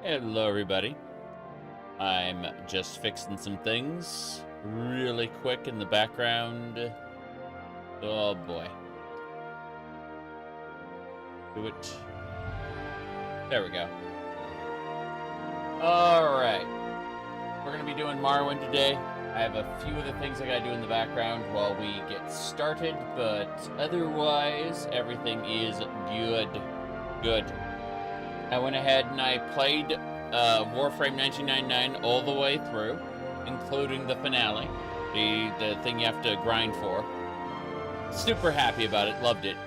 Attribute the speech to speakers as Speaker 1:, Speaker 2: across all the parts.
Speaker 1: Hello, everybody. I'm just fixing some things really quick in the background. Oh boy. Do it. There we go. Alright. We're going to be doing Morrowind today. I have a few other things I got to do in the background while we get started, but otherwise, everything is good. Good. I went ahead and I played Warframe 1999 all the way through, including the finale, the thing you have to grind for. Super happy about it, loved it.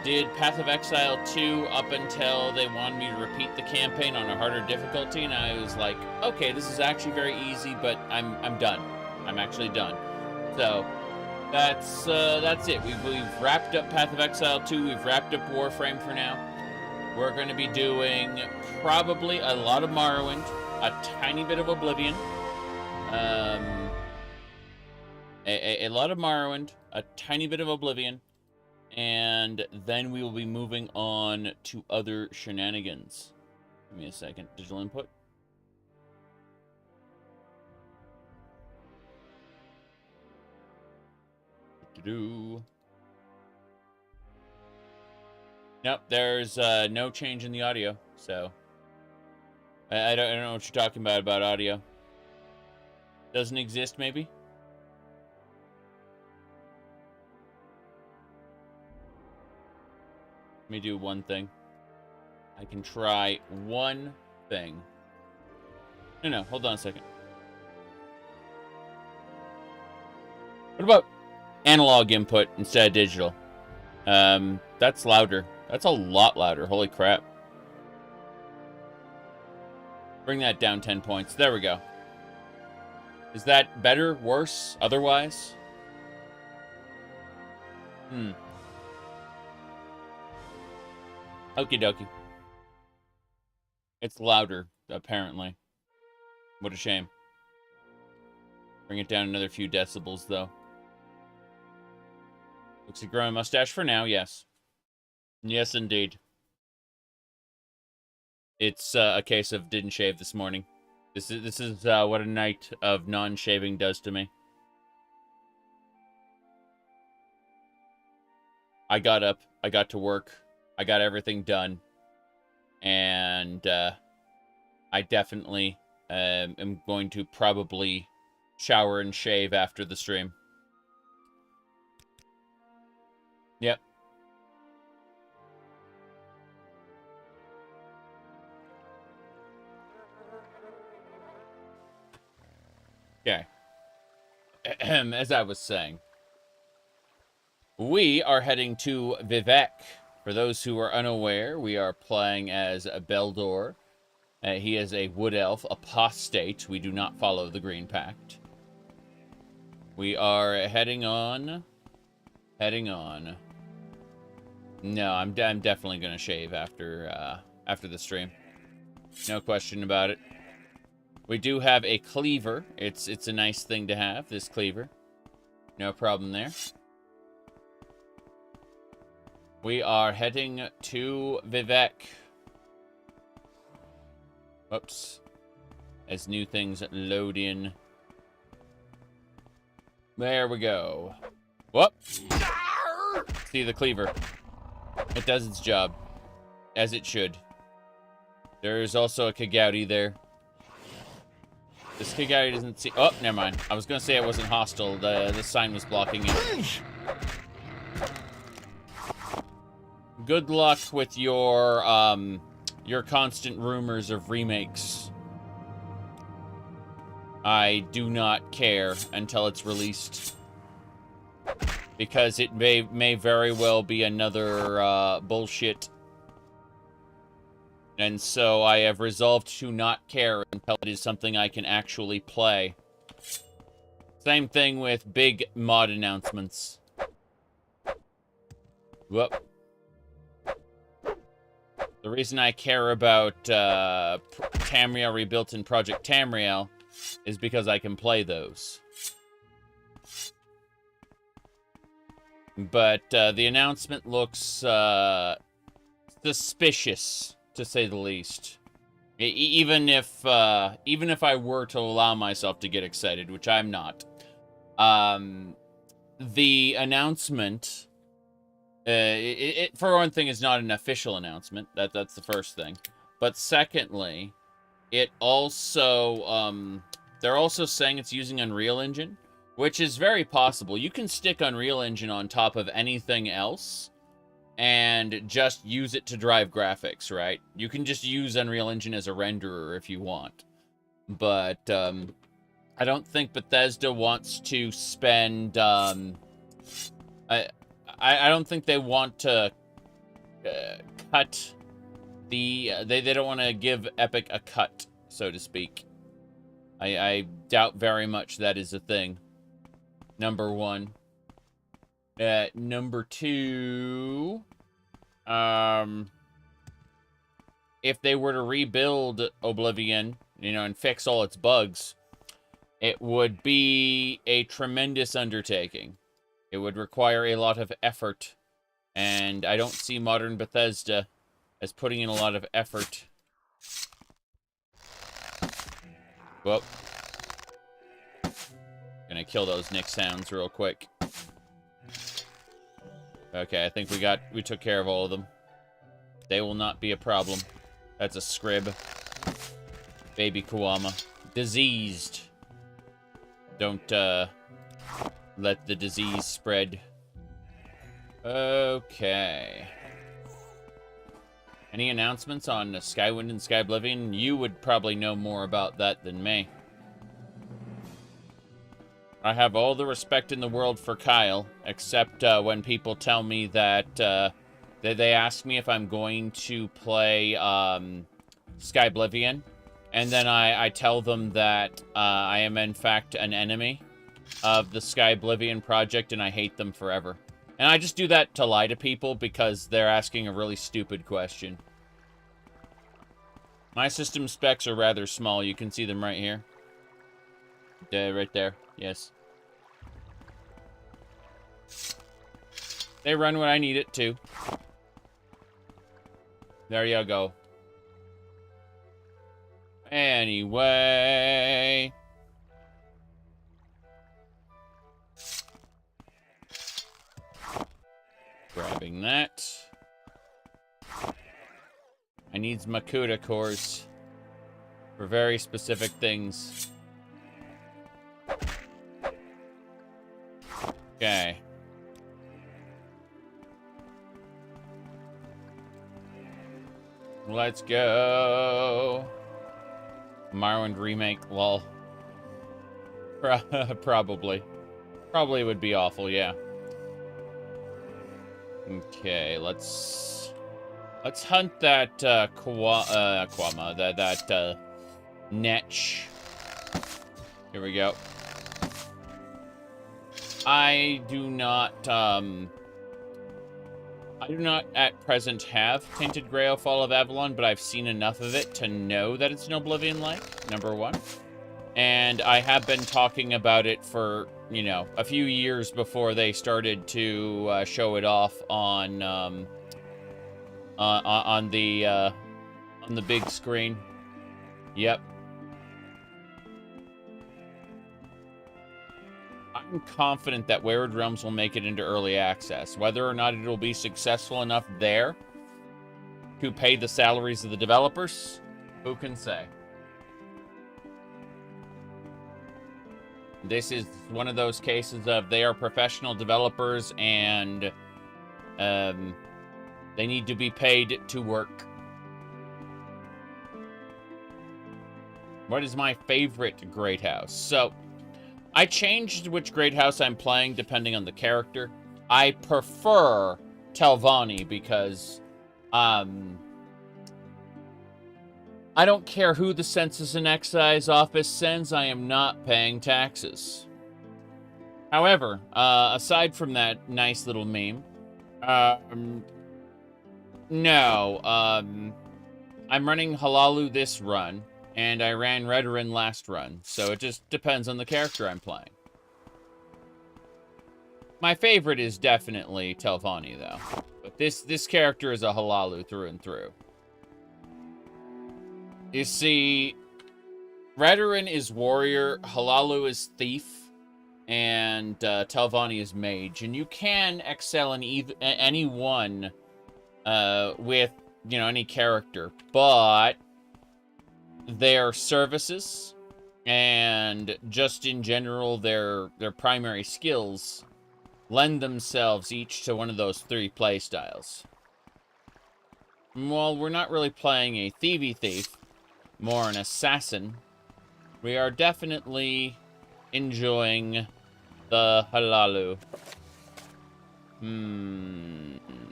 Speaker 1: Did Path of Exile 2 up until they wanted me to repeat the campaign on a harder difficulty, and I was like, okay, this is actually very easy, but I'm done. I'm actually done. So that's it. We've wrapped up Path of Exile 2. We've wrapped up Warframe for now. We're going to be doing probably a lot of Morrowind, a tiny bit of Oblivion, a lot of Morrowind, a tiny bit of Oblivion, and then we will be moving on to other shenanigans. Give me a second. Digital input. Nope, there's no change in the audio, so I don't know what you're talking about audio. Doesn't exist, maybe? Let me do one thing. I can try one thing. No, hold on a second. What about analog input instead of digital? That's louder. That's a lot louder. Holy crap. Bring that down 10 points. There we go. Is that better? Worse? Otherwise? Okie dokie. It's louder, apparently. What a shame. Bring it down another few decibels, though. Looks like growing a mustache for now, yes. Yes, indeed. It's a case of didn't shave this morning. This is what a night of non-shaving does to me. I got up, I got to work, I got everything done, and I definitely am going to probably shower and shave after the stream. Yep. Okay. As I was saying, we are heading to Vivec. For those who are unaware, we are playing as Beldor. He is a wood elf apostate. We do not follow the Green Pact. We are heading on. No, I'm definitely gonna shave after the stream. No question about it. We do have a cleaver. It's a nice thing to have, this cleaver. No problem there. We are heading to Vivec. Whoops. As new things load in. There we go. Whoop. See the cleaver. It does its job. As it should. There's also a Kagouti there. This Kagouti doesn't see... Oh, never mind. I was going to say it wasn't hostile. The sign was blocking it. Good luck with your constant rumors of remakes. I do not care until it's released. Because it may very well be another bullshit. And so I have resolved to not care until it is something I can actually play. Same thing with big mod announcements. Whoop. The reason I care about Tamriel Rebuilt and Project Tamriel is because I can play those. But the announcement looks suspicious, to say the least. Even if I were to allow myself to get excited, which I'm not, the announcement, for one thing, is not an official announcement. That's the first thing. But secondly, it also, they're also saying it's using Unreal Engine, which is very possible. You can stick Unreal Engine on top of anything else and just use it to drive graphics, right? You can just use Unreal Engine as a renderer if you want. But, I don't think Bethesda wants to spend, I don't think they want to cut the, they don't want to give Epic a cut, so to speak. I doubt very much that is a thing. Number one. Number two, if they were to rebuild Oblivion, you know, and fix all its bugs, it would be a tremendous undertaking. It would require a lot of effort, and I don't see modern Bethesda as putting in a lot of effort. Well, gonna kill those Nick sounds real quick. Okay, I think we took care of all of them. They will not be a problem. That's a scrib. Baby Kawama. Diseased. Don't, let the disease spread. Okay. Any announcements on Skywind and Skyblivion? You would probably know more about that than me. I have all the respect in the world for Kyle, except when people tell me that they ask me if I'm going to play Skyblivion, and then I tell them that I am in fact an enemy of the Skyblivion project and I hate them forever. And I just do that to lie to people because they're asking a really stupid question. My system specs are rather small. You can see them right here. Right there. Yes. They run when I need it to. There you go. Anyway. Grabbing that. I need Makuta cores for very specific things. Okay. Let's go. Morrowind remake, lol. Probably. Probably would be awful, yeah. Okay, let's hunt that Kwama, that Netch. Here we go. I do not at present have Tainted Grail Fall of Avalon, but I've seen enough of it to know that it's an Oblivion-like, number one. And I have been talking about it for, you know, a few years before they started to show it off on the big screen. Yep. I'm confident that Wayward Realms will make it into early access. Whether or not it'll be successful enough there to pay the salaries of the developers, who can say? This is one of those cases of they are professional developers and they need to be paid to work. What is my favorite Great House? So, I changed which Great House I'm playing depending on the character. I prefer Telvanni because, I don't care who the Census and Excise Office sends, I am not paying taxes. However, aside from that nice little meme, no, I'm running Hlaalu this run, and I ran Redoran last run, so it just depends on the character I'm playing. My favorite is definitely Telvanni, though. But this character is a Hlaalu through and through. You see, Redoran is warrior, Hlaalu is thief, and Telvanni is mage. And you can excel in any one with, you know, any character. But their services and just in general their primary skills lend themselves each to one of those three playstyles. While we're not really playing a thievy thief, more an assassin, we are definitely enjoying the Hlaalu.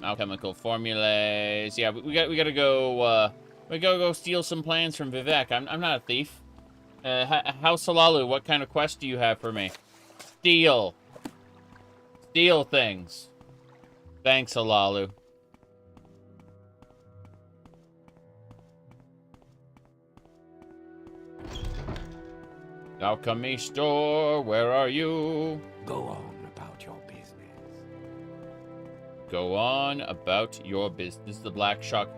Speaker 1: Alchemical formulas. Yeah, we gotta go. We gotta go steal some plans from Vivec. I'm not a thief. House Hlaalu, what kind of quest do you have for me? Steal. Steal things. Thanks, Hlaalu. Alchemy store, where are you?
Speaker 2: Go on about your business.
Speaker 1: Go on about your business. The Black Shock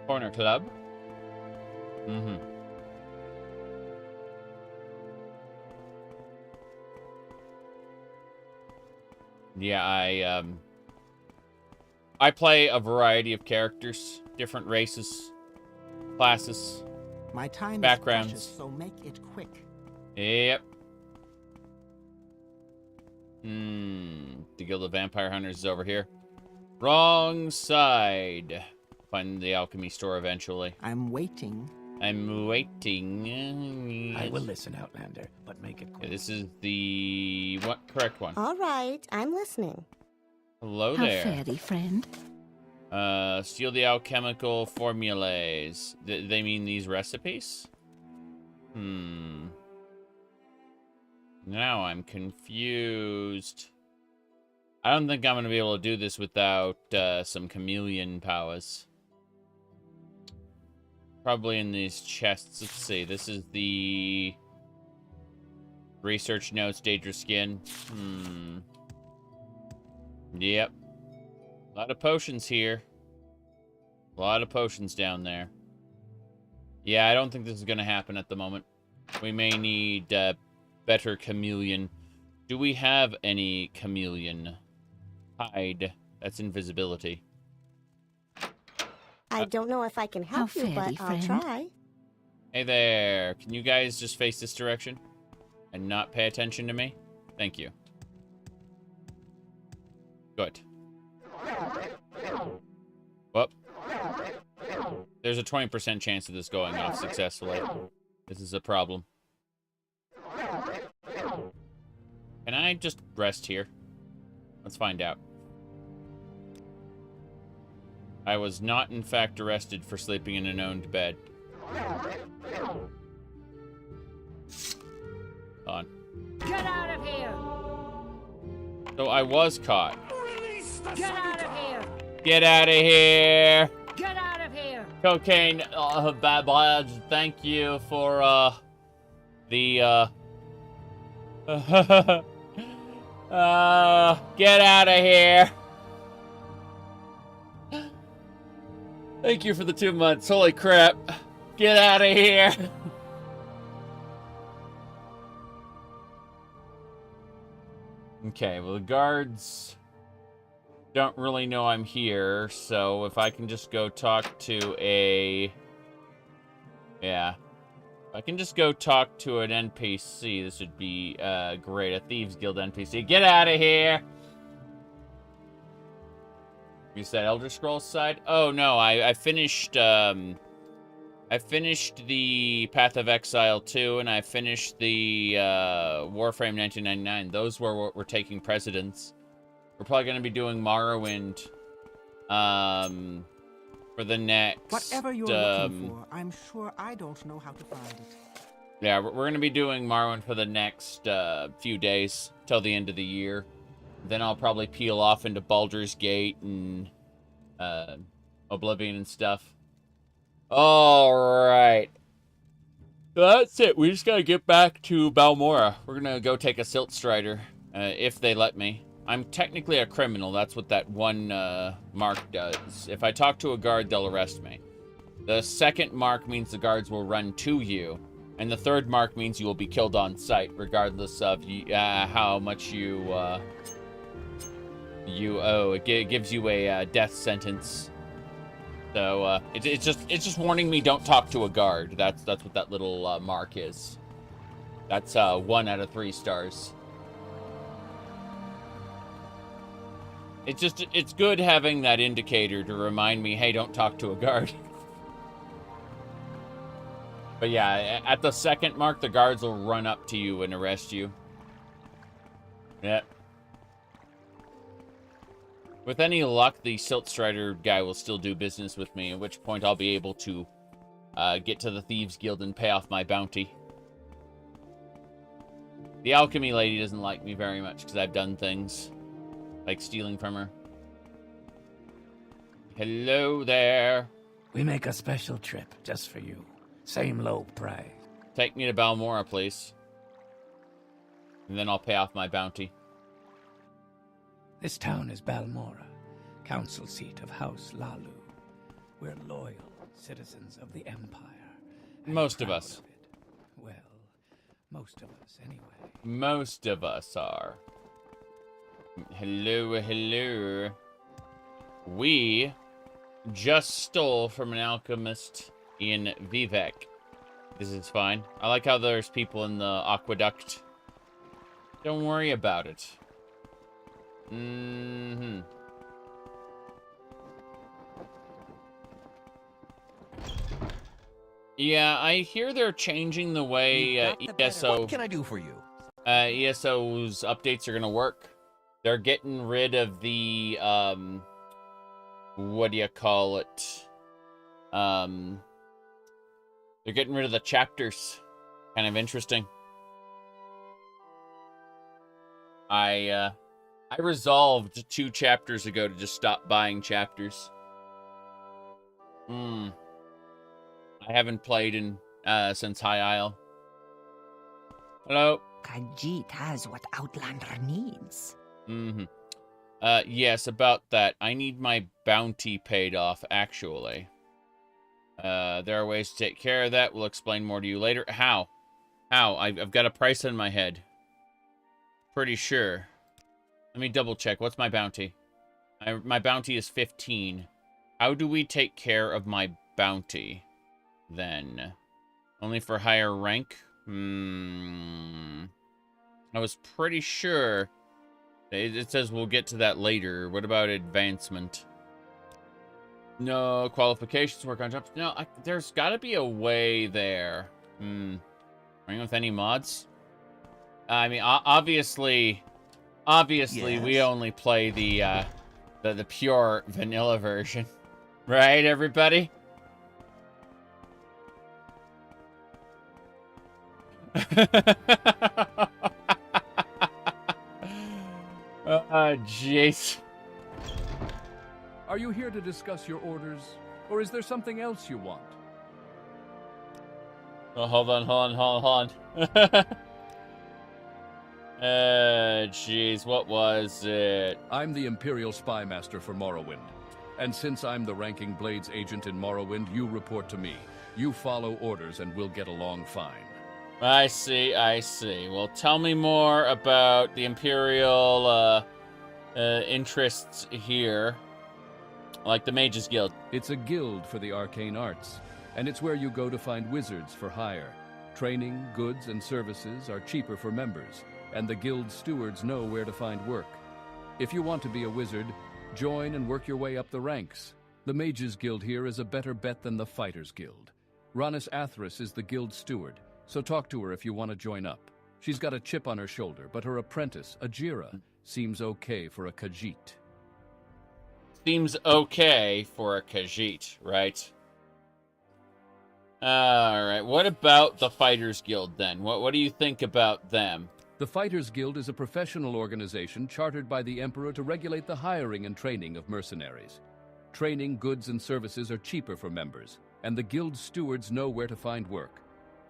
Speaker 1: Corner Club. Yeah, I play a variety of characters, different races, classes,
Speaker 3: my time
Speaker 1: backgrounds.
Speaker 3: Is precious, so make it quick.
Speaker 1: Yep. The Guild of Vampire Hunters is over here. Wrong side. Find the alchemy store eventually.
Speaker 3: I'm waiting.
Speaker 1: I'm waiting.
Speaker 2: I will listen, Outlander, but make it quick.
Speaker 1: Yeah, this is the correct one.
Speaker 4: All right, I'm listening.
Speaker 1: Hello
Speaker 5: How
Speaker 1: there.
Speaker 5: fare thee, friend?
Speaker 1: Steal the alchemical formulas. They mean these recipes? Now I'm confused. I don't think I'm going to be able to do this without some chameleon powers. Probably in these chests. Let's see. This is the research notes, Daedra skin. Yep. A lot of potions here. A lot of potions down there. Yeah, I don't think this is going to happen at the moment. We may need better chameleon. Do we have any chameleon? Hide. That's invisibility.
Speaker 4: I don't know if I can help
Speaker 5: How
Speaker 4: you,
Speaker 5: fare
Speaker 4: but
Speaker 5: thee,
Speaker 4: I'll
Speaker 5: friend?
Speaker 4: try.
Speaker 1: Hey there. Can you guys just face this direction? And not pay attention to me? Thank you. Good. Whoop. There's a 20% chance of this going off successfully. This is a problem. Can I just rest here? Let's find out. I was not, in fact, arrested for sleeping in an owned bed. On.
Speaker 5: Get out of here!
Speaker 1: So I was caught.
Speaker 5: Get out of here!
Speaker 1: Get out of here!
Speaker 5: Get out of here!
Speaker 1: Cocaine, bad badge. Thank you for, the, get out of here! Thank you for the 2 months. Holy crap. Get out of here! Okay, well, the guards don't really know I'm here, so if I can just go talk to a... Yeah. If I can just go talk to an NPC, this would be great. A Thieves Guild NPC. Get out of here! You said Elder Scrolls side? Oh, no, I finished, I finished the Path of Exile 2, and I finished the Warframe 1999. Those were what were taking precedence. We're probably going to be doing Morrowind for the next...
Speaker 3: Whatever you're looking for, I'm sure I don't know how to find it.
Speaker 1: Yeah, we're going to be doing Morrowind for the next few days, till the end of the year. Then I'll probably peel off into Baldur's Gate and Oblivion and stuff. Alright. So that's it. We just gotta get back to Balmora. We're gonna go take a Silt Strider, if they let me. I'm technically a criminal. That's what that one mark does. If I talk to a guard, they'll arrest me. The second mark means the guards will run to you. And the third mark means you will be killed on sight, regardless of how much you owe. It gives you a death sentence. So it's just warning me don't talk to a guard. That's what that little mark is. That's 1 out of 3 stars. It's good having that indicator to remind me, hey, don't talk to a guard. But yeah, at the second mark, the guards will run up to you and arrest you. Yep. With any luck, the Silt Strider guy will still do business with me, at which point I'll be able to get to the Thieves Guild and pay off my bounty. The alchemy lady doesn't like me very much because I've done things like stealing from her. Hello there.
Speaker 2: We make a special trip just for you. Same low price.
Speaker 1: Take me to Balmora, please. And then I'll pay off my bounty.
Speaker 2: This town is Balmora, council seat of House Hlaalu. We're loyal citizens of the Empire.
Speaker 1: Most of us.
Speaker 2: Well, most of us, anyway.
Speaker 1: Most of us are. Hello, hello. We just stole from an alchemist in Vivec. This is fine. I like how there's people in the aqueduct. Don't worry about it. Yeah, I hear they're changing the way ESO.
Speaker 6: What can I do for you?
Speaker 1: ESO's updates are gonna work. They're getting rid of the what do you call it? They're getting rid of the chapters. Kind of interesting. I resolved 2 chapters ago to just stop buying chapters. I haven't played in since High Isle. Hello.
Speaker 7: Khajiit has what Outlander needs.
Speaker 1: Yes, about that. I need my bounty paid off, actually. There are ways to take care of that. We'll explain more to you later. How? How? I've got a price in my head. Pretty sure. Let me double check. What's my bounty? My bounty is 15. How do we take care of my bounty, then? Only for higher rank? I was pretty sure. It says we'll get to that later. What about advancement? No, qualifications, work on jobs. No, there's got to be a way there. Running with any mods? I mean, obviously, yes. We only play the pure vanilla version, right, everybody? Jeez.
Speaker 8: Are you here to discuss your orders, or is there something else you want?
Speaker 1: Oh, hold on. Jeez, what was it?
Speaker 8: I'm the Imperial Spy Master for Morrowind. And since I'm the ranking Blades agent in Morrowind, you report to me. You follow orders and we'll get along fine.
Speaker 1: I see. Well, tell me more about the Imperial interests here. Like the Mages Guild.
Speaker 8: It's a guild for the arcane arts, and it's where you go to find wizards for hire. Training, goods, and services are cheaper for members, and the guild stewards know where to find work. If you want to be a wizard, join and work your way up the ranks. The Mages Guild here is a better bet than the Fighters Guild. Ranis Athris is the guild steward, so talk to her if you want to join up. She's got a chip on her shoulder, but her apprentice, Ajira, seems okay for a Khajiit.
Speaker 1: Seems okay for a Khajiit, right? Alright, what about the Fighters Guild then? What do you think about them?
Speaker 8: The Fighters Guild is a professional organization chartered by the Emperor to regulate the hiring and training of mercenaries. Training, goods, and services are cheaper for members, and the guild stewards know where to find work.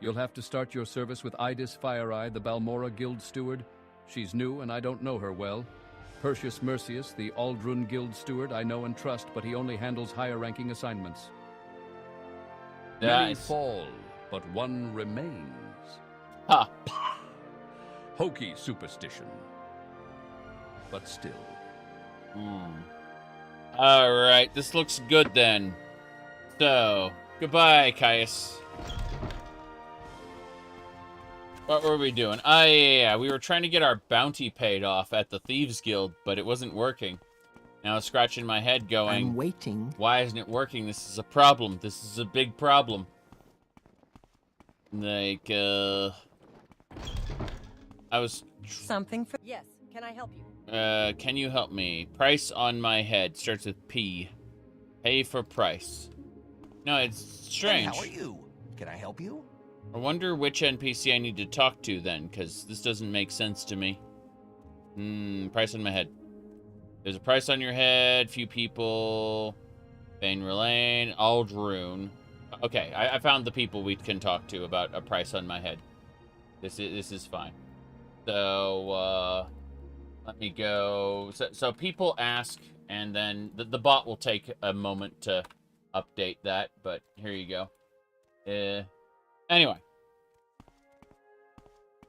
Speaker 8: You'll have to start your service with Idis Fireeye, the Balmora Guild steward. She's new and I don't know her well. Perseus Mercius, the Ald'ruhn Guild steward, I know and trust, but he only handles higher-ranking assignments. Many
Speaker 1: Nice.
Speaker 8: fall, but one remains.
Speaker 1: Ha.
Speaker 8: Hokey superstition. But still.
Speaker 1: Alright, this looks good then. So, goodbye, Caius. What were we doing? Yeah, we were trying to get our bounty paid off at the Thieves Guild, but it wasn't working. Now I was scratching my head going,
Speaker 3: I'm waiting.
Speaker 1: why isn't it working? This is a problem. This is a big problem. Like, I was...
Speaker 6: Something for... Yes, can I help you?
Speaker 1: Can you help me? Price on my head starts with P. Pay for price. No, it's strange.
Speaker 9: Hey, how are you? Can I help you?
Speaker 1: I wonder which NPC I need to talk to then, because this doesn't make sense to me. Price on my head. There's a price on your head, few people. Bane Relane, Ald'ruhn. Okay, I found the people we can talk to about a price on my head. This is fine. So, let me go. So people ask, and then the bot will take a moment to update that, but here you go. Anyway.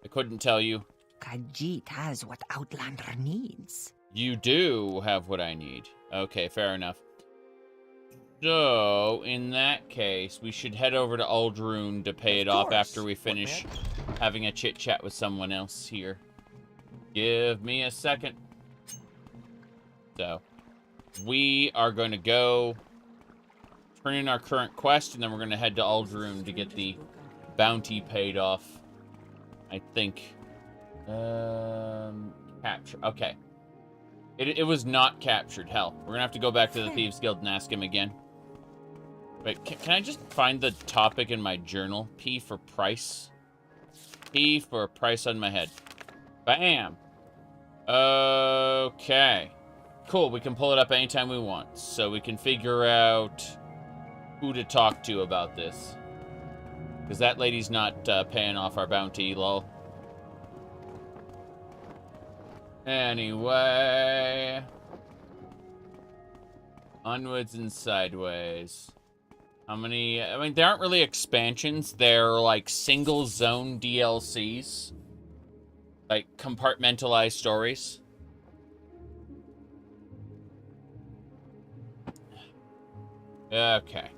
Speaker 1: I couldn't tell you.
Speaker 7: Khajiit has what Outlander needs.
Speaker 1: You do have what I need. Okay, fair enough. So, in that case, we should head over to Ald'ruhn to pay it off after we finish having a chit-chat with someone else here. Give me a second. So, we are going to go turn in our current quest, and then we're going to head to Ald'ruhn to get the bounty paid off. I think. Capture. Okay. It was not captured. Hell, we're going to have to go back to the Thieves Guild and ask him again. Wait, can I just find the topic in my journal? P for price. P for price on my head. Bam! Okay. Cool, we can pull it up anytime we want. So we can figure out who to talk to about this. Because that lady's not paying off our bounty, lol. Anyway. Onwards and sideways. How many... I mean, they aren't really expansions. They're, like, single-zone DLCs. Like, compartmentalized stories. Okay.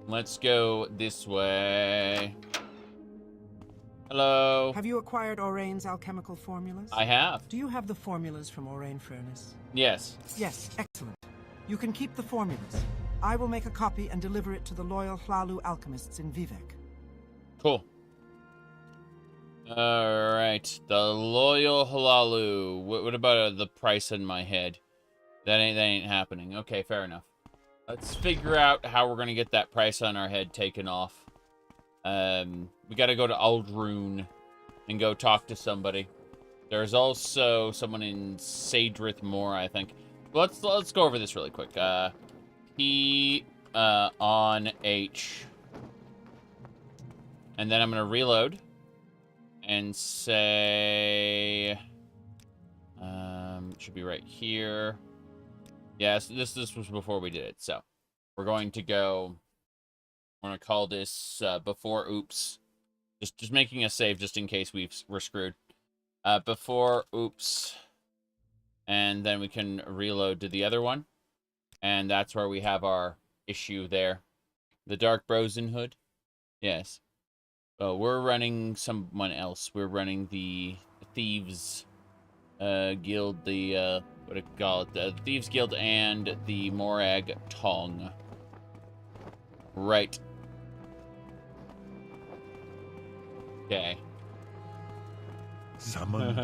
Speaker 1: Let's go this way. Hello.
Speaker 3: Have you acquired Oraine's alchemical formulas?
Speaker 1: I have.
Speaker 3: Do you have the formulas from Oraine Furnace?
Speaker 1: Yes.
Speaker 3: Yes, excellent. You can keep the formulas. I will make a copy and deliver it to the loyal Hlaalu alchemists in Vivec.
Speaker 1: Cool. Alright. The loyal Hlaalu. What about the price in my head? That ain't happening. Okay, fair enough. Let's figure out how we're gonna get that price on our head taken off. We gotta go to Ald'ruhn and go talk to somebody. There's also someone in Sadrith Moor, I think. Let's go over this really quick. P on H. And then I'm gonna reload and say should be right here. Yes, this was before we did it, so we're going to go. We're gonna call this before oops. Just making a save just in case we're screwed. Before oops, and then we can reload to the other one, and that's where we have our issue there. The Dark Brosen Hood. Yes. Oh, we're running someone else. We're running the Thieves Guild, the what do you call it? The Thieves Guild and the Morag Tong. Right. Okay.
Speaker 9: Summoned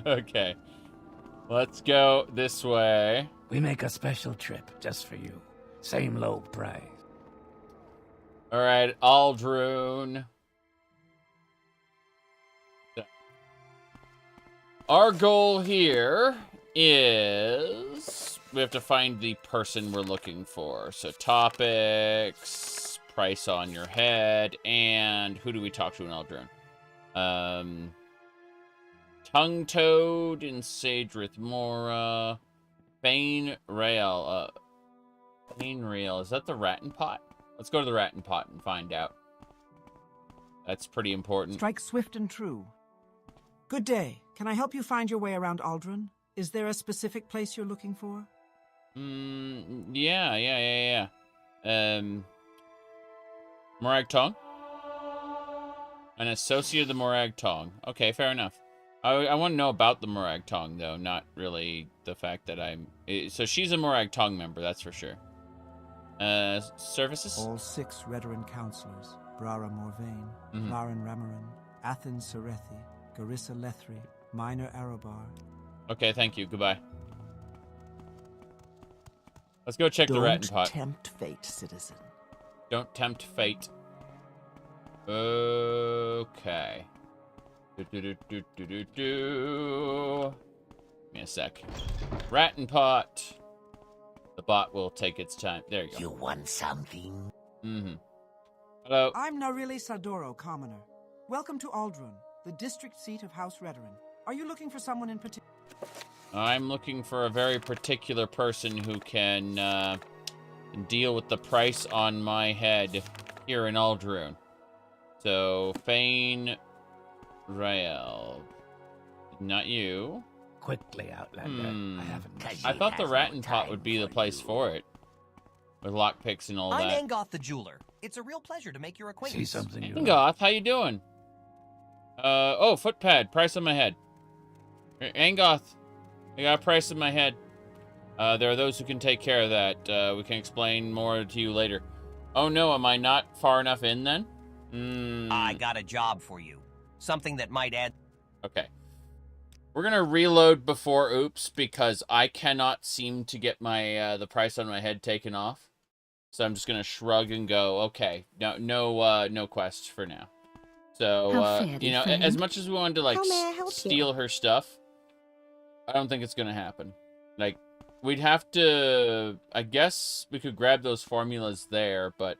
Speaker 1: Okay. Let's go this way.
Speaker 2: We make a special trip just for you. Same low price.
Speaker 1: Alright, Ald'ruhn. Our goal here is we have to find the person we're looking for. So topics, price on your head. And who do we talk to in Ald'ruhn? Tongue Toad in Sagerith Mora. Bane Rail. Bane Rail. Is that the Rattan Pot? Let's go to the Rattan Pot and find out. That's pretty important.
Speaker 3: Strike swift and true. Good day. Can I help you find your way around Ald'ruhn? Is there a specific place you're looking for?
Speaker 1: Yeah. Morag Tong? An associate of the Morag Tong. Okay, fair enough. I want to know about the Morag Tong, though, not really the fact that I'm... So she's a Morag Tong member, that's for sure. Services?
Speaker 3: All 6 Redoran counselors. Brara Morvain, Vlarin Ramaran, Athens Serethi, Garissa Lethri, Minor Arabar.
Speaker 1: Okay, thank you. Goodbye. Let's go check the Rattan Pot.
Speaker 9: Don't tempt fate, citizen.
Speaker 1: Don't tempt fate. Okay. Give me a sec. Rattan Pot. The bot will take its time. There you go.
Speaker 9: You want something?
Speaker 1: Hello.
Speaker 3: I'm Narili Sadoro, commoner. Welcome to Ald'ruhn, the district seat of House Redoran. Are you looking for someone in particular?
Speaker 1: I'm looking for a very particular person who can deal with the price on my head here in Ald'ruhn. So, Fane Rael. Not you.
Speaker 2: Quickly, Outlander. I haven't...
Speaker 1: I thought the Rattan Pot would be the place for it. With lockpicks and all
Speaker 9: I'm
Speaker 1: that.
Speaker 9: Angoth the jeweler. It's a real pleasure to make your acquaintance.
Speaker 2: See something you
Speaker 1: Angoth, how you doing? Oh, footpad. Price on my head. Angoth, I got a price on my head. There are those who can take care of that. We can explain more to you later. Oh no, am I not far enough in then?
Speaker 9: I got a job for you. Something that might add...
Speaker 1: Okay. We're gonna reload before oops, because I cannot seem to get my the price on my head taken off. So I'm just gonna shrug and go, okay, no quests for now. So you know, as much as we wanted to like steal her stuff, I don't think it's gonna happen. Like, we'd have to, I guess we could grab those formulas there, but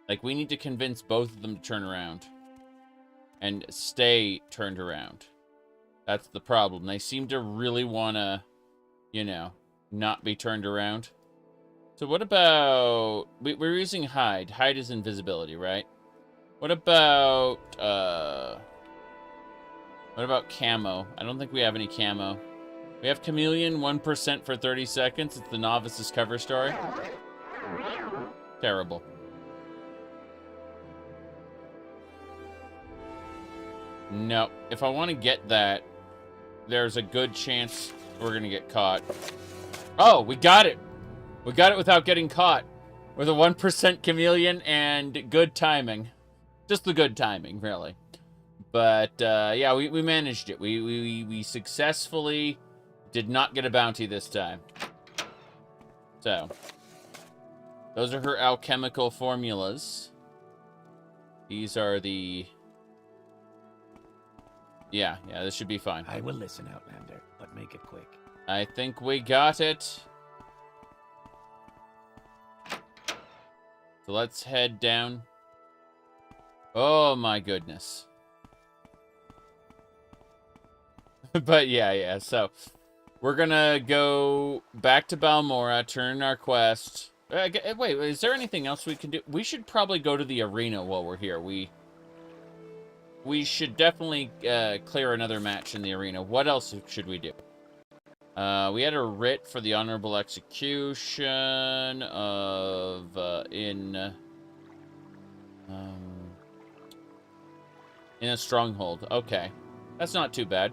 Speaker 1: like we need to convince both of them to turn around and stay turned around. That's the problem. They seem to really wanna, you know, not be turned around. So what about... We're using hide. Hide is invisibility, right? What about camo? I don't think we have any camo. We have chameleon, 1% for 30 seconds. It's the novice's cover story. Terrible. No. If I want to get that, there's a good chance we're going to get caught. Oh, we got it! We got it without getting caught. With a 1% chameleon and good timing. Just the good timing, really. But, yeah, we managed it. We successfully did not get a bounty this time. So, those are her alchemical formulas. These are the... Yeah, this should be fine.
Speaker 2: I will listen, Outlander, but make it quick.
Speaker 1: I think we got it. So let's head down. Oh my goodness. But yeah, so we're gonna go back to Balmora, turn in our quest. Wait, is there anything else we can do? We should probably go to the arena while we're here. We should definitely clear another match in the arena. What else should we do? We had a writ for the honorable execution of in a stronghold. Okay, that's not too bad.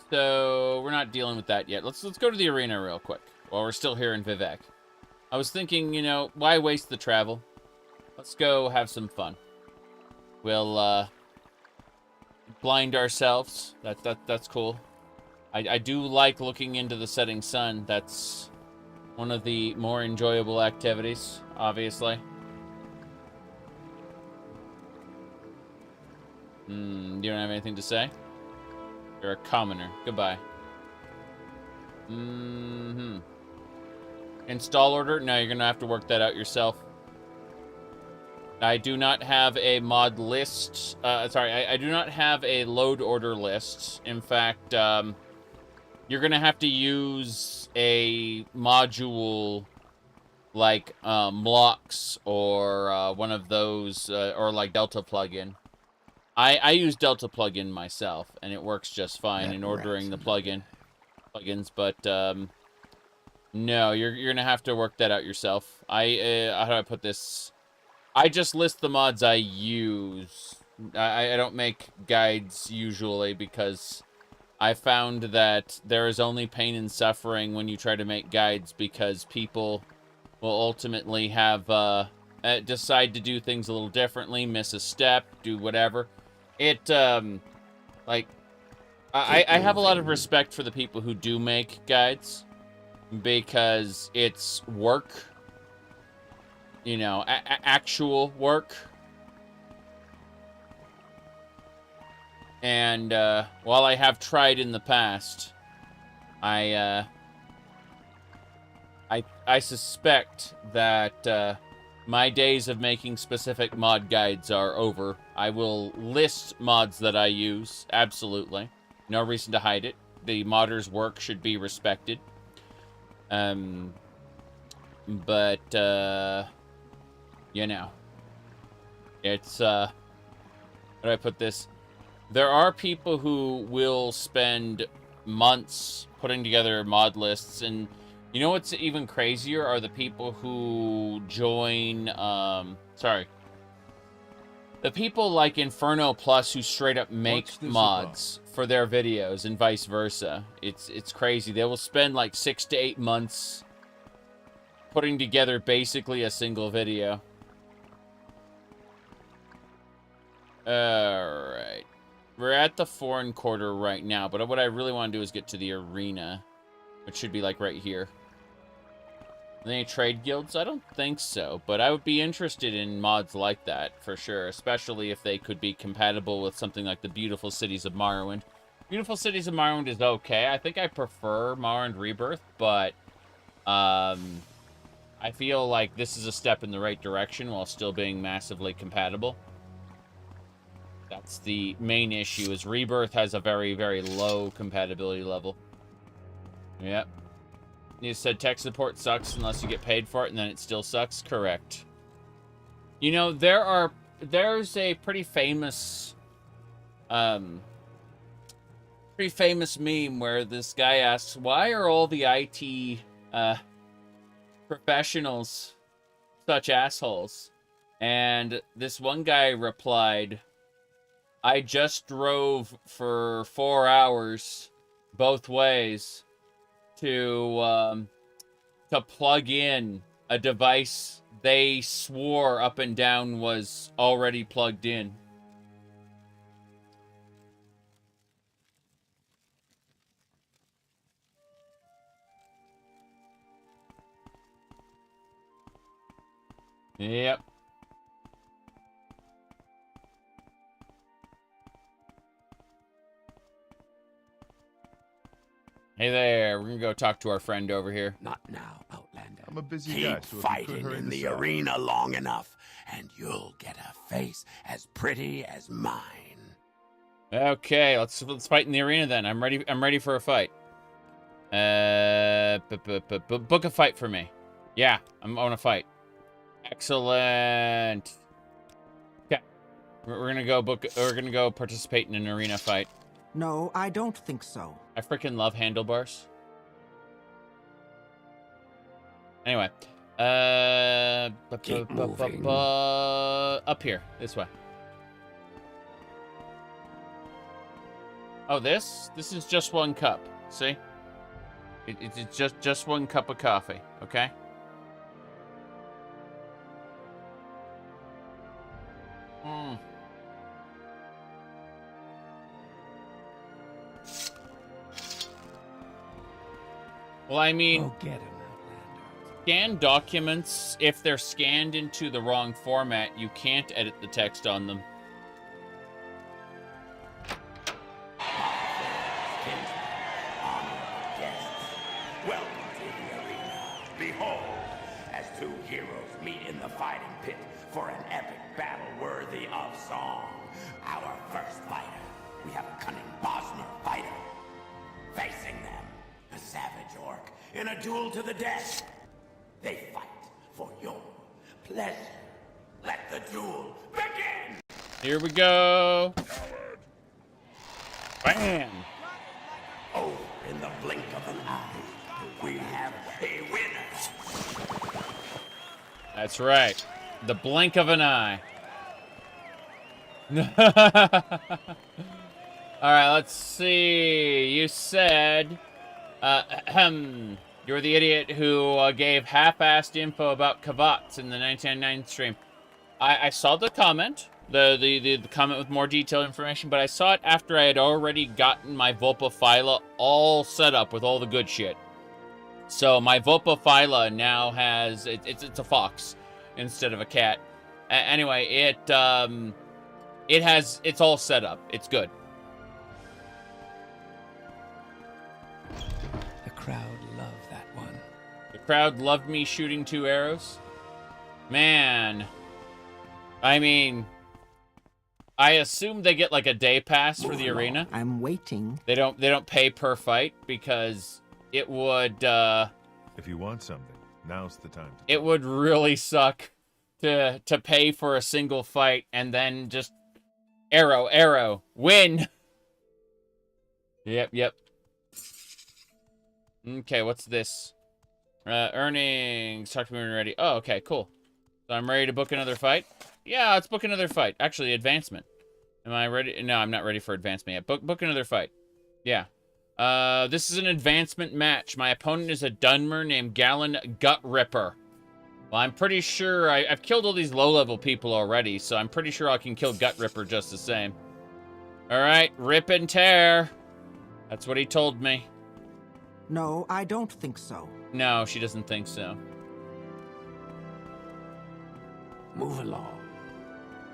Speaker 1: So we're not dealing with that yet. Let's go to the arena real quick while we're still here in Vivec. I was thinking, you know, why waste the travel? Let's go have some fun. We'll blind ourselves. That's cool. I do like looking into the setting sun. That's one of the more enjoyable activities, obviously. You don't have anything to say? You're a commoner. Goodbye. Yeah, install order? No, you're gonna have to work that out yourself. I do not have a mod list. I do not have a load order list. In fact, you're gonna have to use a module like Mlox or one of those, or like Delta plugin. I use Delta plugin myself, and it works just fine in ordering the plugins. But no, you're gonna have to work that out yourself. How do I put this? I just list the mods I use. I don't make guides usually because I found that there is only pain and suffering when you try to make guides because people will ultimately have decide to do things a little differently, miss a step, do whatever. It like I have a lot of respect for the people who do make guides because it's work. You know, actual work. And while I have tried in the past, I suspect that my days of making specific mod guides are over. I will list mods that I use, absolutely. No reason to hide it. The modder's work should be respected. But you know, it's, how do I put this? There are people who will spend months putting together mod lists, and you know what's even crazier are the people who join, the people like Inferno Plus who straight up make mods for their videos and vice versa. It's crazy. They will spend like 6 to 8 months putting together basically a single video. Alright. We're at the foreign quarter right now, but what I really want to do is get to the arena, which should be like right here. Any trade guilds? I don't think so, but I would be interested in mods like that for sure, especially if they could be compatible with something like the Beautiful Cities of Morrowind. Beautiful Cities of Morrowind is okay. I think I prefer Morrowind Rebirth, but I feel like this is a step in the right direction while still being massively compatible. That's the main issue, is Rebirth has a very, very low compatibility level. Yep. You said tech support sucks unless you get paid for it, and then it still sucks? Correct. You know, there's a pretty famous meme where this guy asks, why are all the IT professionals such assholes? And this one guy replied, I just drove for 4 hours both ways to plug in a device they swore up and down was already plugged in. Yep. Hey there, we're gonna go talk to our friend over here.
Speaker 2: Not now, Outlander.
Speaker 10: I'm a busy guy, so
Speaker 2: Keep fighting in the arena long enough, and you'll get a face as pretty as mine.
Speaker 1: Okay, let's fight in the arena then. I'm ready for a fight. Book a fight for me. Yeah, I want to fight. Excellent. Okay, we're gonna go participate in an arena fight.
Speaker 3: No, I don't think so.
Speaker 1: I freaking love handlebars. Anyway,
Speaker 2: Keep moving.
Speaker 1: up here, this way. Oh, this is just 1 cup. See, it's just 1 cup of coffee. Okay. Well, I mean,
Speaker 2: Go get him, Outlander.
Speaker 1: Scan documents, if they're scanned into the wrong format, you can't edit the text on them.
Speaker 2: Welcome to the arena.
Speaker 10: Behold, as two heroes meet in the fighting pit for an epic battle worthy of song. Our first fighter, we have a cunning Bosmer fighter. Facing them, a savage orc in a duel to the death. They fight for your pleasure. Let the duel begin!
Speaker 1: Here we go. Bam!
Speaker 10: Over in the blink of an eye, we have a winner.
Speaker 1: That's right. The blink of an eye. Alright, let's see. You said... you're the idiot who gave half-assed info about Kavats in the 1999 stream. I saw the comment. The comment with more detailed information, but I saw it after I had already gotten my Vulpaphyla all set up with all the good shit. So my Vulpaphyla now has... It's a fox instead of a cat. Anyway, it's all set up. It's good.
Speaker 2: The crowd loved that one.
Speaker 1: The crowd loved me shooting 2 arrows. Man. I mean, I assume they get like a day pass for the arena.
Speaker 3: I'm waiting.
Speaker 1: They don't pay per fight because it would
Speaker 11: if you want something, now's the time.
Speaker 1: It would really suck to pay for a single fight and then just arrow, win. Yep. Okay, what's this? Earnings. Talk to me when you're ready. Oh, okay, cool. So I'm ready to book another fight? Yeah, let's book another fight. Actually, advancement. Am I ready? No, I'm not ready for advancement yet. Book another fight. Yeah. This is an advancement match. My opponent is a Dunmer named Gallon Gutripper. Well, I'm pretty sure I've killed all these low-level people already, so I'm pretty sure I can kill Gutripper just the same. Alright, rip and tear. That's what he told me.
Speaker 3: No, I don't think so.
Speaker 1: No, she doesn't think so.
Speaker 2: Move along.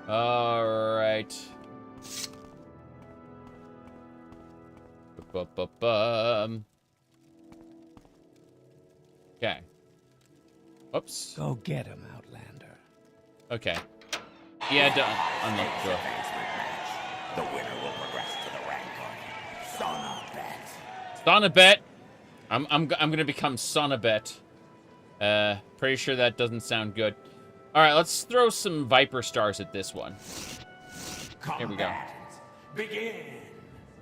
Speaker 1: Alright. Okay. Oops.
Speaker 2: Go get him, Outlander.
Speaker 1: Okay. Yeah, done. Unlock the door.
Speaker 10: The winner will progress to the rank of Sonabet.
Speaker 1: Sonabet. I'm gonna become Sonabet. Pretty sure that doesn't sound good. All right, let's throw some Viper stars at this one. Here we go.
Speaker 10: Begin.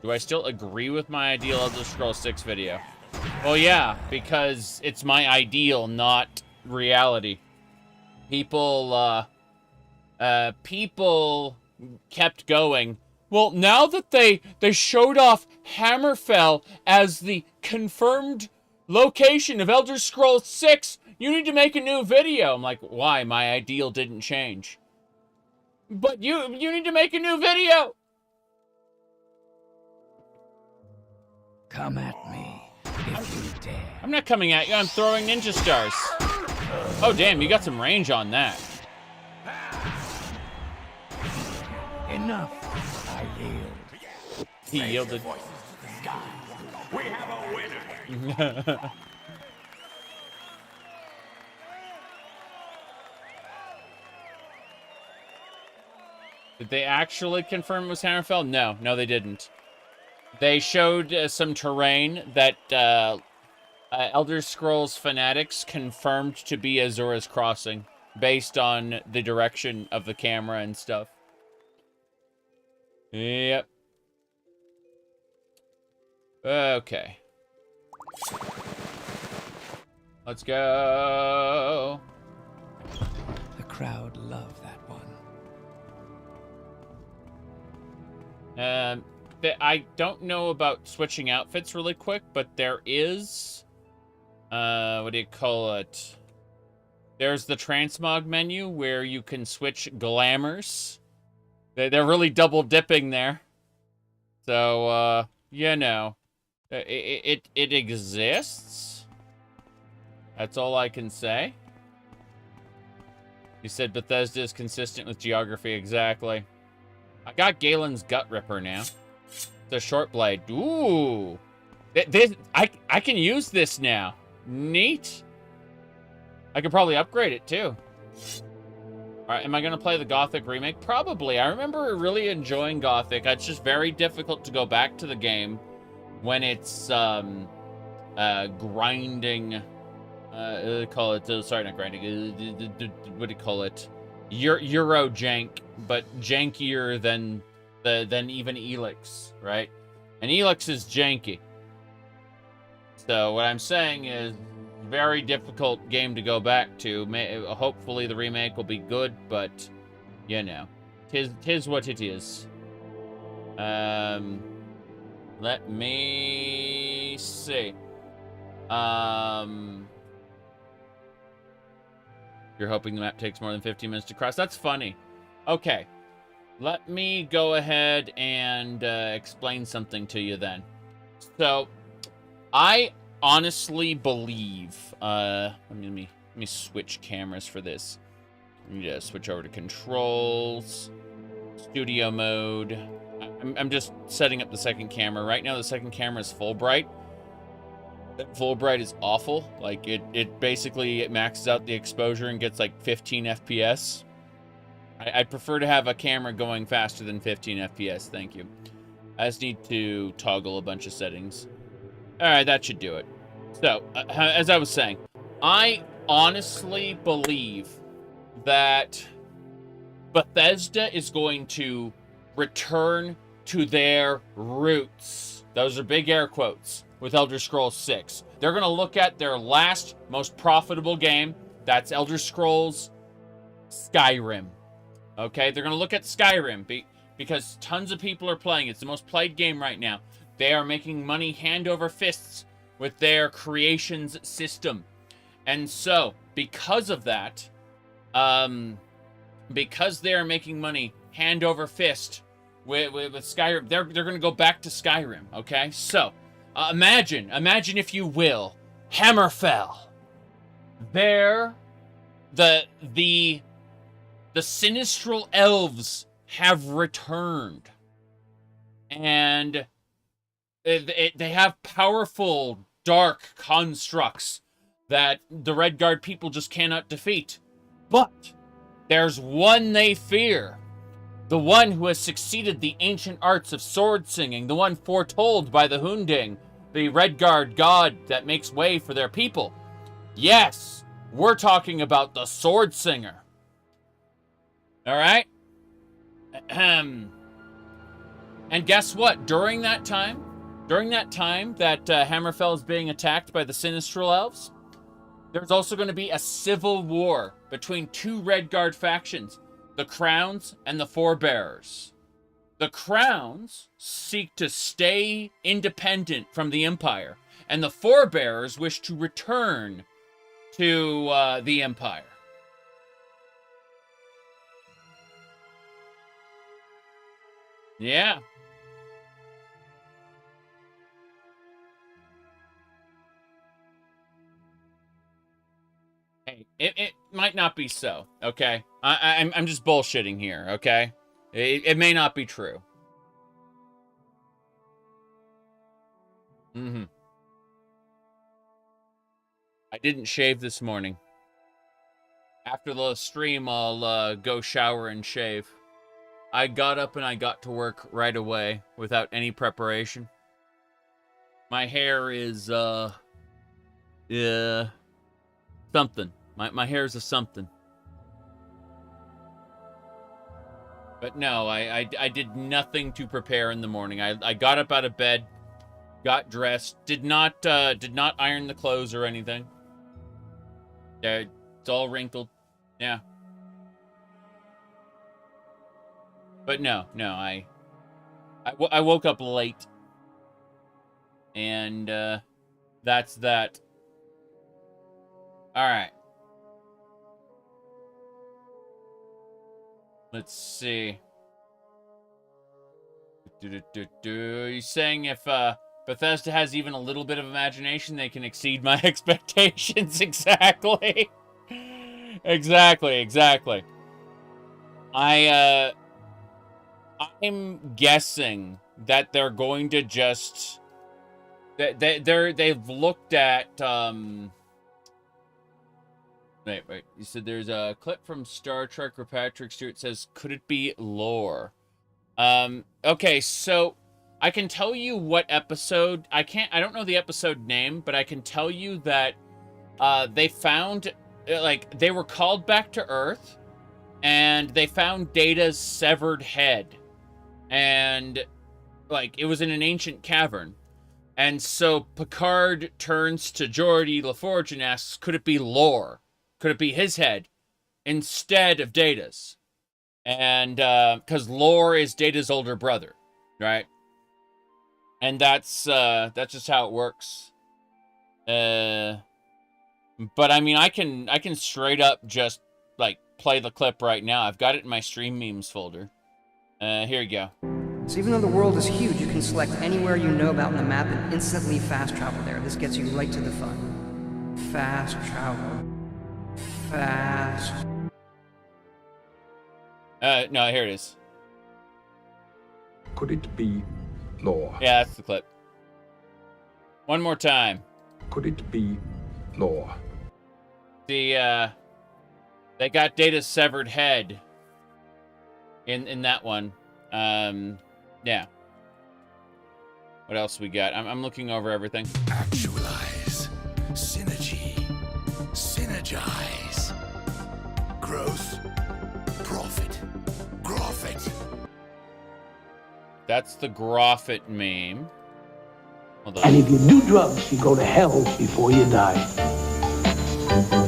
Speaker 1: Do I still agree with my ideal Elder Scrolls 6 video? Well, yeah, because it's my ideal, not reality. People kept going. Well, now that they showed off Hammerfell as the confirmed location of Elder Scrolls 6, you need to make a new video. I'm like, why? My ideal didn't change. But you need to make a new video.
Speaker 2: Come at me if you dare.
Speaker 1: I'm not coming at you. I'm throwing ninja stars. Oh, damn. You got some range on that.
Speaker 2: Enough. I yield.
Speaker 1: He yielded.
Speaker 10: We have a winner.
Speaker 1: Did they actually confirm it was Hammerfell? No, they didn't. They showed some terrain that Elder Scrolls fanatics confirmed to be Azura's Crossing, based on the direction of the camera and stuff. Yep. Okay. Let's go.
Speaker 2: The crowd loved that one.
Speaker 1: I don't know about switching outfits really quick, but there is, what do you call it? There's the transmog menu where you can switch glamours. They're really double dipping there. So, you know, it exists. That's all I can say. You said Bethesda is consistent with geography. Exactly. I got Galen's Gutripper now. It's a short blade. Ooh. I can use this now. Neat. I could probably upgrade it, too. Alright, am I going to play the Gothic remake? Probably. I remember really enjoying Gothic. It's just very difficult to go back to the game when it's, grinding... call it... sorry, not grinding. What do you call it? Euro jank, but jankier than even Elix, right? And Elix is janky. So what I'm saying is, very difficult game to go back to. Hopefully the remake will be good, but you know, tis what it is. Let me see. You're hoping the map takes more than 15 minutes to cross. That's funny. Okay, let me go ahead and explain something to you then. So, I honestly believe, let me switch cameras for this. Let me just switch over to controls, studio mode. I'm just setting up the second camera. Right now the second camera is full bright. Full bright is awful. Like it basically maxes out the exposure and gets like 15 FPS. I'd prefer to have a camera going faster than 15 FPS, thank you. I just need to toggle a bunch of settings. Alright, that should do it. So, as I was saying, I honestly believe that Bethesda is going to return to their roots. Those are big air quotes with Elder Scrolls 6. They're going to look at their last, most profitable game. That's Elder Scrolls Skyrim. Okay, they're going to look at Skyrim because tons of people are playing. It's the most played game right now. They are making money hand over fists with their creations system. And so, because of that, because they are making money hand over fist with Skyrim, they're going to go back to Skyrim, okay? So, imagine if you will, Hammerfell. There, the Sinistral Elves have returned. And they have powerful, dark constructs that the Redguard people just cannot defeat. But there's one they fear. The one who has succeeded the ancient arts of sword singing, the one foretold by the Hunding, the Redguard god that makes way for their people. Yes, we're talking about the Sword Singer. Alright? And guess what? During that time that Hammerfell is being attacked by the Sinistral Elves, there's also going to be a civil war between two Redguard factions, the Crowns and the Forebearers. The Crowns seek to stay independent from the Empire, and the Forebearers wish to return to the Empire. Yeah. Hey, it might not be so, okay? I'm just bullshitting here, okay? It may not be true. I didn't shave this morning. After the stream, I'll go shower and shave. I got up and I got to work right away without any preparation. My hair is, yeah, something. My hair is a something. But no, I did nothing to prepare in the morning. I got up out of bed, got dressed, did not iron the clothes or anything. It's all wrinkled. Yeah. But no, I woke up late. And that's that. All right. Let's see. You're saying if Bethesda has even a little bit of imagination, they can exceed my expectations. Exactly. Exactly. I'm guessing that they're going to just they've looked at Wait. You said there's a clip from Star Trek where Patrick Stewart says, "Could it be lore?" Okay, so I can tell you what episode. I don't know the episode name, but I can tell you that they found, like, they were called back to Earth, and they found Data's severed head, and like it was in an ancient cavern. And so Picard turns to Geordi LaForge and asks, "Could it be lore? Could it be his head instead of Data's?" And because Lore is Data's older brother, right? And that's just how it works. But I mean, I can straight up just like play the clip right now. I've got it in my stream memes folder. Here you go.
Speaker 12: So even though the world is huge, you can select anywhere you know about in the map and instantly fast travel there. This gets you right to the fun. Fast travel. Fast.
Speaker 1: No, here it is.
Speaker 13: Could it be lore?
Speaker 1: Yeah, that's the clip. One more time.
Speaker 13: Could it be lore?
Speaker 1: They got Data's severed head in that one. Yeah. What else we got? I'm looking over everything.
Speaker 10: Actualize. Synergy. Synergize. Growth. Profit. Grofit.
Speaker 1: That's the Grofit meme.
Speaker 14: And if you do drugs, you go to hell before you die.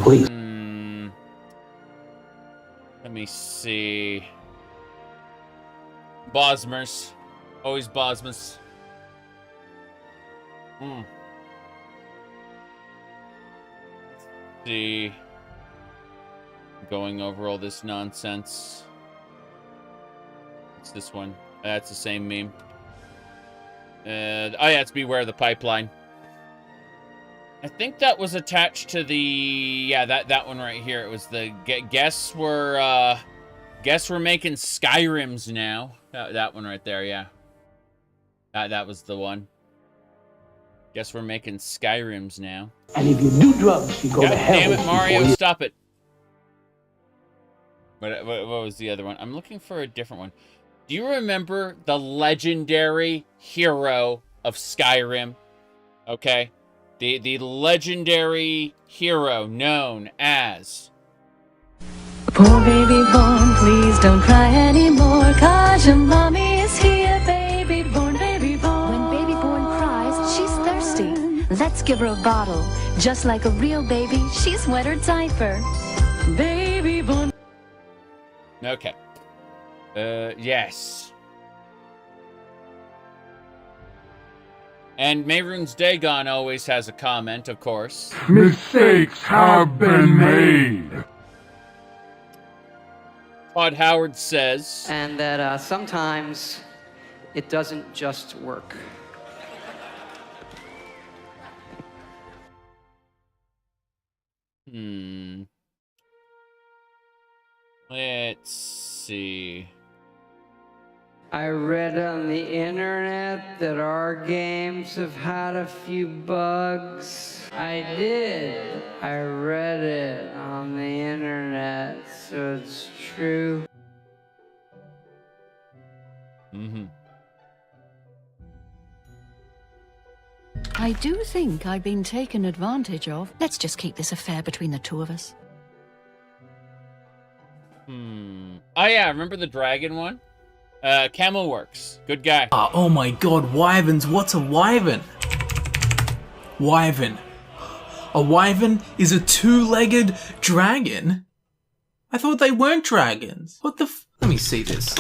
Speaker 14: Please.
Speaker 1: Let me see. Bosmers. Always Bosmas. Let's see. Going over all this nonsense. What's this one? That's the same meme. Oh yeah, it's Beware the Pipeline. I think that was attached to the... Yeah, that one right here. It was the... Guess we're making Skyrims now. That one right there, yeah. That was the one. Guess we're making Skyrims now.
Speaker 14: And if you do drugs, you go to hell.
Speaker 1: Damn it, Mario, stop it. What was the other one? I'm looking for a different one. Do you remember the legendary hero of Skyrim? Okay. The legendary hero known as...
Speaker 15: Poor baby born, please don't cry anymore, 'cause your mommy is here, baby born, baby born. When baby born cries, she's thirsty. Let's give her a bottle. Just like a real baby, she's wet her diaper. Baby born.
Speaker 1: Okay. Yes. And Mayrune's Dagon always has a comment, of course.
Speaker 13: Mistakes have been made.
Speaker 1: Todd Howard says...
Speaker 12: And that sometimes it doesn't just work.
Speaker 1: Let's see...
Speaker 12: I read on the internet that our games have had a few bugs. I did. I read it on the internet, so it's true.
Speaker 15: I do think I've been taken advantage of. Let's just keep this affair between the two of us.
Speaker 1: Oh yeah, remember the dragon one? Camel Works. Good guy.
Speaker 16: Oh my god, wyverns. What's a wyvern? Wyvern. A wyvern is a two-legged dragon? I thought they weren't dragons. What the f... Let me see this.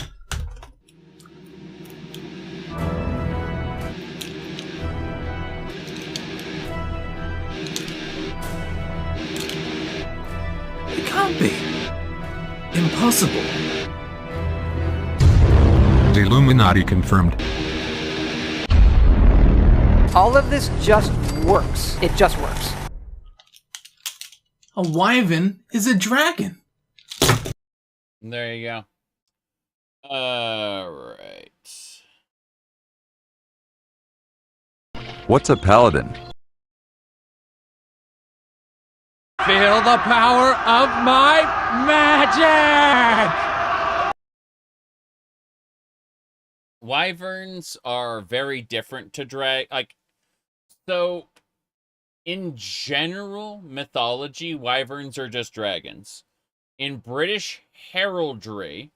Speaker 16: It can't be. Impossible.
Speaker 13: The Illuminati confirmed.
Speaker 12: All of this just works. It just works.
Speaker 16: A wyvern is a dragon.
Speaker 1: There you go. Alright.
Speaker 17: What's a paladin? Feel the power of my magic!
Speaker 1: Wyverns are very different to so in general mythology, wyverns are just dragons. In British heraldry,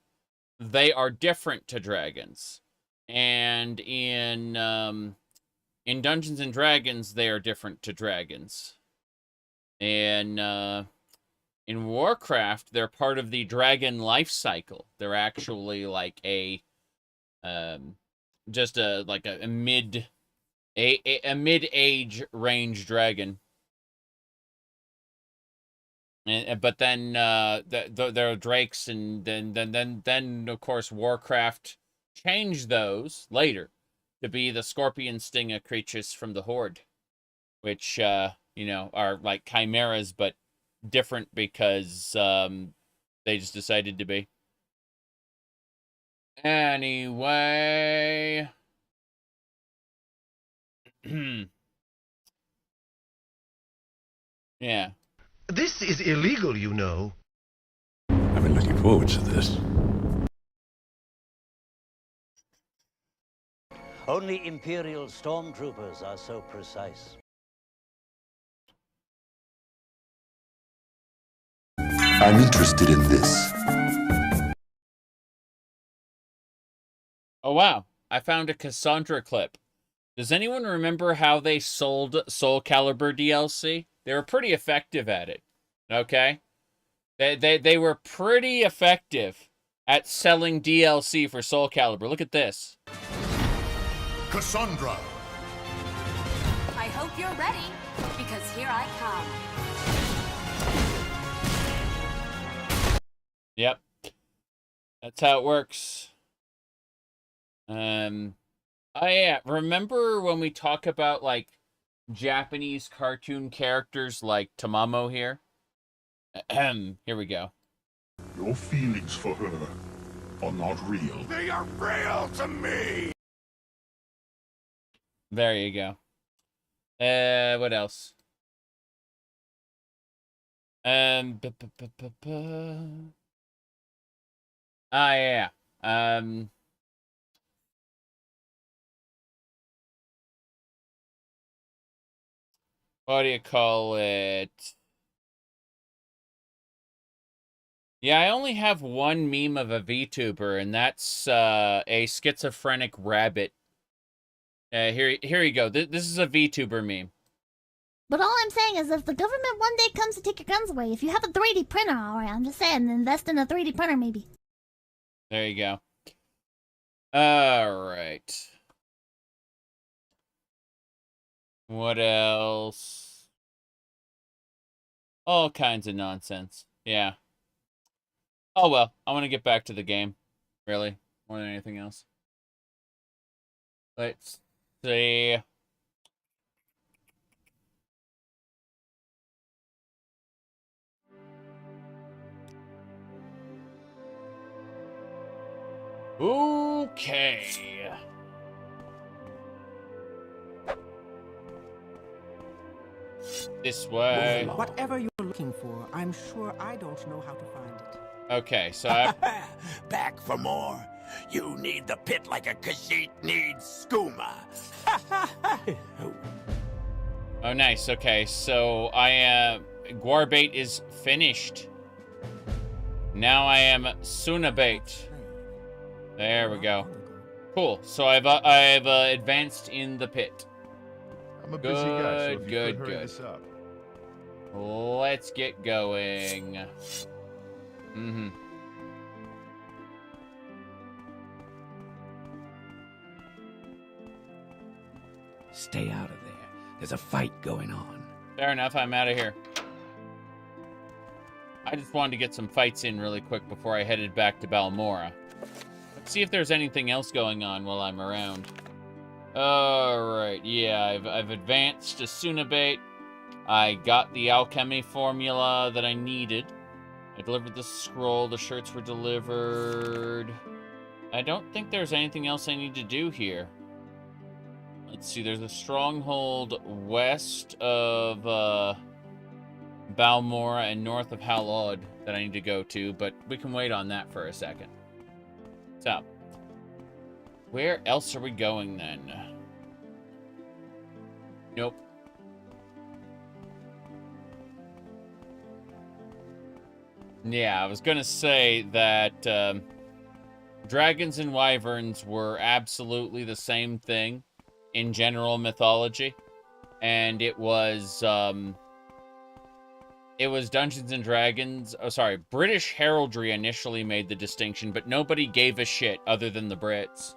Speaker 1: they are different to dragons. And in Dungeons and Dragons, they are different to dragons. And in Warcraft, they're part of the dragon life cycle. They're actually like a mid-age range dragon. But then there are drakes, and then of course Warcraft changed those later to be the scorpion stinger creatures from the Horde, which are like chimeras but different because they just decided to be. Anyway, yeah.
Speaker 18: This is illegal, you know.
Speaker 13: I've been looking forward to this.
Speaker 19: Only Imperial stormtroopers are so precise.
Speaker 20: I'm interested in this.
Speaker 1: Oh, wow. I found a Cassandra clip. Does anyone remember how they sold Soul Calibur DLC? They were pretty effective at it. Okay? They were pretty effective at selling DLC for Soul Calibur. Look at this.
Speaker 21: Cassandra.
Speaker 22: I hope you're ready, because here I come.
Speaker 1: Yep. That's how it works. Oh yeah, remember when we talk about like Japanese cartoon characters like Tamamo here? Here we go.
Speaker 21: Your feelings for her are not real. They are real to me!
Speaker 1: There you go. What else? Yeah. What do you call it? Yeah, I only have one meme of a VTuber, and that's a schizophrenic rabbit. Here you go. This is a VTuber meme.
Speaker 23: But all I'm saying is if the government one day comes to take your guns away, if you have a 3D printer, alright, I'm just saying, invest in a 3D printer maybe.
Speaker 1: There you go. Alright. What else? All kinds of nonsense. Yeah. Oh well, I want to get back to the game. Really. More than anything else. Let's see. Okay. This way.
Speaker 3: Whatever you're looking for, I'm sure I don't know how to find it.
Speaker 1: Okay, so I...
Speaker 10: Back for more. You need the pit like a Khajiit needs skooma.
Speaker 1: Oh, nice. Okay, so Guarbait is finished. Now I am Sunabait. There we go. Cool. So I've advanced in the pit.
Speaker 11: I'm a busy guy, so if you could hurry
Speaker 1: good.
Speaker 11: this up.
Speaker 1: Let's get going. Mm-hmm.
Speaker 2: Stay out of there. There's a fight going on.
Speaker 1: Fair enough. I'm out of here. I just wanted to get some fights in really quick before I headed back to Balmora. Let's see if there's anything else going on while I'm around. Alright, yeah, I've advanced to Sunabait. I got the alchemy formula that I needed. I delivered the scroll, the shirts were delivered. I don't think there's anything else I need to do here. Let's see, there's a stronghold west of Balmora and north of Hlaalu that I need to go to, but we can wait on that for a second. So, where else are we going then? Nope. Yeah, I was gonna say that dragons and wyverns were absolutely the same thing in general mythology, and it was Dungeons and Dragons. Oh, sorry, British heraldry initially made the distinction, but nobody gave a shit other than the Brits,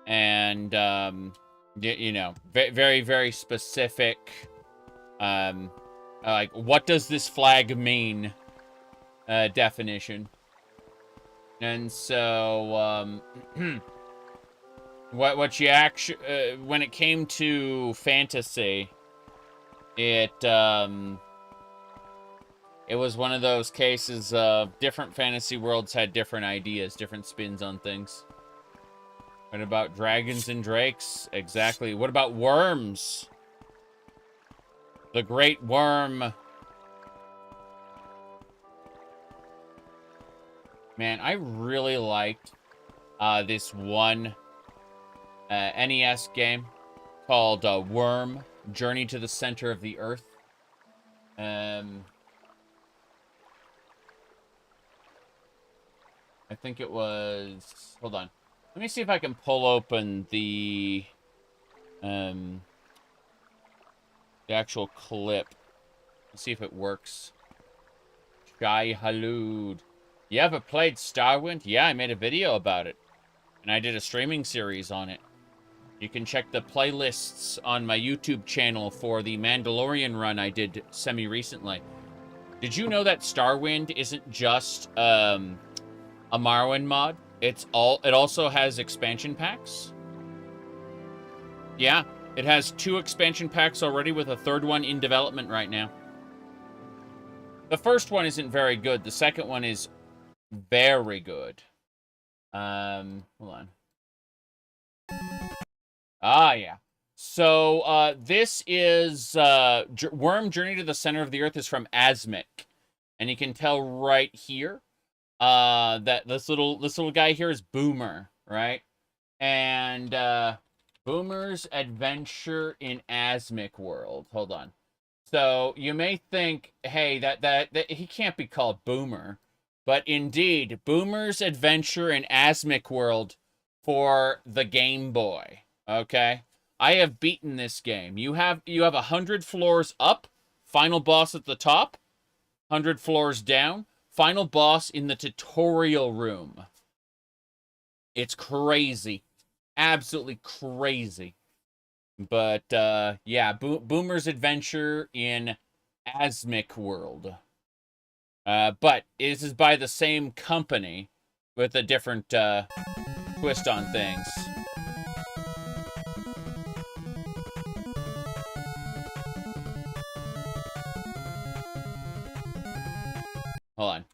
Speaker 1: and you know, very, very specific. Like, what does this flag mean? Definition. And so, what you actually, when it came to fantasy, it was one of those cases of different fantasy worlds had different ideas, different spins on things. What about dragons and drakes? Exactly. What about worms? The great worm. Man, I really liked this one NES game called Worm, Journey to the Center of the Earth. I think it was... Hold on. Let me see if I can pull open the actual clip. Let's see if it works. Hlaalu. You ever played Starwind? Yeah, I made a video about it. And I did a streaming series on it. You can check the playlists on my YouTube channel for the Mandalorian run I did semi-recently. Did you know that Starwind isn't just a Morrowind mod? It also has expansion packs. Yeah, it has 2 expansion packs already with a 3rd one in development right now. The first one isn't very good. The second one is very good. Hold on. Ah, yeah. So, this is, Worm Journey to the Center of the Earth is from Asmic. And you can tell right here, that this little guy here is Boomer, right? And, Boomer's Adventure in Asmic World. Hold on. So, you may think, hey, that he can't be called Boomer. But indeed, Boomer's Adventure in Asmic World for the Game Boy. Okay? I have beaten this game. You have 100 floors up, final boss at the top, 100 floors down, final boss in the tutorial room. It's crazy. Absolutely crazy. But, yeah, Boomer's Adventure in Asmic World. But this is by the same company with a different twist on things. Hold on.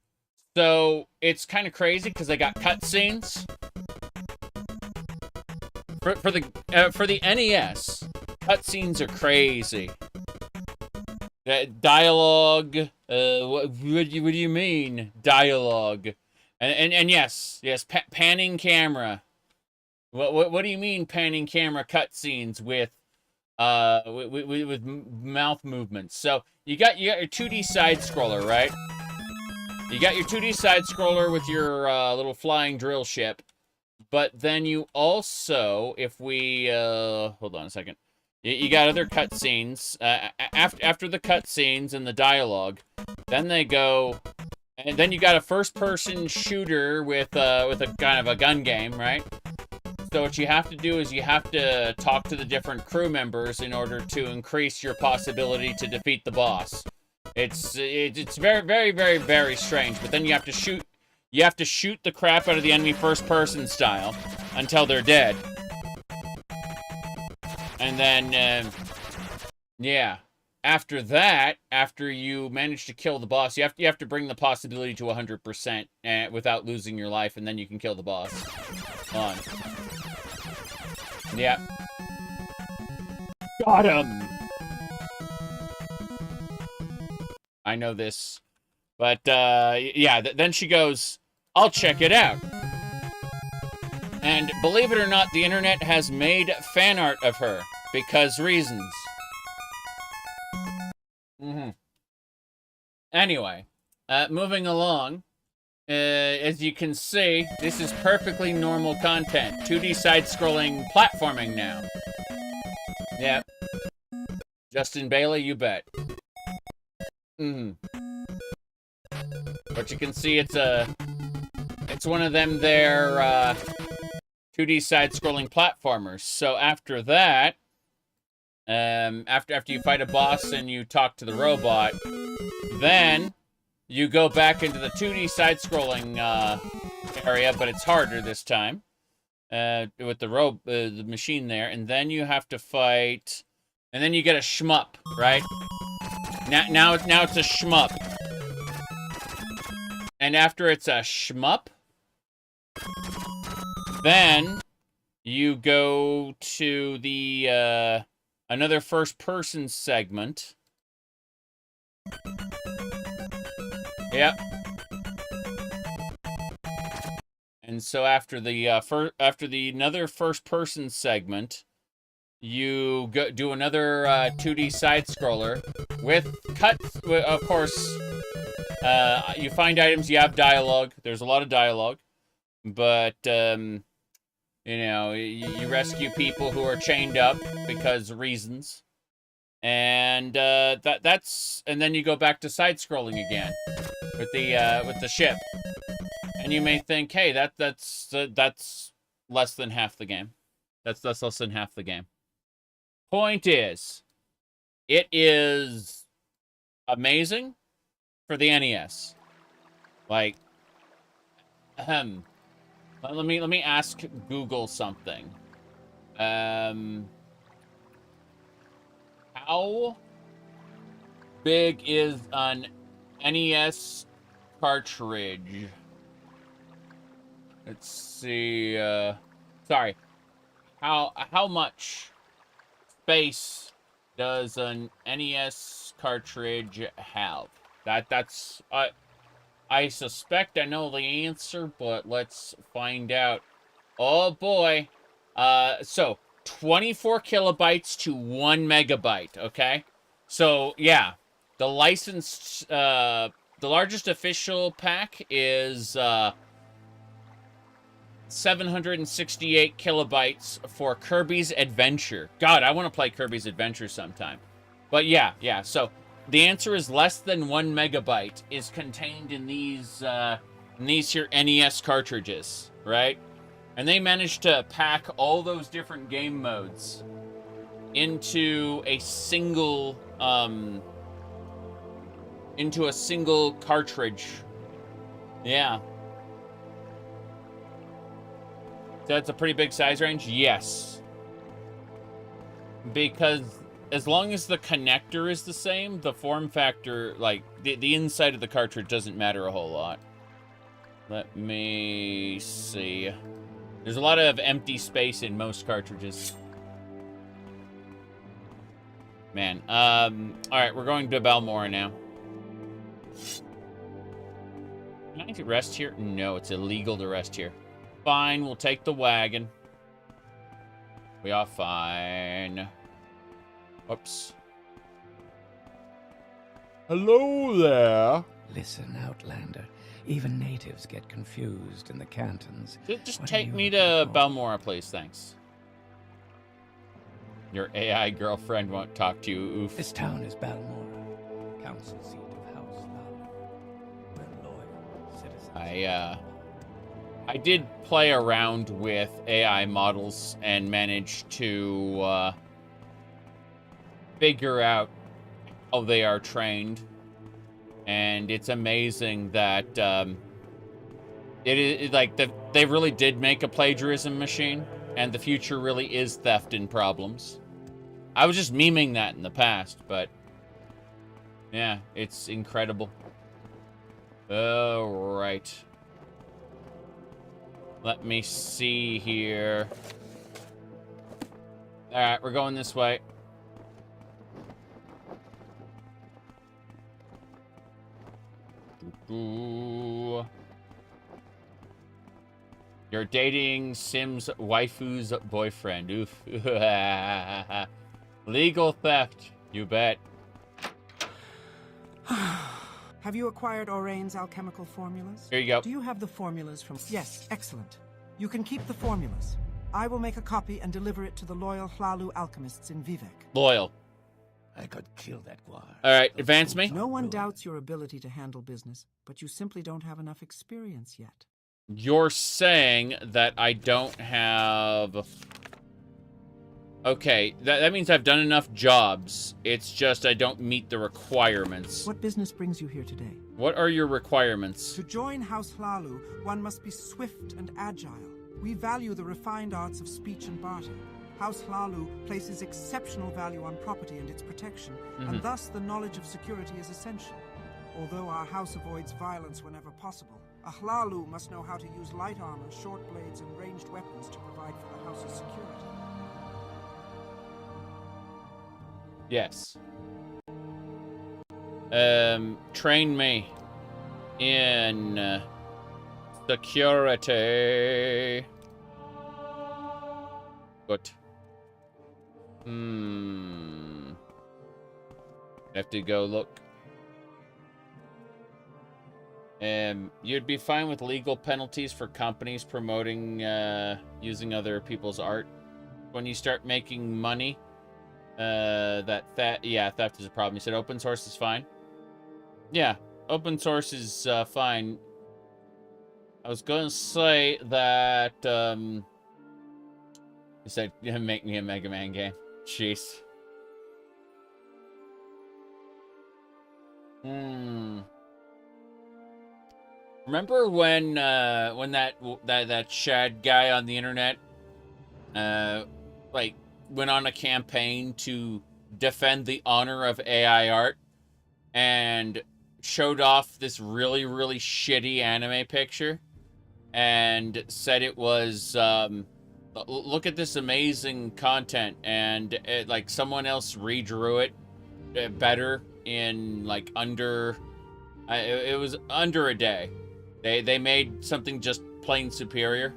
Speaker 1: So it's kind of crazy because they got cutscenes for the NES. Cutscenes are crazy. Dialogue. What do you mean dialogue? And yes, panning camera. What do you mean panning camera cutscenes with mouth movements? So you got your 2D side scroller, right? You got your 2D side scroller with your little flying drill ship, but then you also, if we hold on a second. You got other cutscenes. After the cutscenes and the dialogue, then they go, and then you got a first-person shooter with a kind of a gun game, right? So what you have to do is you have to talk to the different crew members in order to increase your possibility to defeat the boss. It's very, very, very, very strange. But then you have to shoot the crap out of the enemy first-person style until they're dead. And then, yeah, after that, after you manage to kill the boss, you have to bring the possibility to 100% without losing your life, and then you can kill the boss. On. Yeah. Got him! I know this. But, yeah, then she goes, I'll check it out. And believe it or not, the internet has made fan art of her. Because reasons. Anyway, moving along. As you can see, this is perfectly normal content. 2D side-scrolling platforming now. Yep. Justin Bailey, you bet. But you can see it's one of them there 2D side-scrolling platformers. So after that, after you fight a boss and you talk to the robot, then you go back into the 2D side-scrolling area, but it's harder this time with the machine there, and then you have to fight, and then you get a shmup, right? Now it's a shmup, and after it's a shmup, then you go to the another first-person segment. Yep. And so after the another first-person segment, you do another 2D side-scroller with cuts. Of course, you find items. You have dialogue. There's a lot of dialogue, but you know, you rescue people who are chained up because reasons, and that's and then you go back to side-scrolling again with the ship. And you may think, hey, that's less than half the game. That's less than half the game. Point is, it is amazing for the NES. Like, let me ask Google something. How big is an NES cartridge? Let's see, sorry. How much space does an NES cartridge have? That's I suspect I know the answer, but let's find out. Oh boy. So 24 kilobytes to 1 megabyte, okay? So yeah, the licensed the largest official pack is 768 kilobytes for Kirby's Adventure. God, I want to play Kirby's Adventure sometime. But yeah, so the answer is less than 1 megabyte is contained in these here NES cartridges, right? And they managed to pack all those different game modes into a single cartridge. Yeah. That's a pretty big size range? Yes. Because as long as the connector is the same, the form factor, like, the inside of the cartridge doesn't matter a whole lot. Let me see. There's a lot of empty space in most cartridges. Man, alright, we're going to Balmora now. Can I rest here? No, it's illegal to rest here. Fine, we'll take the wagon. We are fine. Oops. Hello there.
Speaker 2: Listen, Outlander. Even natives get confused in the cantons.
Speaker 1: Just take me to Balmora, please, thanks. Your AI girlfriend won't talk to you, oof.
Speaker 2: This town is Balmora, council seat of House Hlaalu. We're loyal citizens.
Speaker 1: I did play around with AI models and managed to figure out how they are trained. And it's amazing that they really did make a plagiarism machine, and the future really is theft and problems. I was just memeing that in the past, but yeah, it's incredible. All right. Let me see here. All right, we're going this way. You're dating Sim's waifu's boyfriend. Oof. Legal theft. You bet.
Speaker 3: Have you acquired Oraine's alchemical formulas?
Speaker 1: Here you go.
Speaker 3: Do you have the formulas from... Yes, excellent. You can keep the formulas. I will make a copy and deliver it to the loyal Hlaalu alchemists in Vivec.
Speaker 1: Loyal.
Speaker 2: I could kill that guard.
Speaker 1: Alright, advance me.
Speaker 3: No one doubts your ability to handle business, but you simply don't have enough experience yet.
Speaker 1: You're saying that I don't have... Okay, that means I've done enough jobs. It's just I don't meet the requirements.
Speaker 3: What business brings you here today?
Speaker 1: What are your requirements?
Speaker 3: To join House Hlaalu, one must be swift and agile. We value the refined arts of speech and barter. House Hlaalu places exceptional value on property and its protection, and thus the knowledge of security is essential. Although our house avoids violence whenever possible, a Hlaalu must know how to use light armor, short blades, and ranged weapons to provide for the house's security.
Speaker 1: Yes. Train me in security. Good. Have to go look. You'd be fine with legal penalties for companies promoting using other people's art. When you start making money, theft is a problem. You said open source is fine. Yeah, open source is fine. I was going to say that you said make me a Mega Man game. Jeez. Remember when that Shad guy on the internet like went on a campaign to defend the honor of AI art and showed off this really, really shitty anime picture and said it was look at this amazing content, and like someone else redrew it better in like under it was under a day. They made something just plain superior.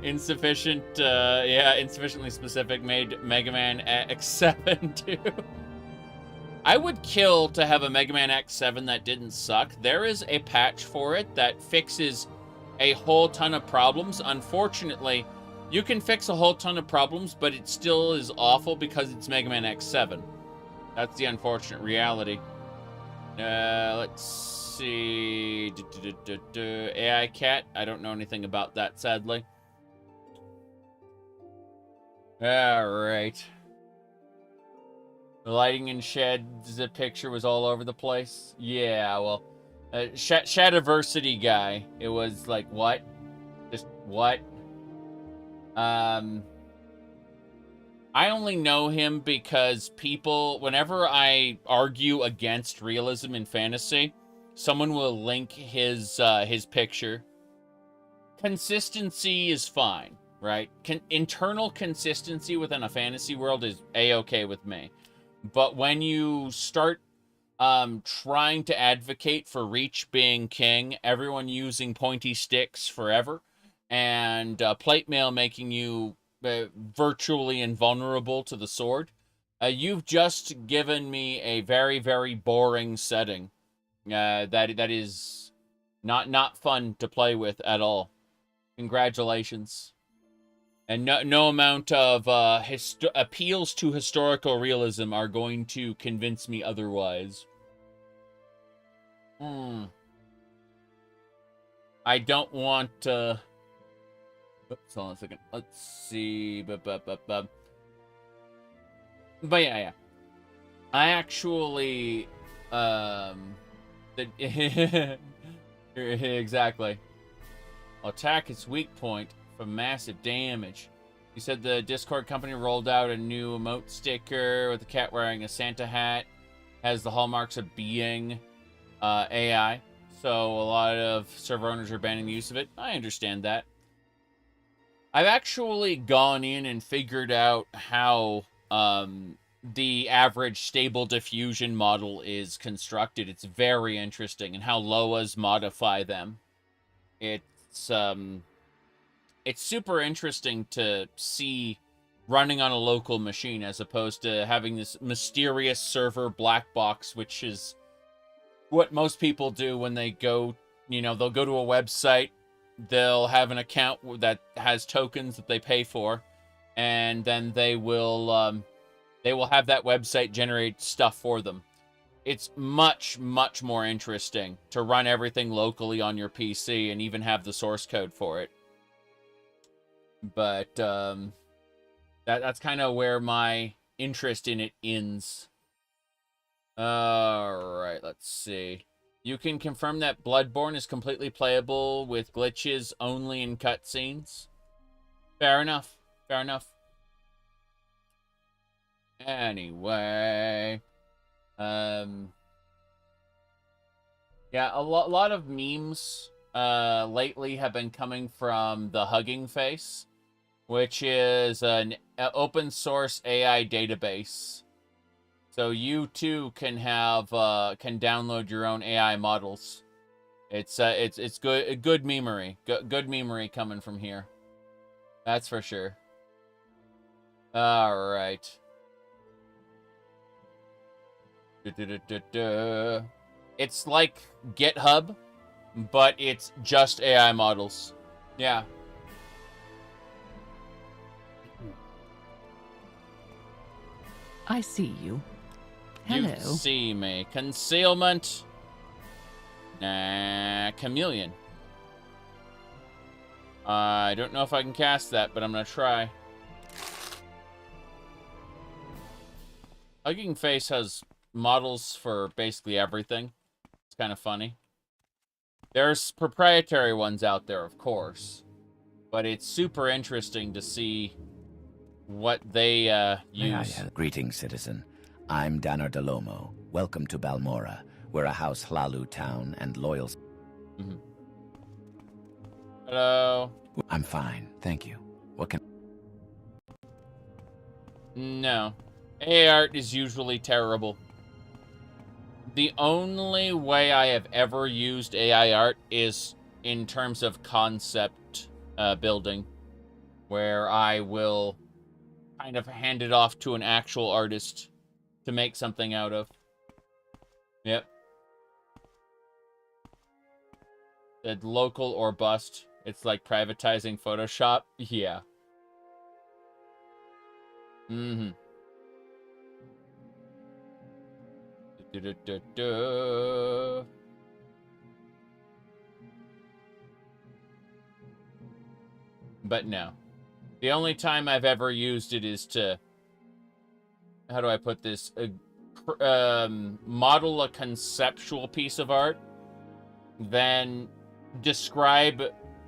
Speaker 1: Insufficiently specific, made Mega Man X7 too. I would kill to have a Mega Man X7 that didn't suck. There is a patch for it that fixes a whole ton of problems. Unfortunately, you can fix a whole ton of problems, but it still is awful because it's Mega Man X7. That's the unfortunate reality. Let's see. AI Cat. I don't know anything about that, sadly. Alright. The lighting in Shad's picture was all over the place. Yeah, well, Shadiversity guy. It was like, what? Just what? I only know him because people, whenever I argue against realism in fantasy, someone will link his picture. Consistency is fine, right? Internal consistency within a fantasy world is a-okay with me. But when you start trying to advocate for Reach being king, everyone using pointy sticks forever, and plate mail making you virtually invulnerable to the sword, you've just given me a very, very boring setting that is not fun to play with at all. Congratulations. And no amount of appeals to historical realism are going to convince me otherwise. I don't want to... Oops, hold on a second. Let's see. But yeah. I actually... exactly. Attack its weak point for massive damage. You said the Discord company rolled out a new emote sticker with the cat wearing a Santa hat. Has the hallmarks of being AI. So a lot of server owners are banning the use of it. I understand that. I've actually gone in and figured out how the average stable diffusion model is constructed. It's very interesting, and how Loas modify them. It's super interesting to see running on a local machine as opposed to having this mysterious server black box, which is what most people do when they go, they'll go to a website, they'll have an account that has tokens that they pay for, and then they will have that website generate stuff for them. It's much, much more interesting to run everything locally on your PC and even have the source code for it. But that's kind of where my interest in it ends. Alright, let's see. You can confirm that Bloodborne is completely playable with glitches only in cutscenes. Fair enough. Fair enough. Anyway. Yeah, a lot of memes lately have been coming from the Hugging Face, which is an open source AI database. So you too can have can download your own AI models. It's good memery. Good memery coming from here. That's for sure. All right. It's like GitHub, but it's just AI models. Yeah.
Speaker 4: I see you. Hello.
Speaker 1: You see me. Concealment. Nah, chameleon. I don't know if I can cast that, but I'm gonna try. Hugging Face has models for basically everything. It's kind of funny. There's proprietary ones out there, of course, but it's super interesting to see what they use.
Speaker 2: Greetings, citizen. I'm Danner Delomo. Welcome to Balmora. We're a House Hlaalu town and loyal...
Speaker 1: Hello.
Speaker 2: I'm fine, thank you. What can...
Speaker 1: No. AI art is usually terrible. The only way I have ever used AI art is in terms of concept building, where I will kind of hand it off to an actual artist to make something out of. Yep. Said local or bust. It's like privatizing Photoshop. Yeah. Mm-hmm. But no. The only time I've ever used it is to... How do I put this? Model a conceptual piece of art, then describe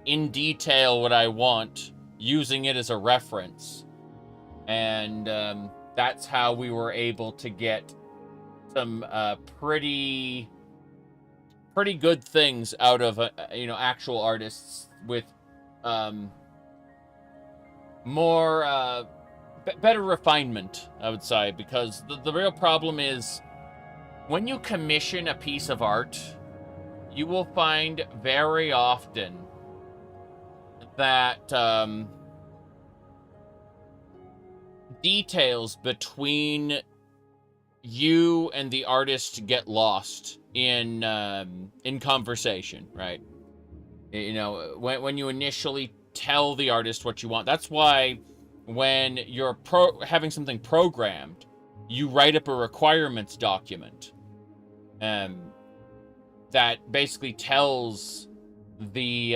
Speaker 1: in detail what I want, using it as a reference. And that's how we were able to get some pretty good things out of actual artists with more better refinement, I would say, because the real problem is when you commission a piece of art, you will find very often that details between you and the artist get lost in conversation, right? When you initially tell the artist what you want. That's why when you're having something programmed, you write up a requirements document that basically tells the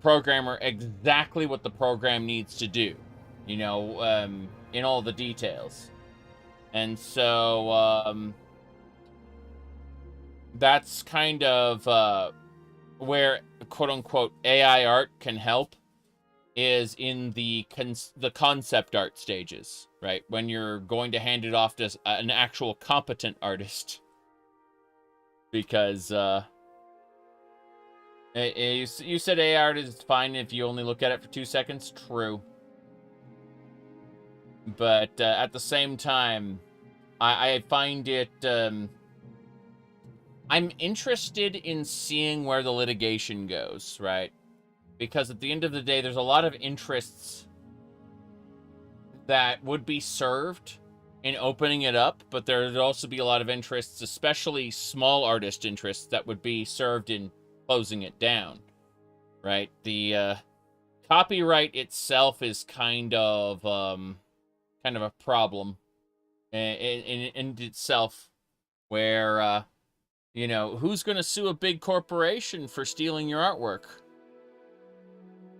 Speaker 1: programmer exactly what the program needs to do, in all the details. And so that's kind of where quote-unquote AI art can help, is in the concept art stages, right? When you're going to hand it off to an actual competent artist. Because you said AI art is fine if you only look at it for 2 seconds. True. But at the same time, I find it... I'm interested in seeing where the litigation goes, right? Because at the end of the day, there's a lot of interests that would be served in opening it up, but there would also be a lot of interests, especially small artist interests, that would be served in closing it down, right? The copyright itself is kind of a problem in itself, where you know, who's going to sue a big corporation for stealing your artwork?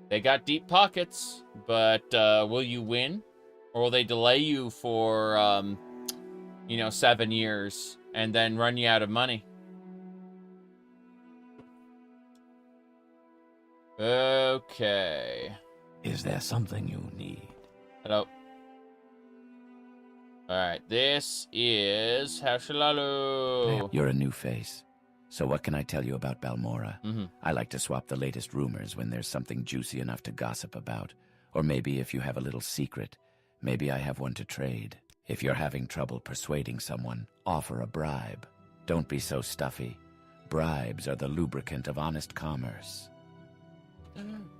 Speaker 1: They got deep pockets, but will you win? Or will they delay you for, you know, 7 years and then run you out of money? Okay.
Speaker 2: Is there something you need?
Speaker 1: Hello. Alright, this is Hlaalu.
Speaker 2: You're a new face. So what can I tell you about Balmora?
Speaker 1: Mm-hmm.
Speaker 2: I like to swap the latest rumors when there's something juicy enough to gossip about. Or maybe if you have a little secret, maybe I have one to trade. If you're having trouble persuading someone, offer a bribe. Don't be so stuffy. Bribes are the lubricant of honest commerce.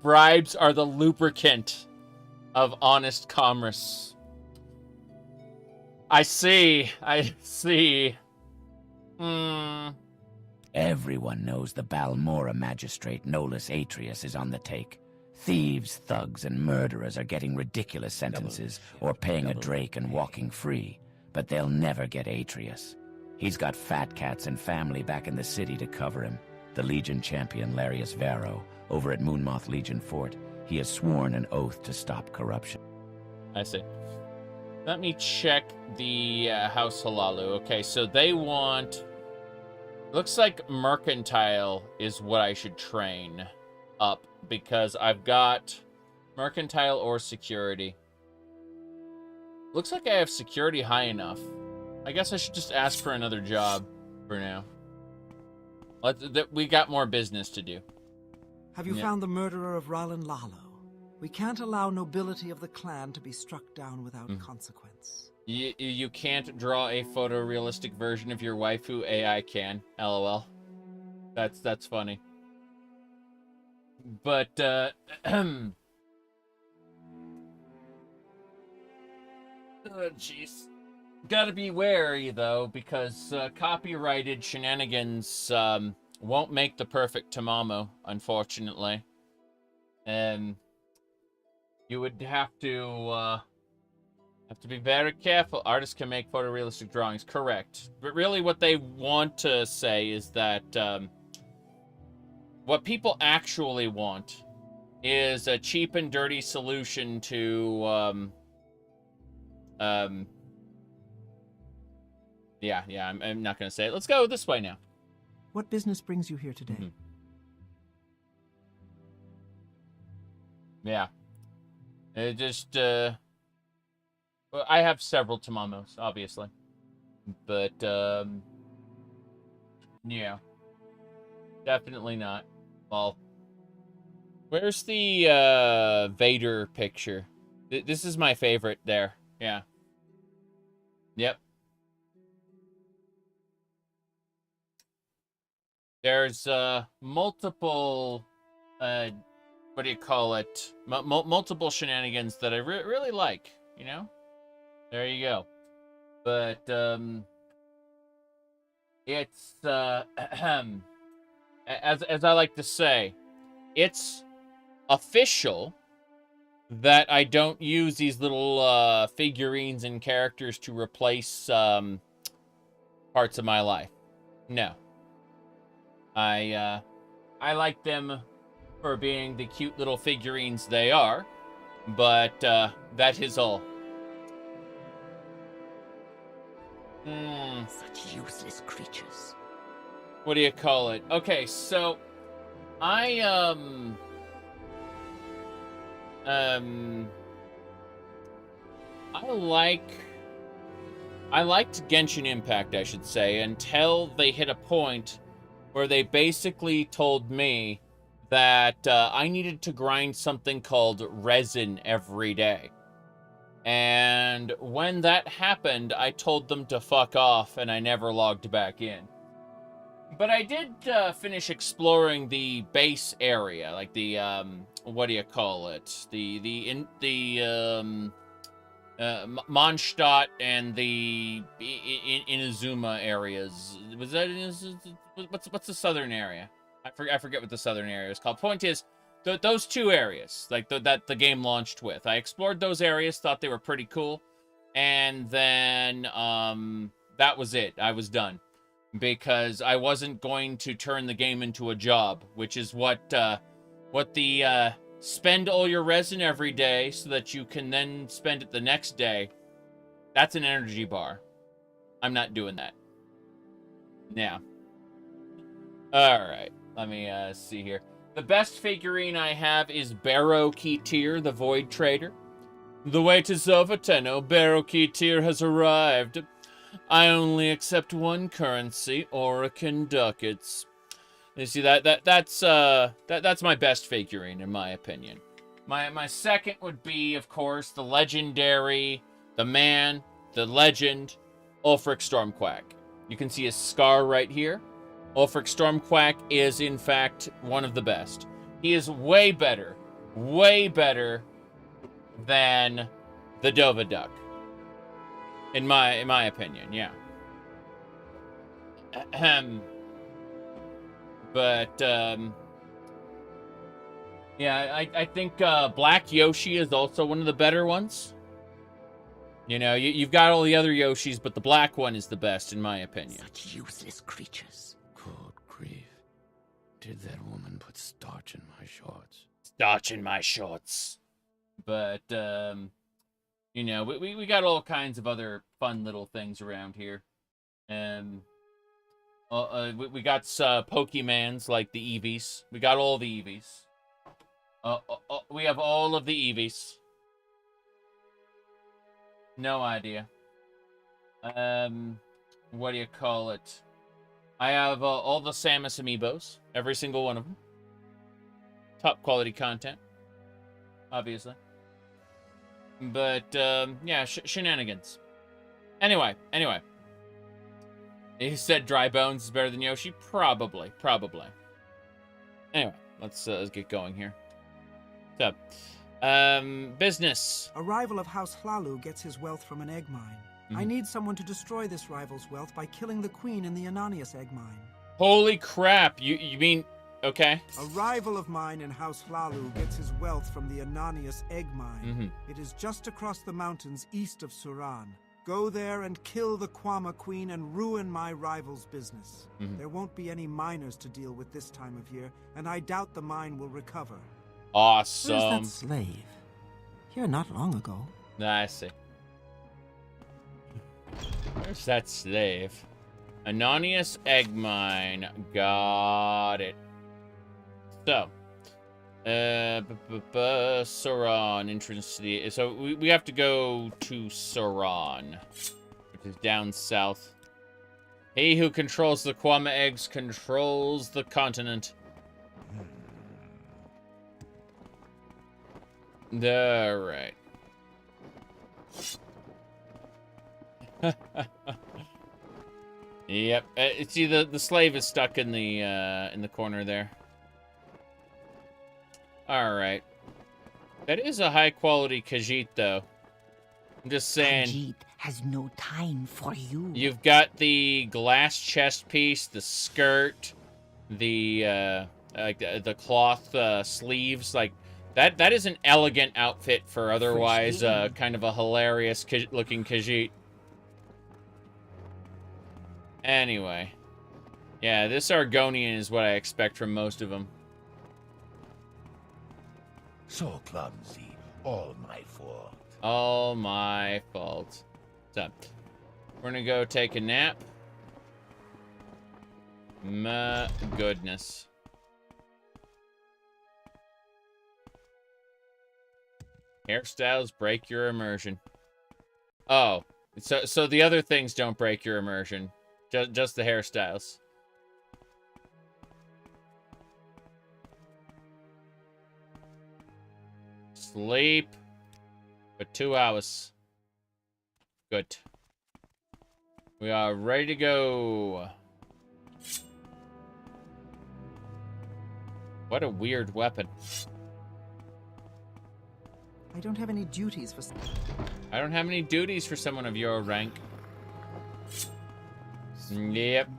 Speaker 1: Bribes are the lubricant of honest commerce. I see.
Speaker 2: Everyone knows the Balmora magistrate Nolus Atreus is on the take. Thieves, thugs, and murderers are getting ridiculous sentences or paying a drake and walking free. But they'll never get Atreus. He's got fat cats and family back in the city to cover him. The Legion champion Larius Varro, over at Moonmoth Legion Fort, he has sworn an oath to stop corruption.
Speaker 1: I see. Let me check the House Hlaalu. Okay, so they want... Looks like Mercantile is what I should train up, because I've got Mercantile or Security. Looks like I have Security high enough. I guess I should just ask for another job for now. We got more business to do.
Speaker 3: Have you found the murderer of Hlaalu? We can't allow nobility of the clan to be struck down without consequence.
Speaker 1: You can't draw a photorealistic version of your waifu. AI can. LOL. That's funny. But, oh, jeez. Gotta be wary, though, because copyrighted shenanigans won't make the perfect Tamamo, unfortunately. You would have to be very careful. Artists can make photorealistic drawings, correct. But really what they want to say is that what people actually want is a cheap and dirty solution to yeah, I'm not going to say it. Let's go this way now.
Speaker 3: What business brings you here today?
Speaker 1: Yeah. It just, well, I have several Tamamos, obviously. But, yeah. Definitely not. Well, where's the, Vader picture? This is my favorite there. Yeah. Yep. There's, multiple, what do you call it? Multiple shenanigans that I really like, you know? There you go. But, it's, as I like to say, it's official that I don't use these little, figurines and characters to replace, parts of my life. No. I like them for being the cute little figurines they are, but that is all.
Speaker 7: Such useless creatures.
Speaker 1: What do you call it? Okay, so I liked Genshin Impact, I should say, until they hit a point where they basically told me that I needed to grind something called resin every day. And when that happened, I told them to fuck off, and I never logged back in. But I did finish exploring the base area, like the what do you call it? The Mondstadt and the Inazuma areas. Was that what's the southern area? I forget what the southern area is called. Point is, those two areas, like that the game launched with. I explored those areas, thought they were pretty cool, and then that was it. I was done because I wasn't going to turn the game into a job, which is what the spend all your resin every day so that you can then spend it the next day. That's an energy bar. I'm not doing that. Yeah. All right. Let me see here. The best figurine I have is Barrow Keetir, the Void Trader. The wait is over, Tenno. Barrow Keetir has arrived. I only accept one currency, Oracan ducats. You see that's my best figurine in my opinion. My second would be, of course, the legendary, the man, the legend, Ulfric Stormquack. You can see his scar right here. Ulfric Stormquack is in fact one of the best. He is way better than the Dova Duck. In my opinion, yeah. But, yeah, I think Black Yoshi is also one of the better ones. You know, you've got all the other Yoshis, but the black one is the best, in my opinion.
Speaker 2: Such useless creatures. Good grief. Did that woman put starch in my shorts?
Speaker 1: Starch in my shorts. But, you know, we got all kinds of other fun little things around here. We got Pokemans like the Eevees. We got all the Eevees. We have all of the Eevees. No idea. What do you call it? I have all the Samus amiibos. Every single one of them. Top quality content. Obviously. But, yeah, shenanigans. Anyway. He said Dry Bones is better than Yoshi? Probably. Anyway, let's get going here. So, business.
Speaker 3: A rival of House Hlaalu gets his wealth from an egg mine. I need someone to destroy this rival's wealth by killing the queen in the Ananias egg mine.
Speaker 1: Holy crap, you mean... Okay.
Speaker 3: A rival of mine in House Hlaalu gets his wealth from the Ananias egg mine. It is just across the mountains east of Suran. Go there and kill the Kwama Queen and ruin my rival's business. There won't be any miners to deal with this time of year, and I doubt the mine will recover.
Speaker 1: Awesome.
Speaker 3: Where's that slave? Here not long ago.
Speaker 1: I see. Where's that slave? Ananias egg mine. Got it. So, Suran, entrance to the... So, we have to go to Suran, which is down south. He who controls the Kwama eggs controls the continent. Alright. Yep. See, the slave is stuck in the corner there. Alright. That is a high-quality Khajiit, though. I'm just saying...
Speaker 7: Khajiit has no time for you.
Speaker 1: You've got the glass chest piece, the skirt, the cloth sleeves. Like, that is an elegant outfit for otherwise kind of a hilarious-looking Khajiit. Anyway. Yeah, this Argonian is what I expect from most of them.
Speaker 5: So clumsy. All my fault.
Speaker 1: All my fault. So, we're gonna go take a nap. My goodness. Hairstyles break your immersion. Oh, so the other things don't break your immersion. Just the hairstyles. Sleep for 2 hours. Good. We are ready to go. What a weird weapon.
Speaker 3: I don't have any duties for...
Speaker 1: I don't have any duties for someone of your rank. Yep.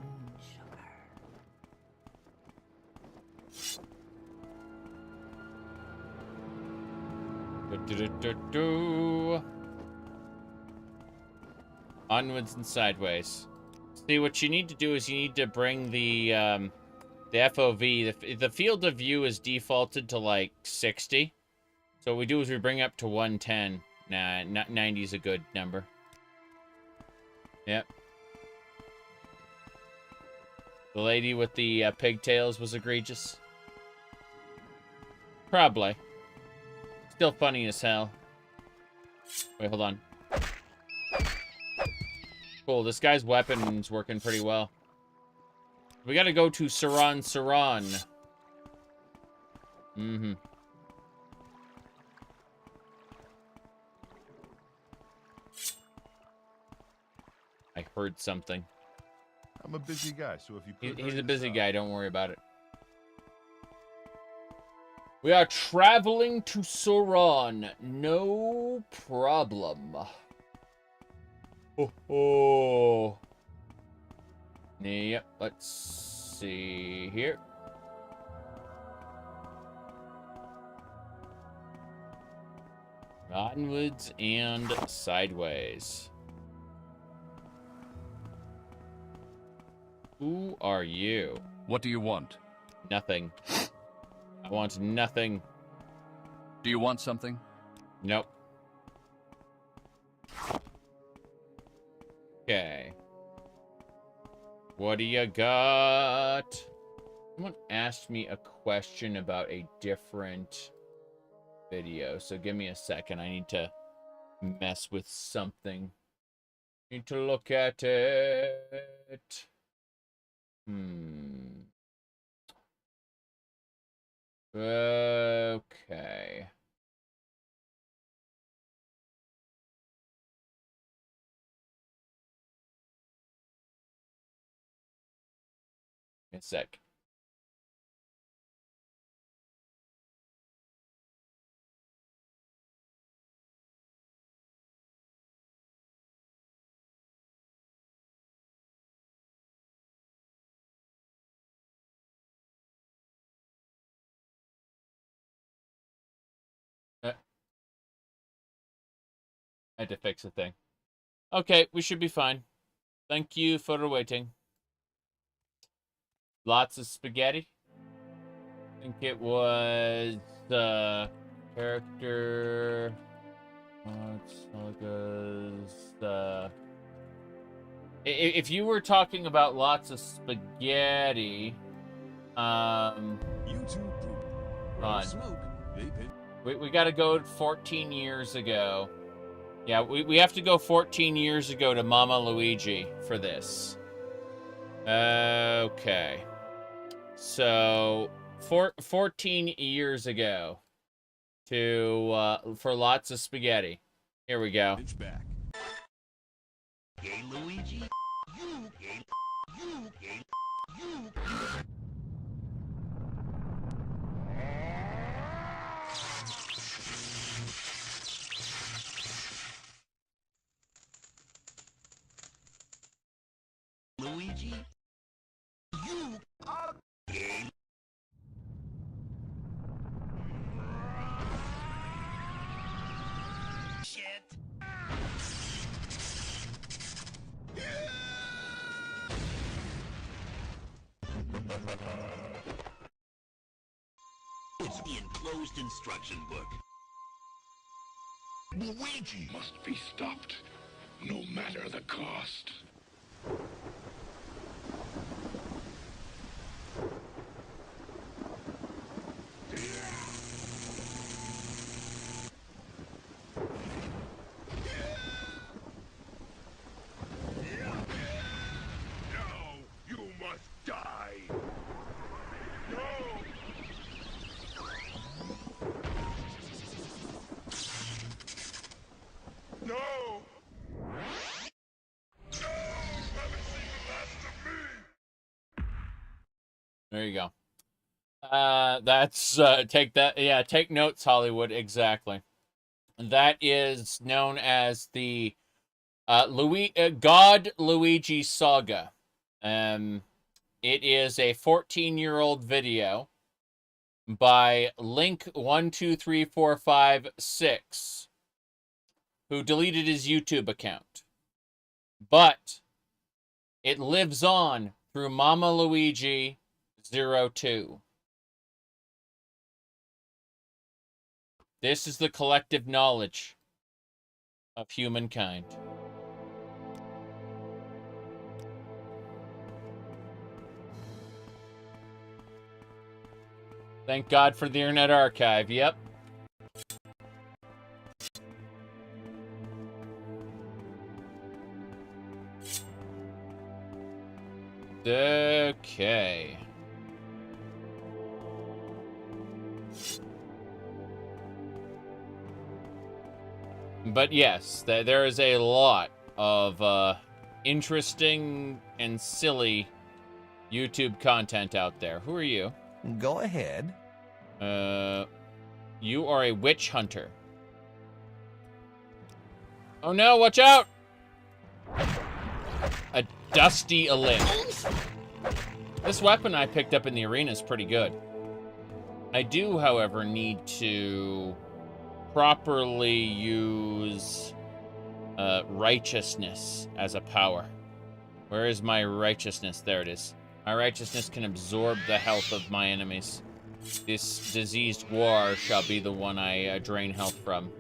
Speaker 1: Onwards and sideways. See, what you need to do is you need to bring the FOV. The field of view is defaulted to like 60. So what we do is we bring up to 110. Nah, 90 is a good number. Yep. The lady with the pigtails was egregious. Probably. Still funny as hell. Wait, hold on. Cool, this guy's weapon's working pretty well. We gotta go to Suran. Mm-hmm. I heard something.
Speaker 11: I'm a busy guy, so if you
Speaker 1: He's a busy guy, don't worry about it. We are traveling to Suran. No problem. Oh. Yep, let's see here. Onwards and sideways. Who are you?
Speaker 6: What do you want?
Speaker 1: Nothing. I want nothing.
Speaker 6: Do you want something?
Speaker 1: Nope. Okay. What do you got? Someone asked me a question about a different video, so give me a second. I need to mess with something. Need to look at it. Okay. A sec. I had to fix a thing. Okay, we should be fine. Thank you for waiting. Lots of spaghetti. I think it was character. If you were talking about lots of spaghetti, we got to go 14 years ago. Yeah, we have to go 14 years ago to Mama Luigi for this. Okay. So, 14 years ago to for lots of spaghetti. Here we go.
Speaker 10: It's back. Hey, Luigi. You. Luigi, you are gay. Shit. It's the enclosed instruction book.
Speaker 21: Luigi must be stopped, no matter the cost.
Speaker 10: No!
Speaker 1: There you go. That's take that. Yeah, take notes, Hollywood. Exactly. That is known as the God Luigi Saga. It is a 14-year-old video by Link123456, who deleted his YouTube account. But it lives on through Mama Luigi 02. This is the collective knowledge of humankind. Thank God for the Internet Archive, yep. Okay. But yes, there is a lot of interesting and silly YouTube content out there. Who are you?
Speaker 8: Go ahead.
Speaker 1: You are a witch hunter. Oh no, watch out! A dusty elixir. This weapon I picked up in the arena is pretty good. I do, however, need to properly use righteousness as a power. Where is my righteousness? There it is. My righteousness can absorb the health of my enemies. This diseased war shall be the one I drain health from.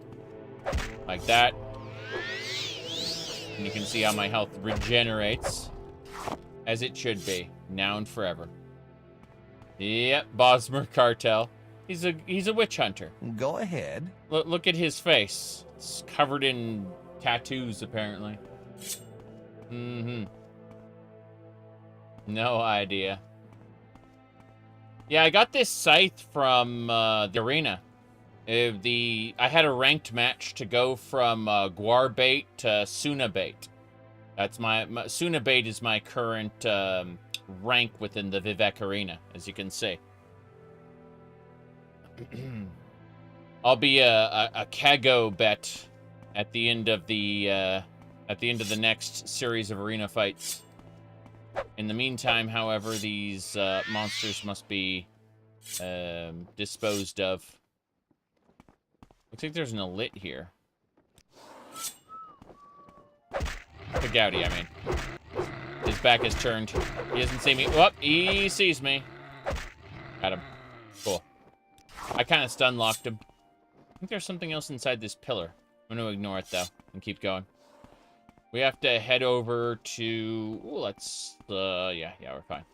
Speaker 1: Like that. And you can see how my health regenerates. As it should be. Now and forever. Yep, Bosmer Cartel. He's a witch hunter.
Speaker 8: Go ahead.
Speaker 1: Look at his face. It's covered in tattoos, apparently. Mm-hmm. No idea. Yeah, I got this scythe from the arena. I had a ranked match to go from Guarbait to Sunabait. That's my Sunabait is my current rank within the Vivec arena, as you can see. I'll be a Kago bet at the end of the next series of arena fights. In the meantime, however, these monsters must be disposed of. Looks like there's an elit here. The Gouty, I mean. His back is turned. He doesn't see me. Oh, he sees me. Got him. Cool. I kind of stun locked him. I think there's something else inside this pillar. I'm going to ignore it, though, and keep going. We have to head over to... Ooh, let's... yeah, we're fine.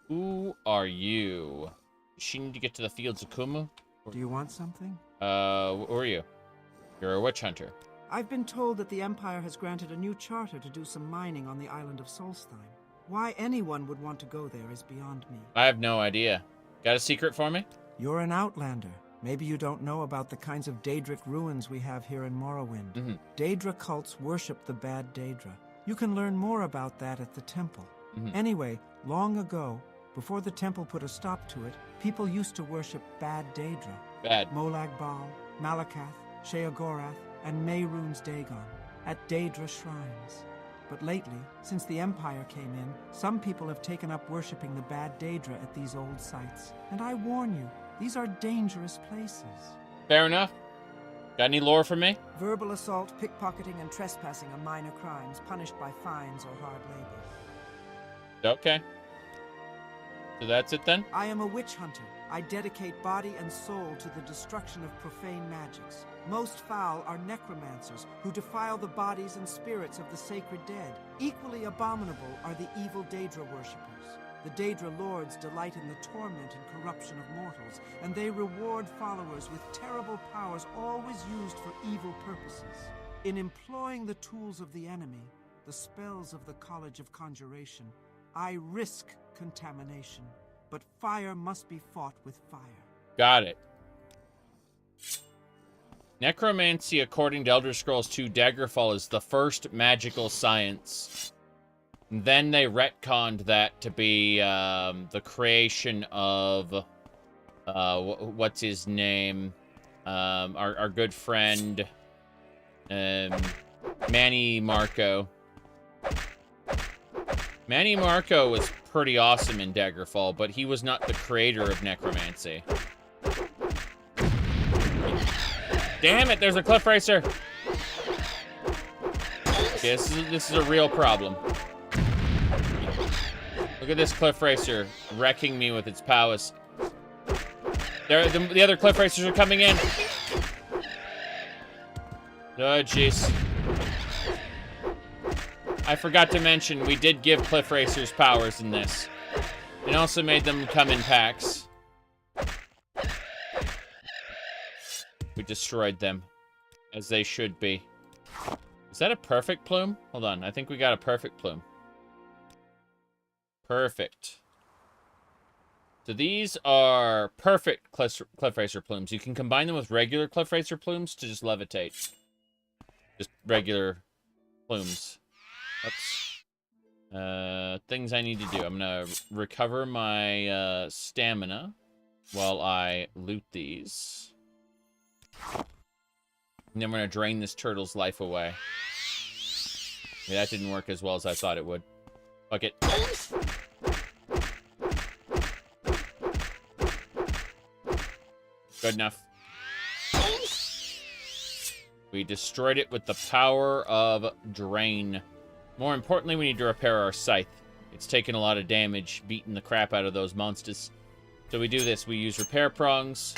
Speaker 1: Who are you? Does she need to get to the fields of Kumu?
Speaker 3: Do you want something?
Speaker 1: Who are you? You're a witch hunter.
Speaker 3: I've been told that the Empire has granted a new charter to do some mining on the island of Solstheim. Why anyone would want to go there is beyond me.
Speaker 1: I have no idea. Got a secret for me?
Speaker 3: You're an outlander. Maybe you don't know about the kinds of Daedric ruins we have here in Morrowind.
Speaker 1: Mm-hmm.
Speaker 3: Daedra cults worship the bad Daedra. You can learn more about that at the temple.
Speaker 1: Mm-hmm.
Speaker 3: Anyway, long ago, before the temple put a stop to it, people used to worship bad Daedra.
Speaker 1: Bad.
Speaker 3: Molag Bal, Malakath, Sheogorath, and Mehrunes Dagon at Daedra shrines. But lately, since the Empire came in, some people have taken up worshipping the bad Daedra at these old sites. And I warn you, these are dangerous places.
Speaker 1: Fair enough. Got any lore for me?
Speaker 3: Verbal assault, pickpocketing, and trespassing are minor crimes, punished by fines or hard labor.
Speaker 1: Okay. So that's it then?
Speaker 3: I am a witch hunter. I dedicate body and soul to the destruction of profane magics. Most foul are necromancers who defile the bodies and spirits of the sacred dead. Equally abominable are the evil Daedra worshippers. The Daedra lords delight in the torment and corruption of mortals, and they reward followers with terrible powers always used for evil purposes. In employing the tools of the enemy, the spells of the College of Conjuration, I risk contamination, but fire must be fought with fire.
Speaker 1: Got it. Necromancy, according to Elder Scrolls II Daggerfall, is the first magical science. Then they retconned that to be the creation of what's his name? Our good friend Manny Marco. Manny Marco was pretty awesome in Daggerfall, but he was not the creator of necromancy. Damn it, there's a cliff racer. Okay, this is a real problem. Look at this cliff racer wrecking me with its powers. The other cliff racers are coming in. Oh, jeez. I forgot to mention, we did give cliff racers powers in this. And also made them come in packs. We destroyed them, as they should be. Is that a perfect plume? Hold on, I think we got a perfect plume. Perfect. So these are perfect cliff racer plumes. You can combine them with regular cliff racer plumes to just levitate. Just regular plumes. Oops. Things I need to do. I'm gonna recover my stamina while I loot these. And then we're gonna drain this turtle's life away. Yeah, that didn't work as well as I thought it would. Fuck it. Good enough. We destroyed it with the power of Drain. More importantly, we need to repair our scythe. It's taken a lot of damage, beating the crap out of those monsters. So we do this. We use repair prongs,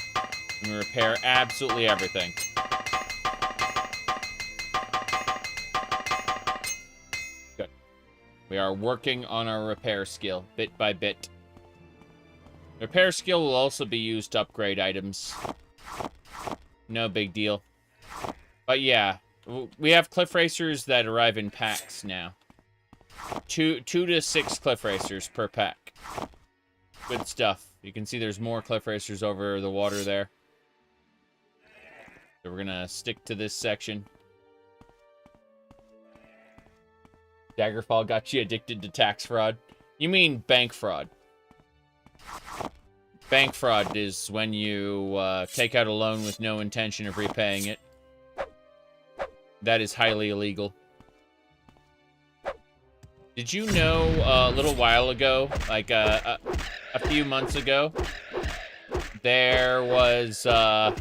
Speaker 1: and we repair absolutely everything. Good. We are working on our repair skill, bit by bit. Repair skill will also be used to upgrade items. No big deal. But yeah, we have cliff racers that arrive in packs now. 2 to 6 cliff racers per pack. Good stuff. You can see there's more cliff racers over the water there. So we're gonna stick to this section. Daggerfall got you addicted to tax fraud. You mean bank fraud. Bank fraud is when you take out a loan with no intention of repaying it. That is highly illegal. Did you know a little while ago, like a few months ago, there was a